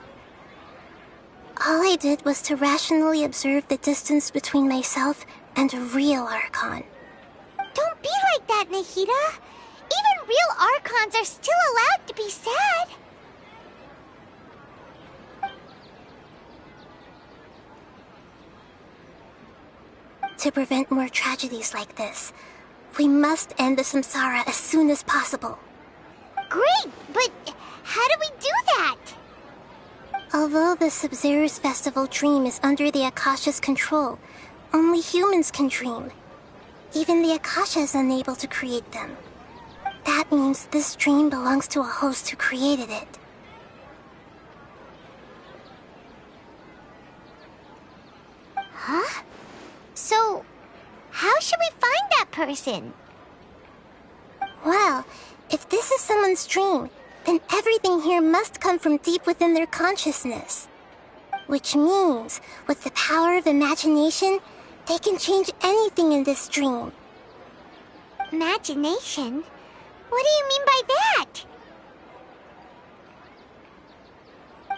All I did was to rationally observe the distance between myself and a real Archon. Don't be like that, Nahida. Even real Archons are still allowed to be sad. To prevent more tragedies like this, we must end the samsara as soon as possible. Great, but how do we do that? Although the Sub-Zerus Festival dream is under the Akasha's control, only humans can dream. Even the Akasha is unable to create them. That means this dream belongs to a host who created it. Huh? So, how should we find that person? Well, if this is someone's dream, then everything here must come from deep within their consciousness. Which means, with the power of imagination, they can change anything in this dream. Imagination? What do you mean by that?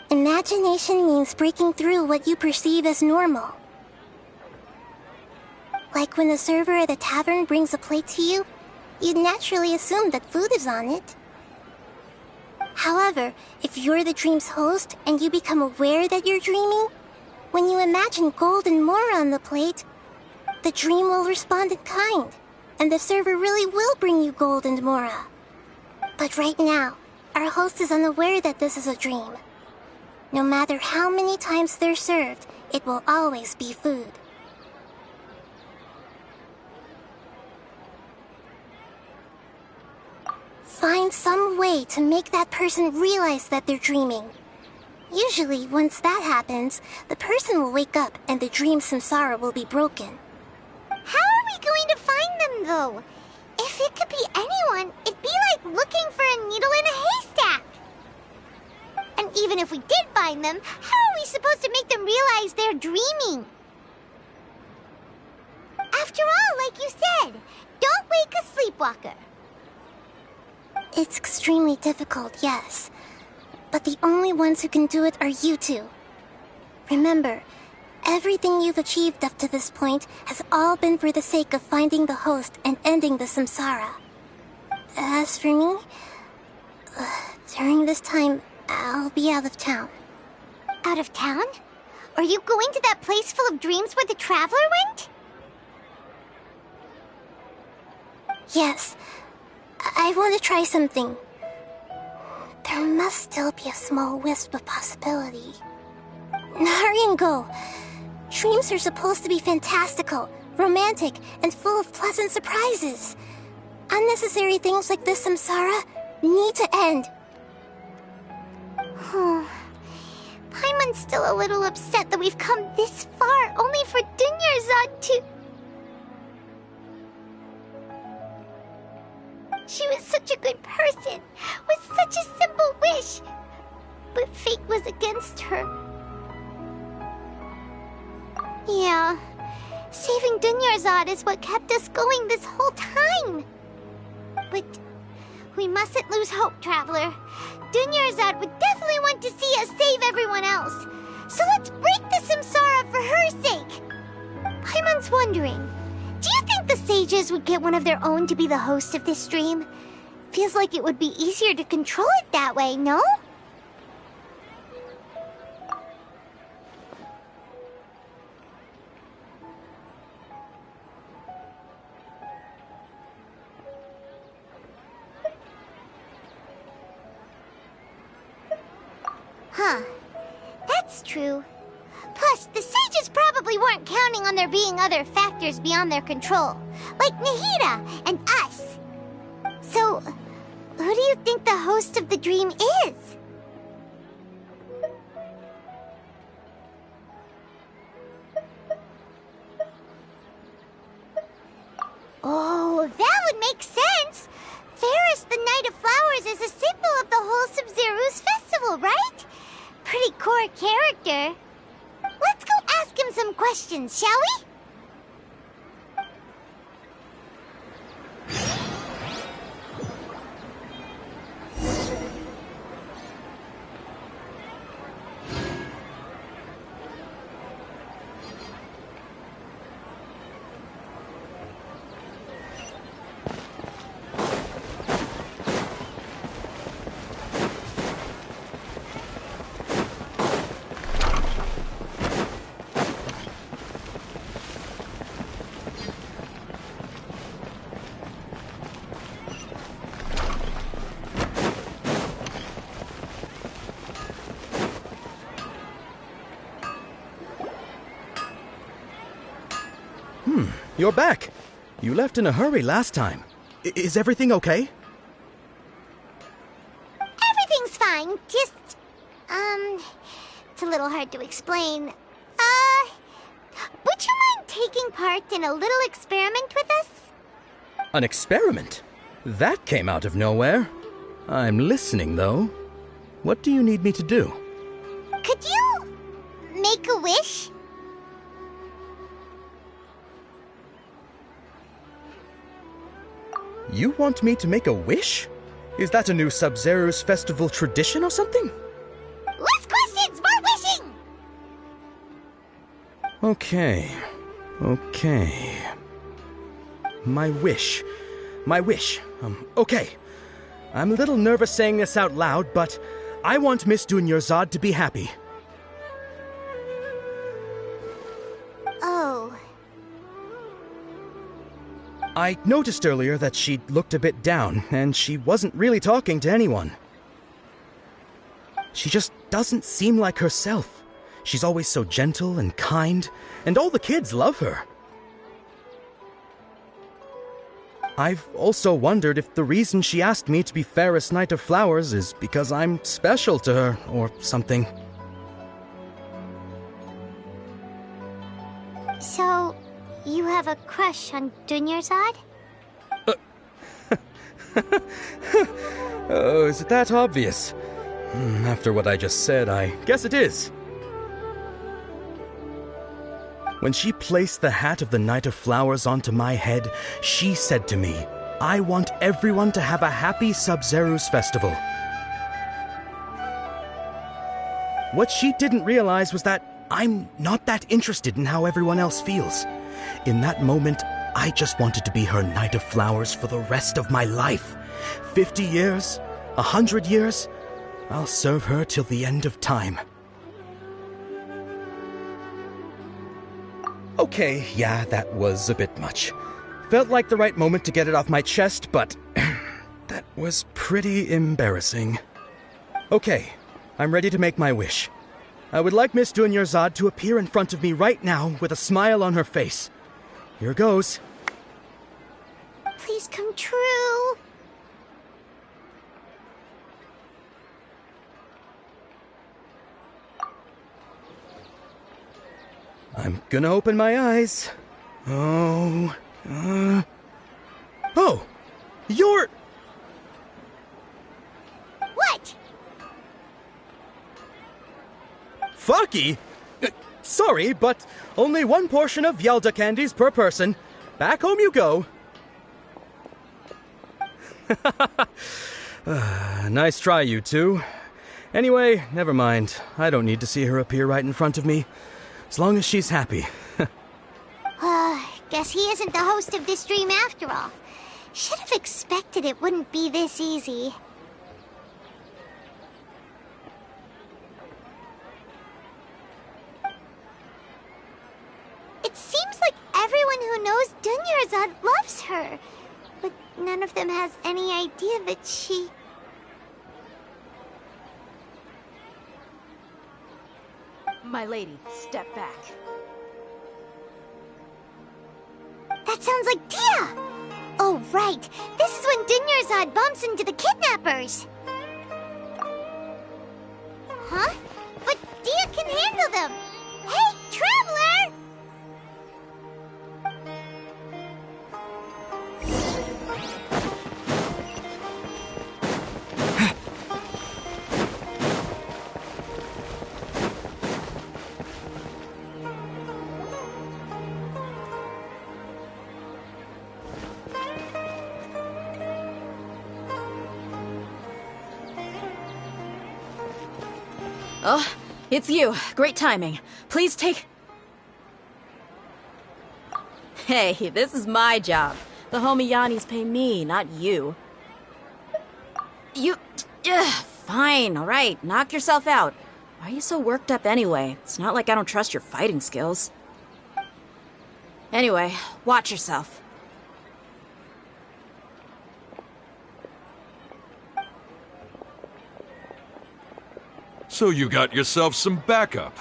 Imagination means breaking through what you perceive as normal. Like when the server at a tavern brings a plate to you, you'd naturally assume that food is on it. However, if you're the dream's host and you become aware that you're dreaming, when you imagine gold and more on the plate, the dream will respond in kind, and the server really will bring you gold and mora. But right now, our host is unaware that this is a dream. No matter how many times they're served, it will always be food. Find some way to make that person realize that they're dreaming. Usually, once that happens, the person will wake up and the dream samsara will be broken. How are we going to find them, though? If it could be anyone, it'd be like looking for a needle in a haystack. And even if we did find them, how are we supposed to make them realize they're dreaming? After all, like you said, don't wake a sleepwalker. It's extremely difficult, yes. But the only ones who can do it are you two. Remember, everything you've achieved up to this point has all been for the sake of finding the host and ending the samsara. As for me, during this time, I'll be out of town. Out of town? Are you going to that place full of dreams where the Traveler went? Yes. I want to try something. There must still be a small wisp of possibility. Hurry and go. Dreams are supposed to be fantastical, romantic, and full of pleasant surprises. Unnecessary things like this samsara need to end. Paimon's still a little upset that we've come this far only for Dunyarzad to... She was such a good person, with such a simple wish. But fate was against her. Yeah, saving Dunyarzad is what kept us going this whole time. But We mustn't lose hope, Traveler. Dunyarzad would definitely want to see us save everyone else. So let's break the samsara for her sake. Paimon's wondering, do you think the sages would get one of their own to be the host of this stream? Feels like it would be easier to control it that way, no? Huh. That's true. Plus, the sages probably weren't counting on there being other factors beyond their control, like Nahida and us. So, who do you think the host of the dream is? Oh, that would make sense. Ferris, the Knight of Flowers, is a symbol of the whole Sub-Zero's festival, right? Pretty core character. Let's go ask him some questions, shall we? You're back. You left in a hurry last time. Is everything okay? Everything's fine. Just, it's a little hard to explain. Would you mind taking part in a little experiment with us? An experiment? That came out of nowhere. I'm listening, though. What do you need me to do? Could you make a wish? You want me to make a wish? Is that a new Sub-Zero's festival tradition or something? Less questions, more wishing! Okay. My wish. Okay. I'm a little nervous saying this out loud, but I want Miss Dunyarzad to be happy. Oh. I noticed earlier that she looked a bit down, and she wasn't really talking to anyone. She just doesn't seem like herself. She's always so gentle and kind, and all the kids love her. I've also wondered if the reason she asked me to be Fairest Knight of Flowers is because I'm special to her, or something. So, you have a crush on Dunyarzad? Oh, is it that obvious? After what I just said, I guess it is. When she placed the hat of the Knight of Flowers onto my head, she said to me, I want everyone to have a happy Sub-Zero's festival. What she didn't realize was that I'm not that interested in how everyone else feels. In that moment, I just wanted to be her Knight of Flowers for the rest of my life. 50 years, 100 years, I'll serve her till the end of time. Okay, yeah, that was a bit much. Felt like the right moment to get it off my chest, but that was pretty embarrassing. Okay, I'm ready to make my wish. I would like Miss Dunyarzad to appear in front of me right now with a smile on her face. Here goes. Please come true. I'm gonna open my eyes. Oh, you're... What? Faki? Sorry, but only one portion of Yalda candies per person. Back home you go. Nice try, you two. Anyway, never mind. I don't need to see her appear right in front of me. As long as she's happy. Guess he isn't the host of this dream after all. Should have expected it wouldn't be this easy. It seems like everyone who knows Dunyarzad loves her, but none of them has any idea that she... My lady, step back. That sounds like Dia! Oh, right. This is when Dunyarzad bumps into the kidnappers. Huh? But Dia can handle them! Hey, Traveler! Oh, it's you. Great timing. Please take... Hey, this is my job. The homie Yanni's pay me, not you. You... Fine, alright. Knock yourself out. Why are you so worked up anyway? It's not like I don't trust your fighting skills. Anyway, watch yourself. So you got yourself some backup.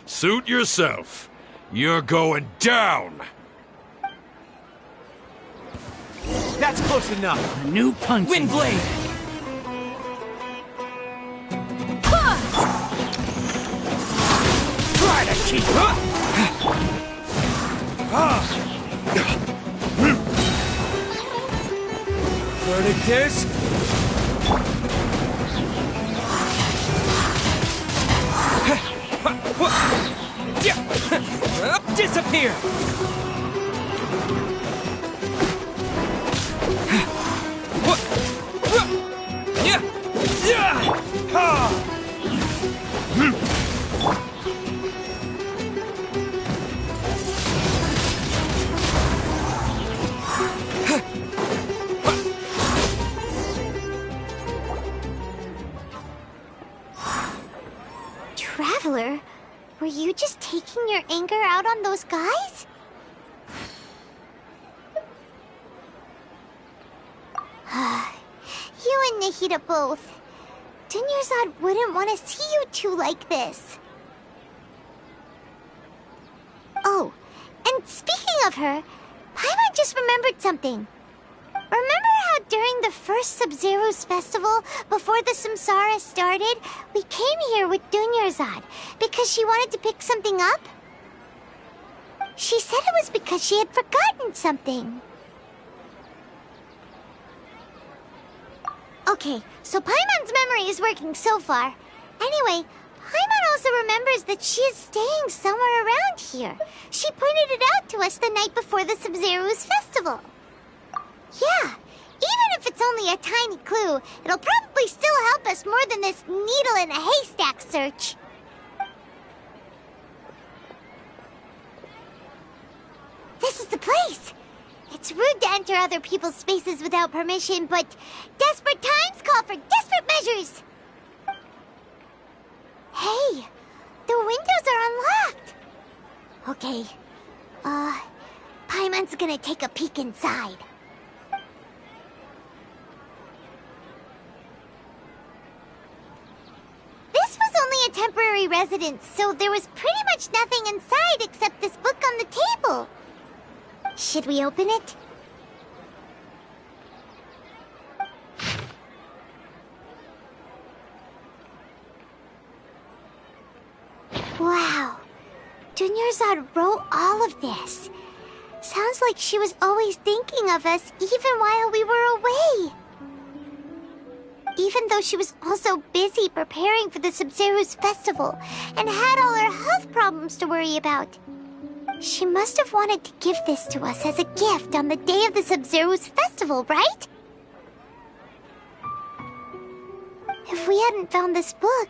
Suit yourself. You're going down. That's close enough. A new punch. Wind blade. Try to keep Verdict is... Disappear! Traveler, were you just taking your anger out on those guys? You and Nahida both. Dunyarzad wouldn't want to see you two like this. Oh, and speaking of her, Paimon just remembered something. Remember how during the first Sub-Zero's festival, before the Samsara started, we came here with Dunyarzad because she wanted to pick something up? She said it was because she had forgotten something. Okay, so Paimon's memory is working so far. Anyway, Paimon also remembers that she is staying somewhere around here. She pointed it out to us the night before the Sub-Zero's festival. Yeah, even if it's only a tiny clue, it'll probably still help us more than this needle in a haystack search. This is the place. It's rude to enter other people's spaces without permission, but desperate times call for desperate measures. Hey, the windows are unlocked. Okay, Paimon's gonna take a peek inside. This was only a temporary residence, so there was pretty much nothing inside except this book on the table. Should we open it? Wow. Dunyarzad wrote all of this. Sounds like she was always thinking of us even while we were away. Even though she was also busy preparing for the Sub-Zero's festival and had all her health problems to worry about. She must have wanted to give this to us as a gift on the day of the Sub-Zero's festival, right? If we hadn't found this book,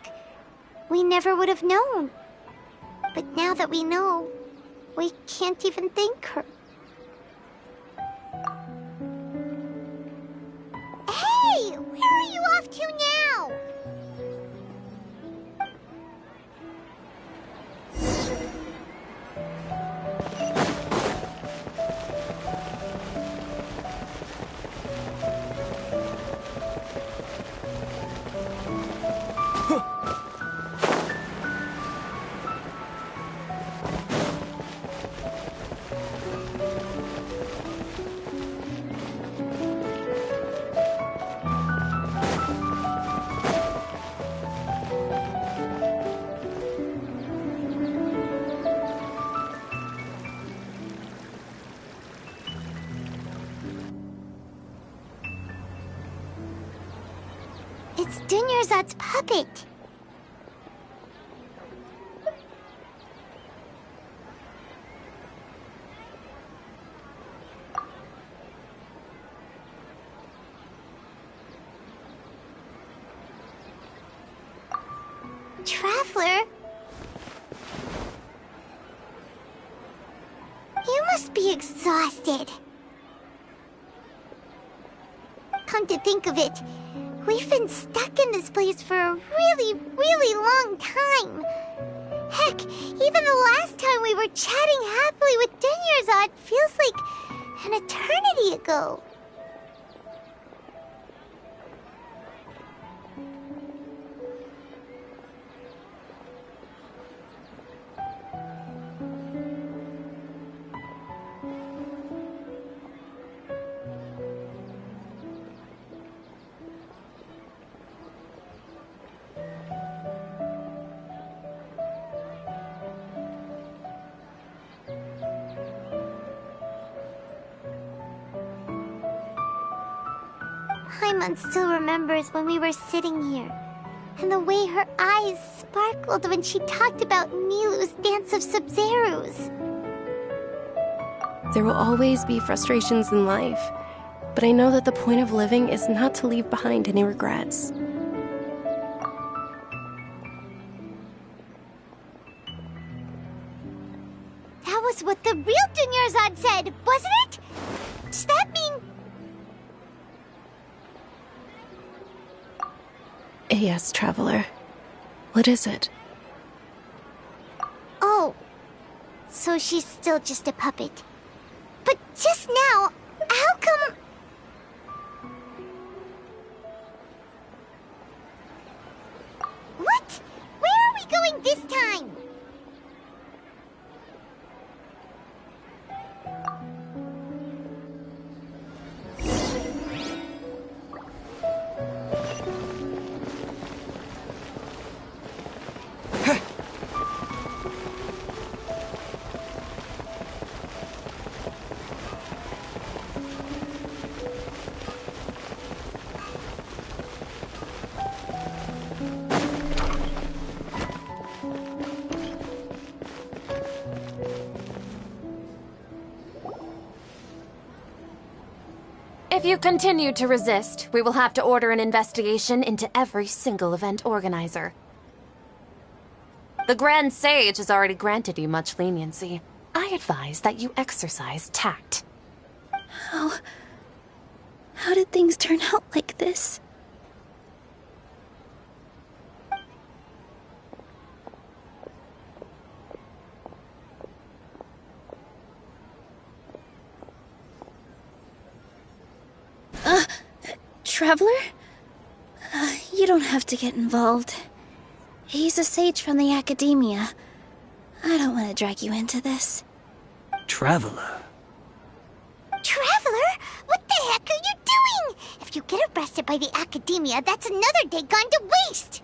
we never would have known. But now that we know, we can't even thank her. Hey! Where are you off to now? It's Dunyarzad's puppet. Traveler? You must be exhausted. Come to think of it, we've been stuck in this place for a really long time. Heck, even the last time we were chatting happily with Dunyarzad feels like an eternity ago. Paimon still remembers when we were sitting here, and the way her eyes sparkled when she talked about Nilu's Dance of Sub-Zeros. There will always be frustrations in life, but I know that the point of living is not to leave behind any regrets. That was what the real Dunyarzad said, wasn't it? Does that mean... Yes, Traveler. What is it? Oh, so she's still just a puppet. But just now, how come... What? Where are we going this time? If you continue to resist, we will have to order an investigation into every single event organizer. The Grand Sage has already granted you much leniency. I advise that you exercise tact. How did things turn out like this? Traveler? You don't have to get involved. He's a sage from the academia. I don't want to drag you into this. Traveler? Traveler? What the heck are you doing? If you get arrested by the academia, that's another day gone to waste!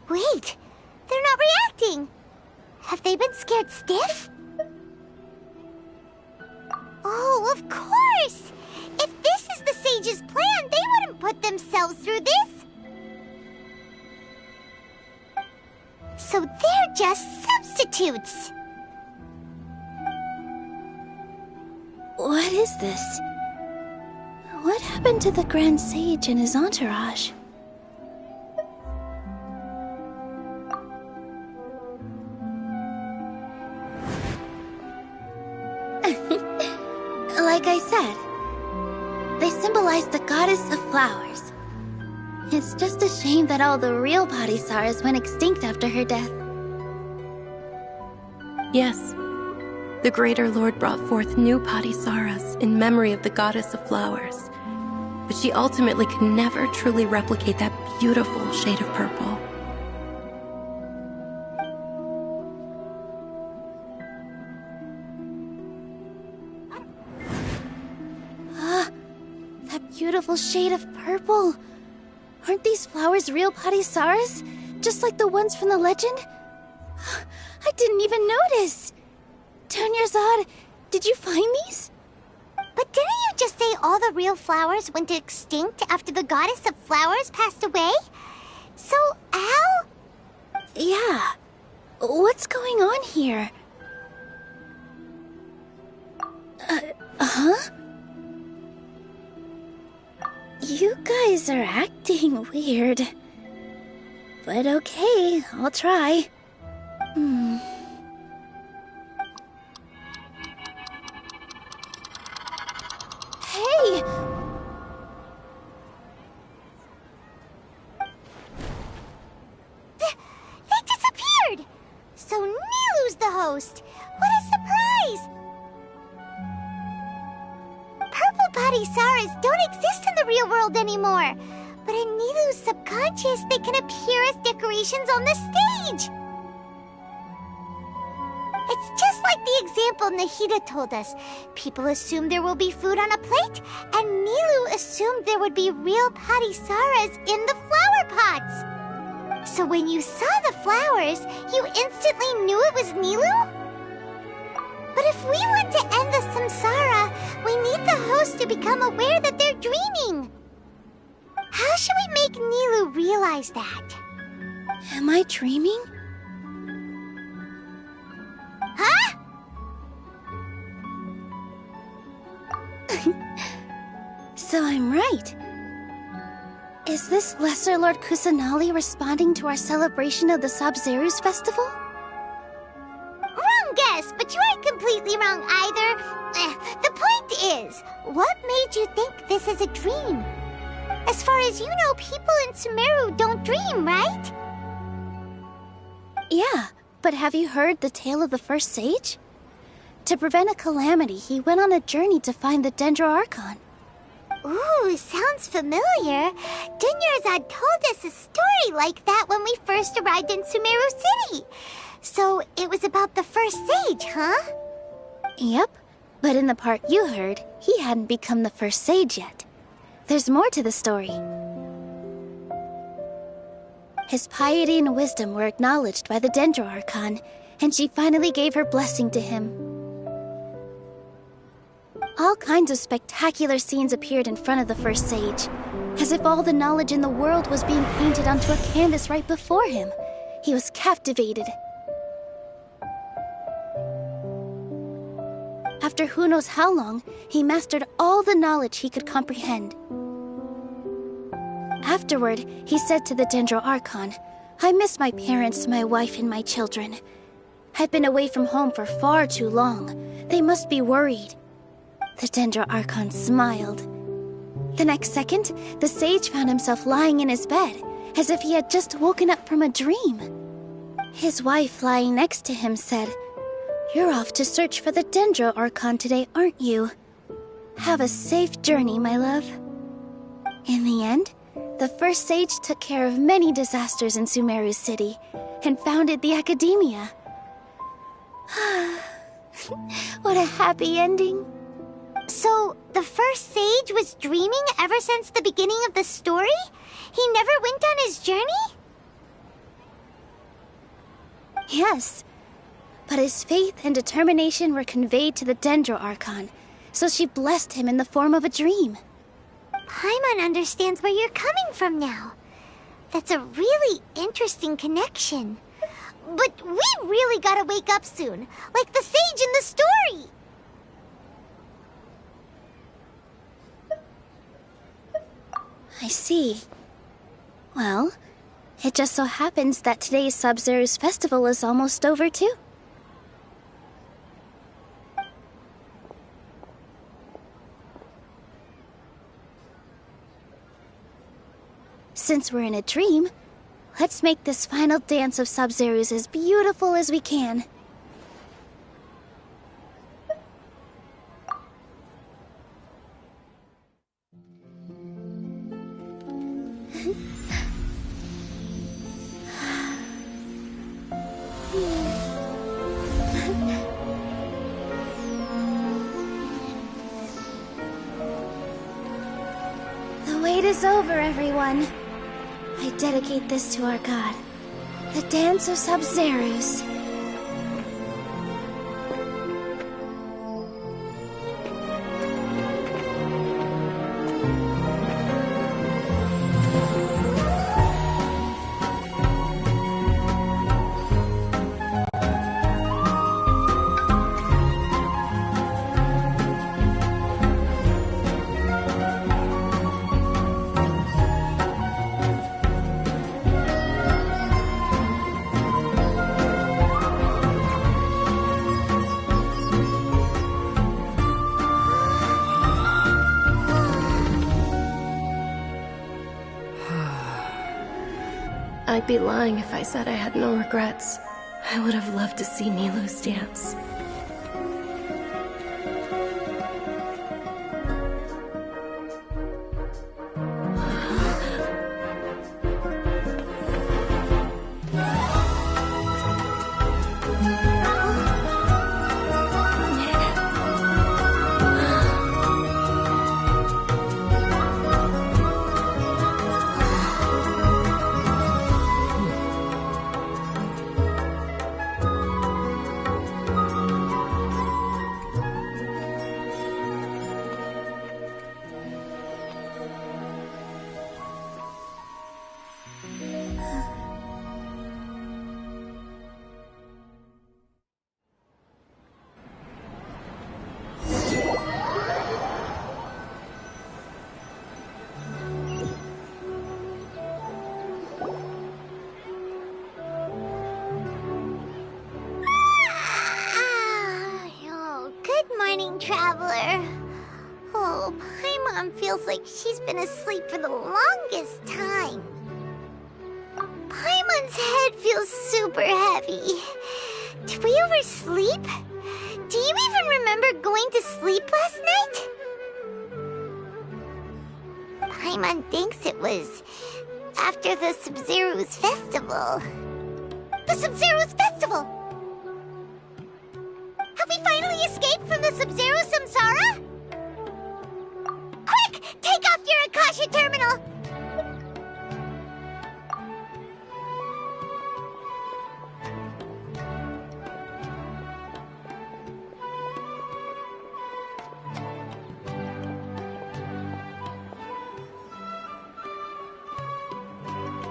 Wait, they're not reacting. Have they been scared stiff? Oh, of course! If this is the sage's plan, they wouldn't put themselves through this. So just substitutes. What is this? What happened to the Grand Sage and his entourage? Like I said, they symbolize the goddess of flowers. It's just a shame that all the real Padisaras went extinct after her death. Yes. The Greater Lord brought forth new Padisaras in memory of the goddess of flowers. But she ultimately could never truly replicate that beautiful shade of purple. That beautiful shade of purple. Aren't these flowers real Padisaras? Just like the ones from the legend? I didn't even notice. Dunyarzad, did you find these? But didn't you just say all the real flowers went extinct after the goddess of flowers passed away? So, how? Yeah. What's going on here? Huh? You guys are acting weird. But okay, I'll try. Hey! They disappeared! So Nilu's the host! What a surprise! Purple Padisaras don't exist in the real world anymore. But in Nilu's subconscious, they can appear as decorations on the stage. It's just like the example Nahida told us. People assume there will be food on a plate, and Nilu assumed there would be real Padisaras in the flower pots. So when you saw the flowers, you instantly knew it was Nilu? But if we want to end the samsara, we need the host to become aware that they're dreaming. How should we make Nilu realize that? Am I dreaming? Huh? So I'm right. Is this Lesser Lord Kusanali responding to our celebration of the Sabzeruz festival? Wrong guess, but you aren't completely wrong either. The point is, what made you think this is a dream? As far as you know, people in Sumeru don't dream, right? Yeah, but have you heard the tale of the first sage? To prevent a calamity, he went on a journey to find the Dendro Archon. Ooh, sounds familiar. Dunyarzad told us a story like that when we first arrived in Sumeru City. So it was about the first sage, huh? Yep, but in the part you heard, he hadn't become the first sage yet. There's more to the story. His piety and wisdom were acknowledged by the Dendro Archon, and she finally gave her blessing to him. All kinds of spectacular scenes appeared in front of the first sage, as if all the knowledge in the world was being painted onto a canvas right before him. He was captivated. After who knows how long, he mastered all the knowledge he could comprehend. Afterward, he said to the Dendro Archon, "I miss my parents, my wife, and my children. I've been away from home for far too long. They must be worried." The Dendro Archon smiled. The next second, the sage found himself lying in his bed, as if he had just woken up from a dream. His wife, lying next to him, said, "You're off to search for the Dendro Archon today, aren't you? Have a safe journey, my love." In the end, the first sage took care of many disasters in Sumeru City and founded the Academia. What a happy ending. So, the first sage was dreaming ever since the beginning of the story? He never went on his journey? Yes, but his faith and determination were conveyed to the Dendro Archon, so she blessed him in the form of a dream. Paimon understands where you're coming from now. That's a really interesting connection. But we really gotta wake up soon, like the sage in the story. I see. Well, it just so happens that today's Sub-Zero's festival is almost over, too. Since we're in a dream, let's make this final dance of Sub-Zero's as beautiful as we can. The wait is over, everyone. I dedicate this to our god, the Dance of Sub-Zeros. I'd be lying if I said I had no regrets. I would have loved to see Nilou's dance. Traveler. Oh, Paimon feels like she's been asleep for the longest time. Paimon's head feels super heavy. Did we oversleep? Do you even remember going to sleep last night? Paimon thinks it was after the Sub-Zero's festival. The Sub-Zero's festival! Have we finally escaped from the Sub-Zero samsara? Quick! Take off your Akasha terminal!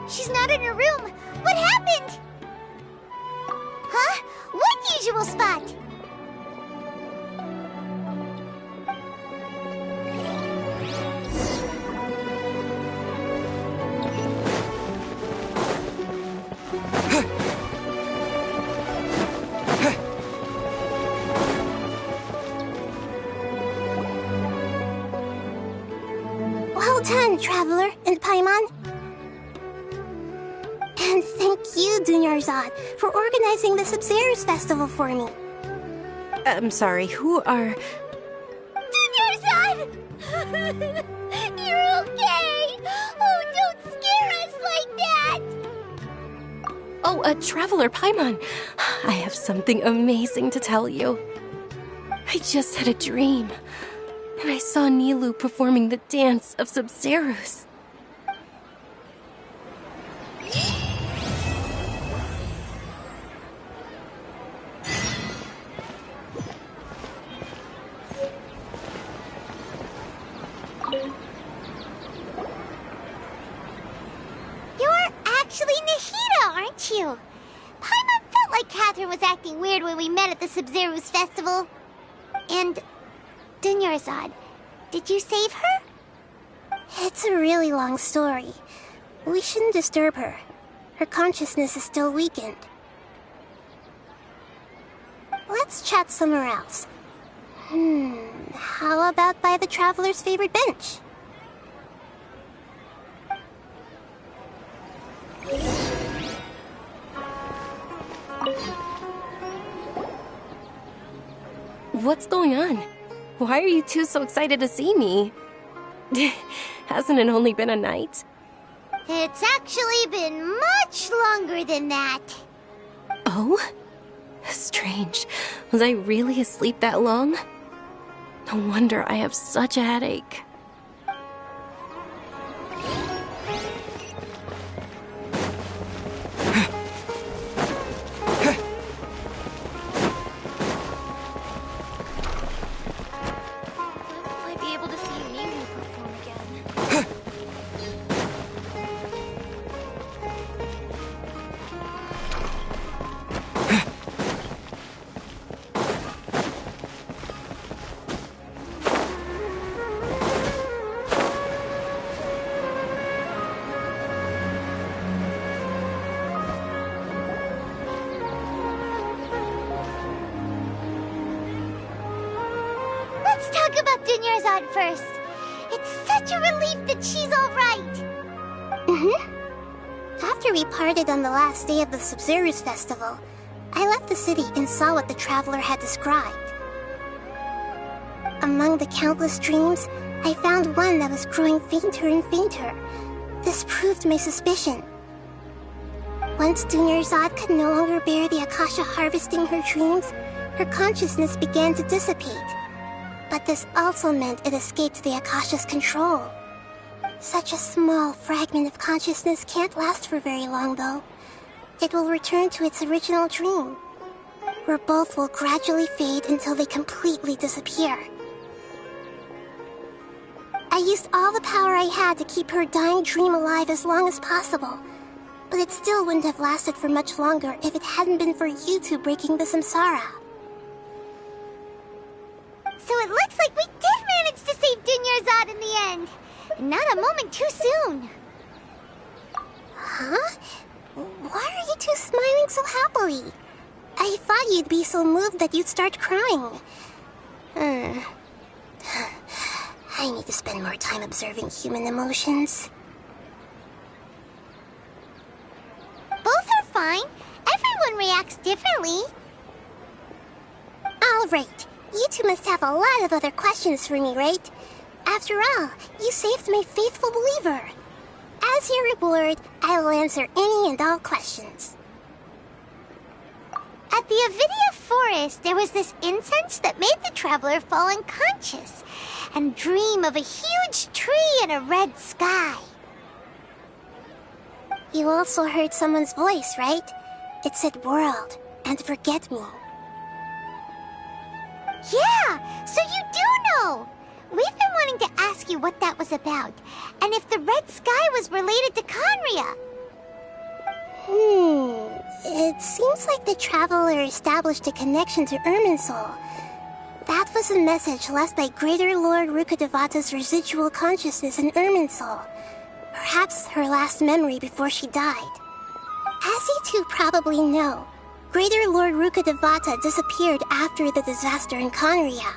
She's not in her room. What happened? Huh? What usual spot? Well done, Traveler and Paimon. And thank you, Dunyarzad, for organizing the Sub-Zero's festival for me. I'm sorry, who are... Dunyarzad! You're okay! Oh, don't scare us like that! Oh, Traveler Paimon. I have something amazing to tell you. I just had a dream, and I saw Nilou performing the dance of Sub-Zeros. You're actually Nahida, aren't you? Paimon Catherine was acting weird when we met at the Sub-Zero's festival. And Dunyarzad, did you save her? It's a really long story. We shouldn't disturb her. Her consciousness is still weakened. Let's chat somewhere else. How about by the Traveler's favorite bench? What's going on? Why are you two so excited to see me? Hasn't it only been a night? It's actually been much longer than that. Oh? Strange. Was I really asleep that long? No wonder I have such a headache. Will I be able to see Mimu perform again? Let's talk about Dunyarzad first. It's such a relief that she's alright. After we parted on the last day of the Sub-Zero's festival, I left the city and saw what the Traveler had described. Among the countless dreams, I found one that was growing fainter and fainter. This proved my suspicion. Once Dunyarzad could no longer bear the Akasha harvesting her dreams, her consciousness began to dissipate. But this also meant it escaped the Akasha's control. Such a small fragment of consciousness can't last for very long, though. It will return to its original dream, where both will gradually fade until they completely disappear. I used all the power I had to keep her dying dream alive as long as possible, but it still wouldn't have lasted for much longer if it hadn't been for you two breaking the samsara. So it looks like we did manage to save Dunyarzad in the end. Not a moment too soon. Huh? Why are you two smiling so happily? I thought you'd be so moved that you'd start crying. I need to spend more time observing human emotions. Both are fine. Everyone reacts differently. All right. You two must have a lot of other questions for me, right? After all, you saved my faithful believer. As your reward, I will answer any and all questions. At the Avidia forest, there was this incense that made the Traveler fall unconscious and dream of a huge tree and a red sky. You also heard someone's voice, right? It said world and forget me. Yeah, so you do know! We've been wanting to ask you what that was about, and if the red sky was related to Conria. It seems like the Traveler established a connection to Irminsul. That was a message left by Greater Lord Rukkhadevata's residual consciousness in Irminsul. Perhaps her last memory before she died. As you two probably know, Greater Lord Rukkhadevata disappeared after the disaster in Conria.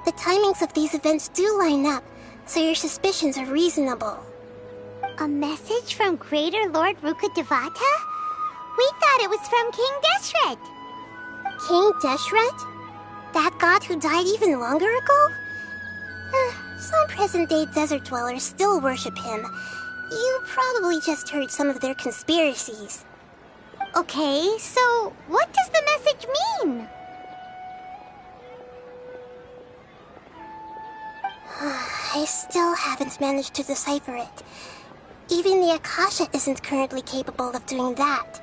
The timings of these events do line up, so your suspicions are reasonable. A message from Greater Lord Rukkhadevata? We thought it was from King Deshret. King Deshret? That god who died even longer ago? Some present-day desert dwellers still worship him. You probably just heard some of their conspiracies. Okay, so what does the message mean? I still haven't managed to decipher it. Even the Akasha isn't currently capable of doing that.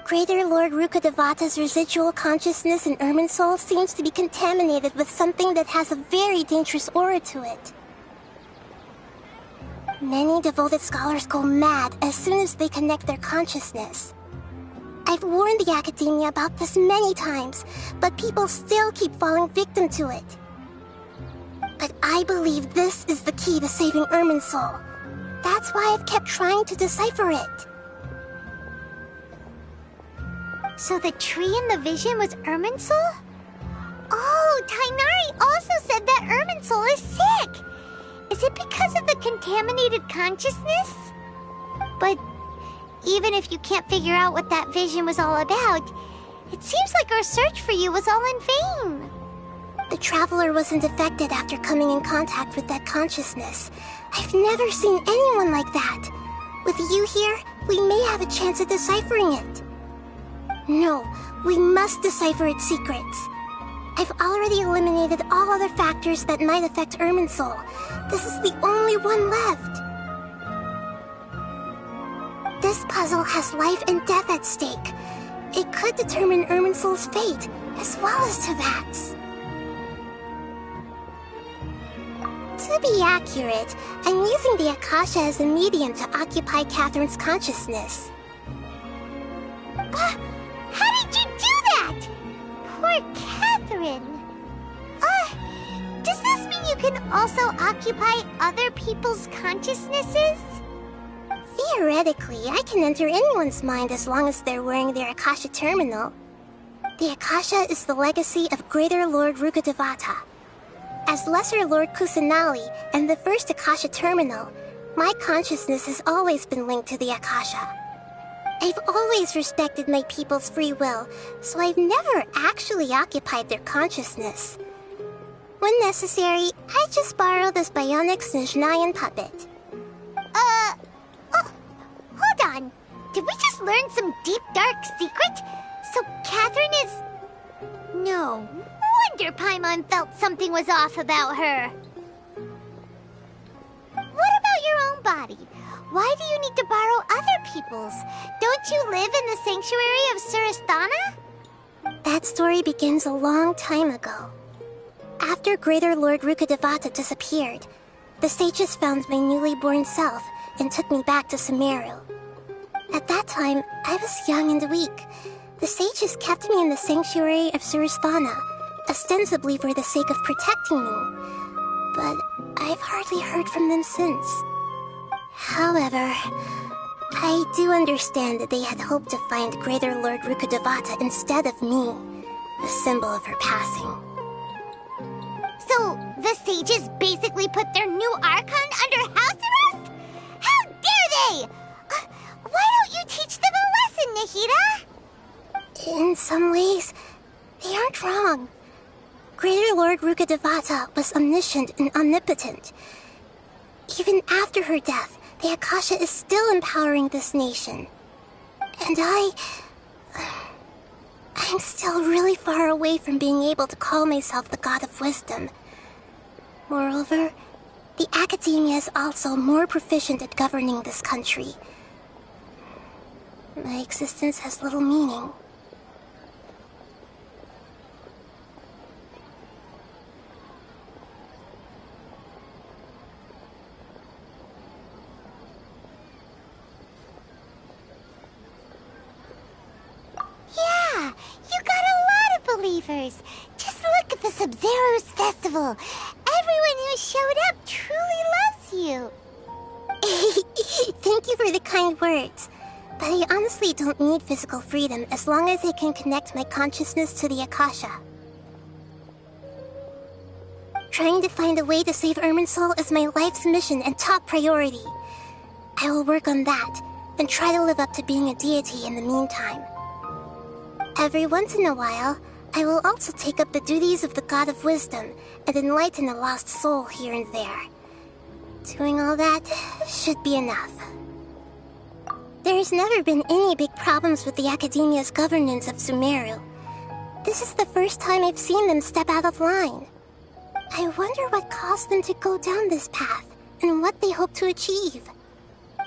Greater Lord Rukkhadevata's residual consciousness in Irminsul seems to be contaminated with something that has a very dangerous aura to it. Many devoted scholars go mad as soon as they connect their consciousness. I've warned the Academia about this many times, but people still keep falling victim to it. But I believe this is the key to saving Irminsul. That's why I've kept trying to decipher it. So the tree in the vision was Irminsul? Oh, Tainari also said that Irminsul is sick! Is it because of the contaminated consciousness? But even if you can't figure out what that vision was all about, it seems like our search for you was all in vain. The Traveler wasn't affected after coming in contact with that consciousness. I've never seen anyone like that. With you here, we may have a chance at deciphering it. No, we must decipher its secrets. I've already eliminated all other factors that might affect Irminsul. This is the only one left. This puzzle has life and death at stake. It could determine Irminsul's fate, as well as Tevat's. To be accurate, I'm using the Akasha as a medium to occupy Catherine's consciousness. How did you do that? Poor Catherine. Does this mean you can also occupy other people's consciousnesses? Theoretically, I can enter anyone's mind as long as they're wearing their Akasha terminal. The Akasha is the legacy of Greater Lord Rukkhadevata. As Lesser Lord Kusanali and the first Akasha terminal, my consciousness has always been linked to the Akasha. I've always respected my people's free will, so I've never actually occupied their consciousness. When necessary, I just borrow this bionic Snezhnayan puppet. Hold on. Did we just learn some deep, dark secret? So Catherine is... No. Wonder Paimon felt something was off about her. What about your own body? Why do you need to borrow other people's? Don't you live in the sanctuary of Surasthana? That story begins a long time ago. After Greater Lord Rukkhadevata disappeared, the sages found my newly born self and took me back to Sumeru. At that time, I was young and weak. The sages kept me in the sanctuary of Surasthana, ostensibly for the sake of protecting me. But I've hardly heard from them since. However, I do understand that they had hoped to find Greater Lord Rukkhadevata instead of me, the symbol of her passing. So, the sages basically put their new Archon under house arrest? How dare they! Why don't you teach them a lesson, Nahida? In some ways, they aren't wrong. Greater Lord Rukkhadevata was omniscient and omnipotent. Even after her death, the Akasha is still empowering this nation. And I'm still really far away from being able to call myself the God of Wisdom. Moreover, the Academia is also more proficient at governing this country. My existence has little meaning. Yeah, you got a lot of believers. Just look at the Sub-Zero's festival. Everyone who showed up truly loves you. Thank you for the kind words. But I honestly don't need physical freedom as long as I can connect my consciousness to the Akasha. Trying to find a way to save Irminsul is my life's mission and top priority. I will work on that, and try to live up to being a deity in the meantime. Every once in a while, I will also take up the duties of the God of Wisdom and enlighten a lost soul here and there. Doing all that should be enough. There's never been any big problems with the Academia's governance of Sumeru. This is the first time I've seen them step out of line. I wonder what caused them to go down this path, and what they hope to achieve.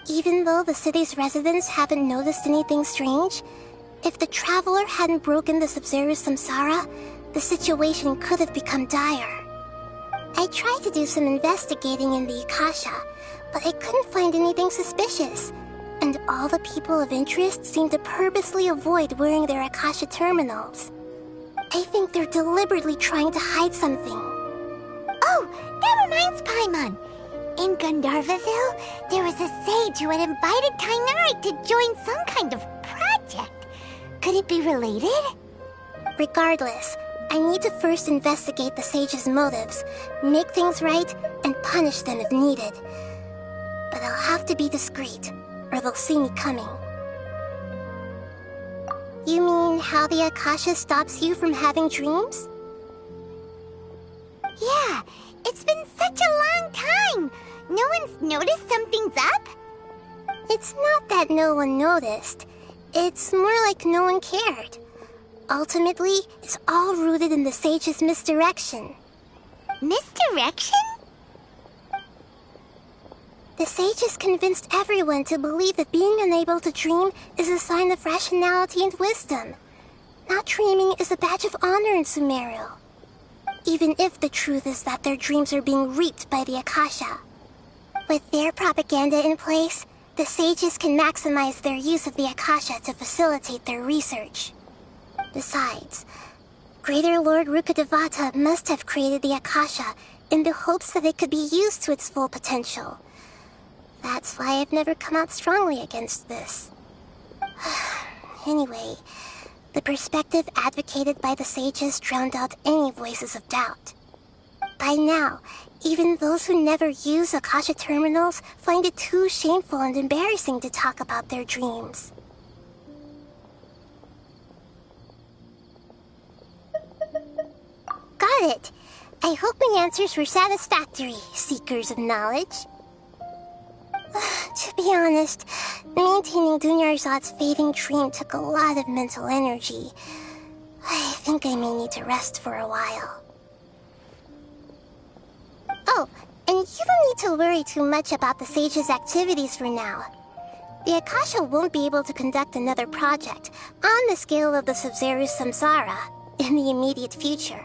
Even though the city's residents haven't noticed anything strange, if the Traveler hadn't broken the Sub-Zero's samsara, the situation could have become dire. I tried to do some investigating in the Akasha, but I couldn't find anything suspicious. And And all the people of interest seem to purposely avoid wearing their Akasha terminals. I think they're deliberately trying to hide something. Oh, that reminds Paimon. In Gandharvaville, there was a sage who had invited Kainari to join some kind of project. Could it be related? Regardless, I need to first investigate the sage's motives, make things right, and punish them if needed. But I'll have to be discreet, or they'll see me coming. You mean how the Akasha stops you from having dreams? Yeah, it's been such a long time. No one's noticed something's up? It's not that no one noticed. It's more like no one cared. Ultimately, it's all rooted in the sage's misdirection. Misdirection? The sage has convinced everyone to believe that being unable to dream is a sign of rationality and wisdom. Not dreaming is a badge of honor in Sumeru. Even if the truth is that their dreams are being reaped by the Akasha. With their propaganda in place, the sages can maximize their use of the Akasha to facilitate their research. Besides, Greater Lord Rukkhadevata must have created the Akasha in the hopes that it could be used to its full potential. That's why I've never come out strongly against this. Anyway, the perspective advocated by the sages drowned out any voices of doubt. By now, even those who never use Akasha terminals find it too shameful and embarrassing to talk about their dreams. Got it. I hope my answers were satisfactory, seekers of knowledge. To be honest, maintaining Dunyarzad's fading dream took a lot of mental energy. I think I may need to rest for a while. Oh, and you don't need to worry too much about the sage's activities for now. The Akasha won't be able to conduct another project on the scale of the Sub-Zero's Samsara in the immediate future.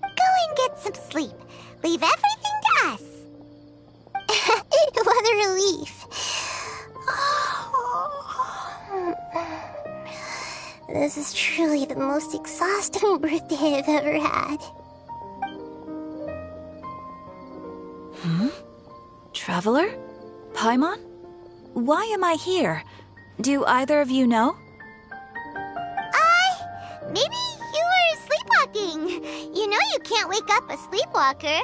Go and get some sleep. Leave everything to us. What a relief. This is truly the most exhausting birthday I've ever had. Traveler? Paimon? Why am I here? Do either of you know? Maybe you were sleepwalking. You know you can't wake up a sleepwalker.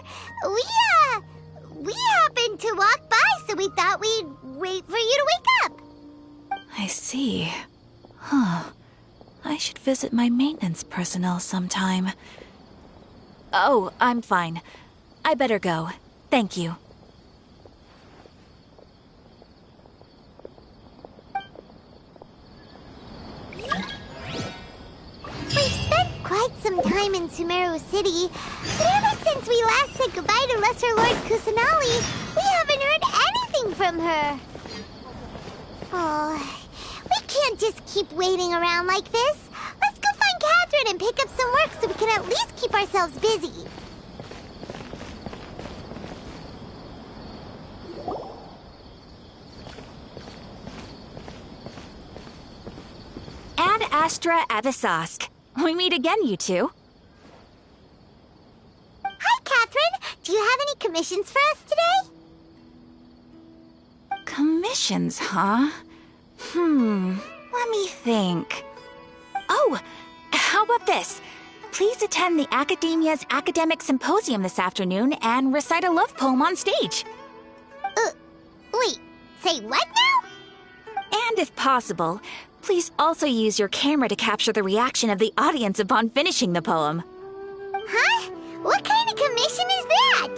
We happened to walk by, so we thought we'd wait for you to wake up. I see. Huh. I should visit my maintenance personnel sometime. Oh, I'm fine. I better go. Thank you. We've spent quite some time in Sumeru City, but ever since we last said goodbye to Lesser Lord Kusanali, we haven't heard anything from her. Oh, we can't just keep waiting around like this. Let's go find Catherine and pick up some work so we can at least keep ourselves busy. Ad Astra Avisask. We meet again, you two. Hi, Catherine. Do you have any commissions for us today? Commissions, huh? Let me think. Oh, how about this? Please attend the Academia's Academic Symposium this afternoon and recite a love poem on stage. Wait, say what now? And if possible, please also use your camera to capture the reaction of the audience upon finishing the poem. Huh? What kind of commission is that?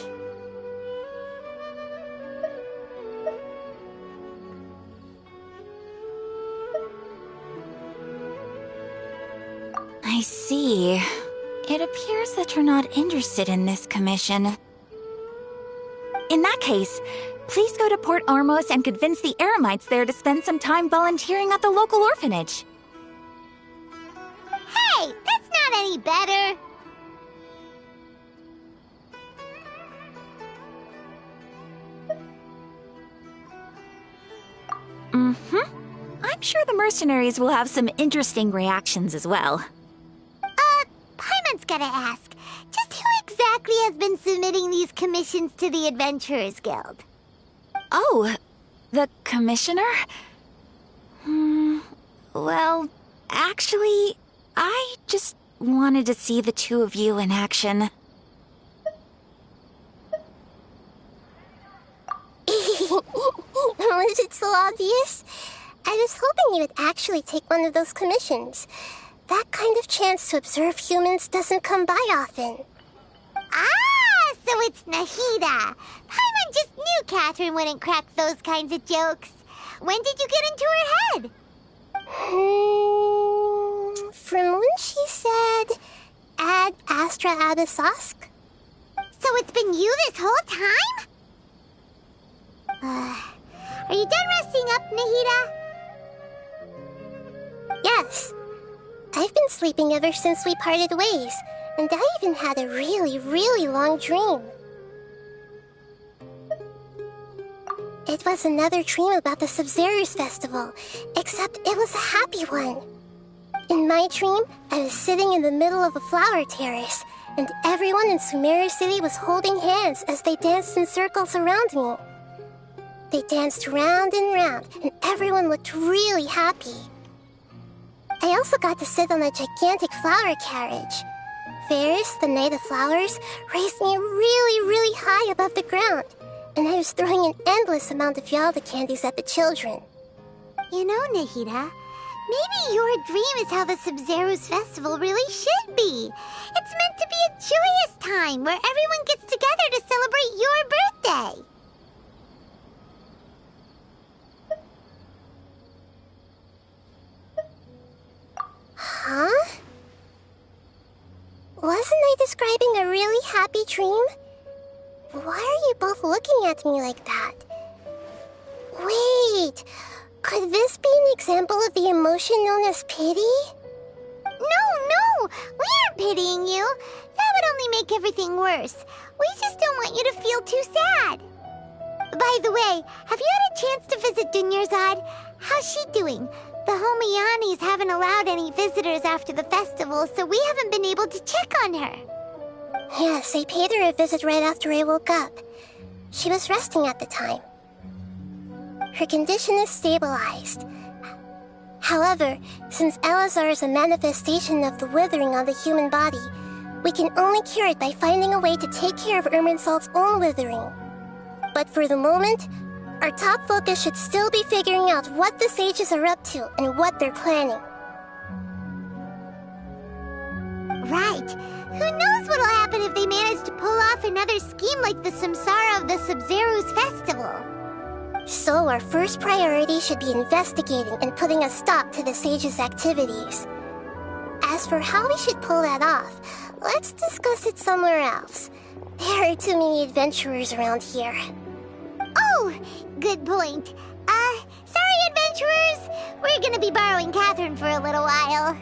I see. It appears that you're not interested in this commission. In that case, please go to Port Ormos and convince the Eremites there to spend some time volunteering at the local orphanage. Hey, that's not any better. I'm sure the mercenaries will have some interesting reactions as well. Paimon's gotta ask. Just who exactly has been submitting these commissions to the Adventurers Guild? Oh, the commissioner? Well, actually, I just wanted to see the two of you in action. Was it so obvious? I was hoping you would actually take one of those commissions. That kind of chance to observe humans doesn't come by often. Ah, so it's Nahida. Paimon just knew Catherine wouldn't crack those kinds of jokes. When did you get into her head? From when she said, Ad Astra Abyssosque. So it's been you this whole time? Are you done resting up, Nahida? Yes. I've been sleeping ever since we parted ways, and I even had a really, really long dream. It was another dream about the Sub-Zero's festival, except it was a happy one. In my dream, I was sitting in the middle of a flower terrace, and everyone in Sumeru City was holding hands as they danced in circles around me. They danced round and round, and everyone looked really happy. I also got to sit on a gigantic flower carriage. Ferris, the Knight of Flowers, raised me really, really high above the ground, and I was throwing an endless amount of Yalda candies at the children. You know, Nahida, maybe your dream is how the Sub-Zero's festival really should be. It's meant to be a joyous time where everyone gets together to celebrate your birthday. Huh? Wasn't I describing a really happy dream? Why are you both looking at me like that? Wait, could this be an example of the emotion known as pity? No, we aren't pitying you. That would only make everything worse. We just don't want you to feel too sad. By the way, have you had a chance to visit Dunyarzad? How's she doing? The Homiyanis haven't allowed any visitors after the festival, so we haven't been able to check on her. Yes, I paid her a visit right after I woke up. She was resting at the time. Her condition is stabilized. However, since Elazar is a manifestation of the withering on the human body, we can only cure it by finding a way to take care of Irminsul's own withering. But for the moment, our top focus should still be figuring out what the sages are up to and what they're planning. Right. Who knows what'll happen if they manage to pull off another scheme like the Samsara of the Sub-Zero's festival? So our first priority should be investigating and putting a stop to the sages' activities. As for how we should pull that off, let's discuss it somewhere else. There are too many adventurers around here. Oh, good point. Sorry, adventurers. We're gonna be borrowing Catherine for a little while.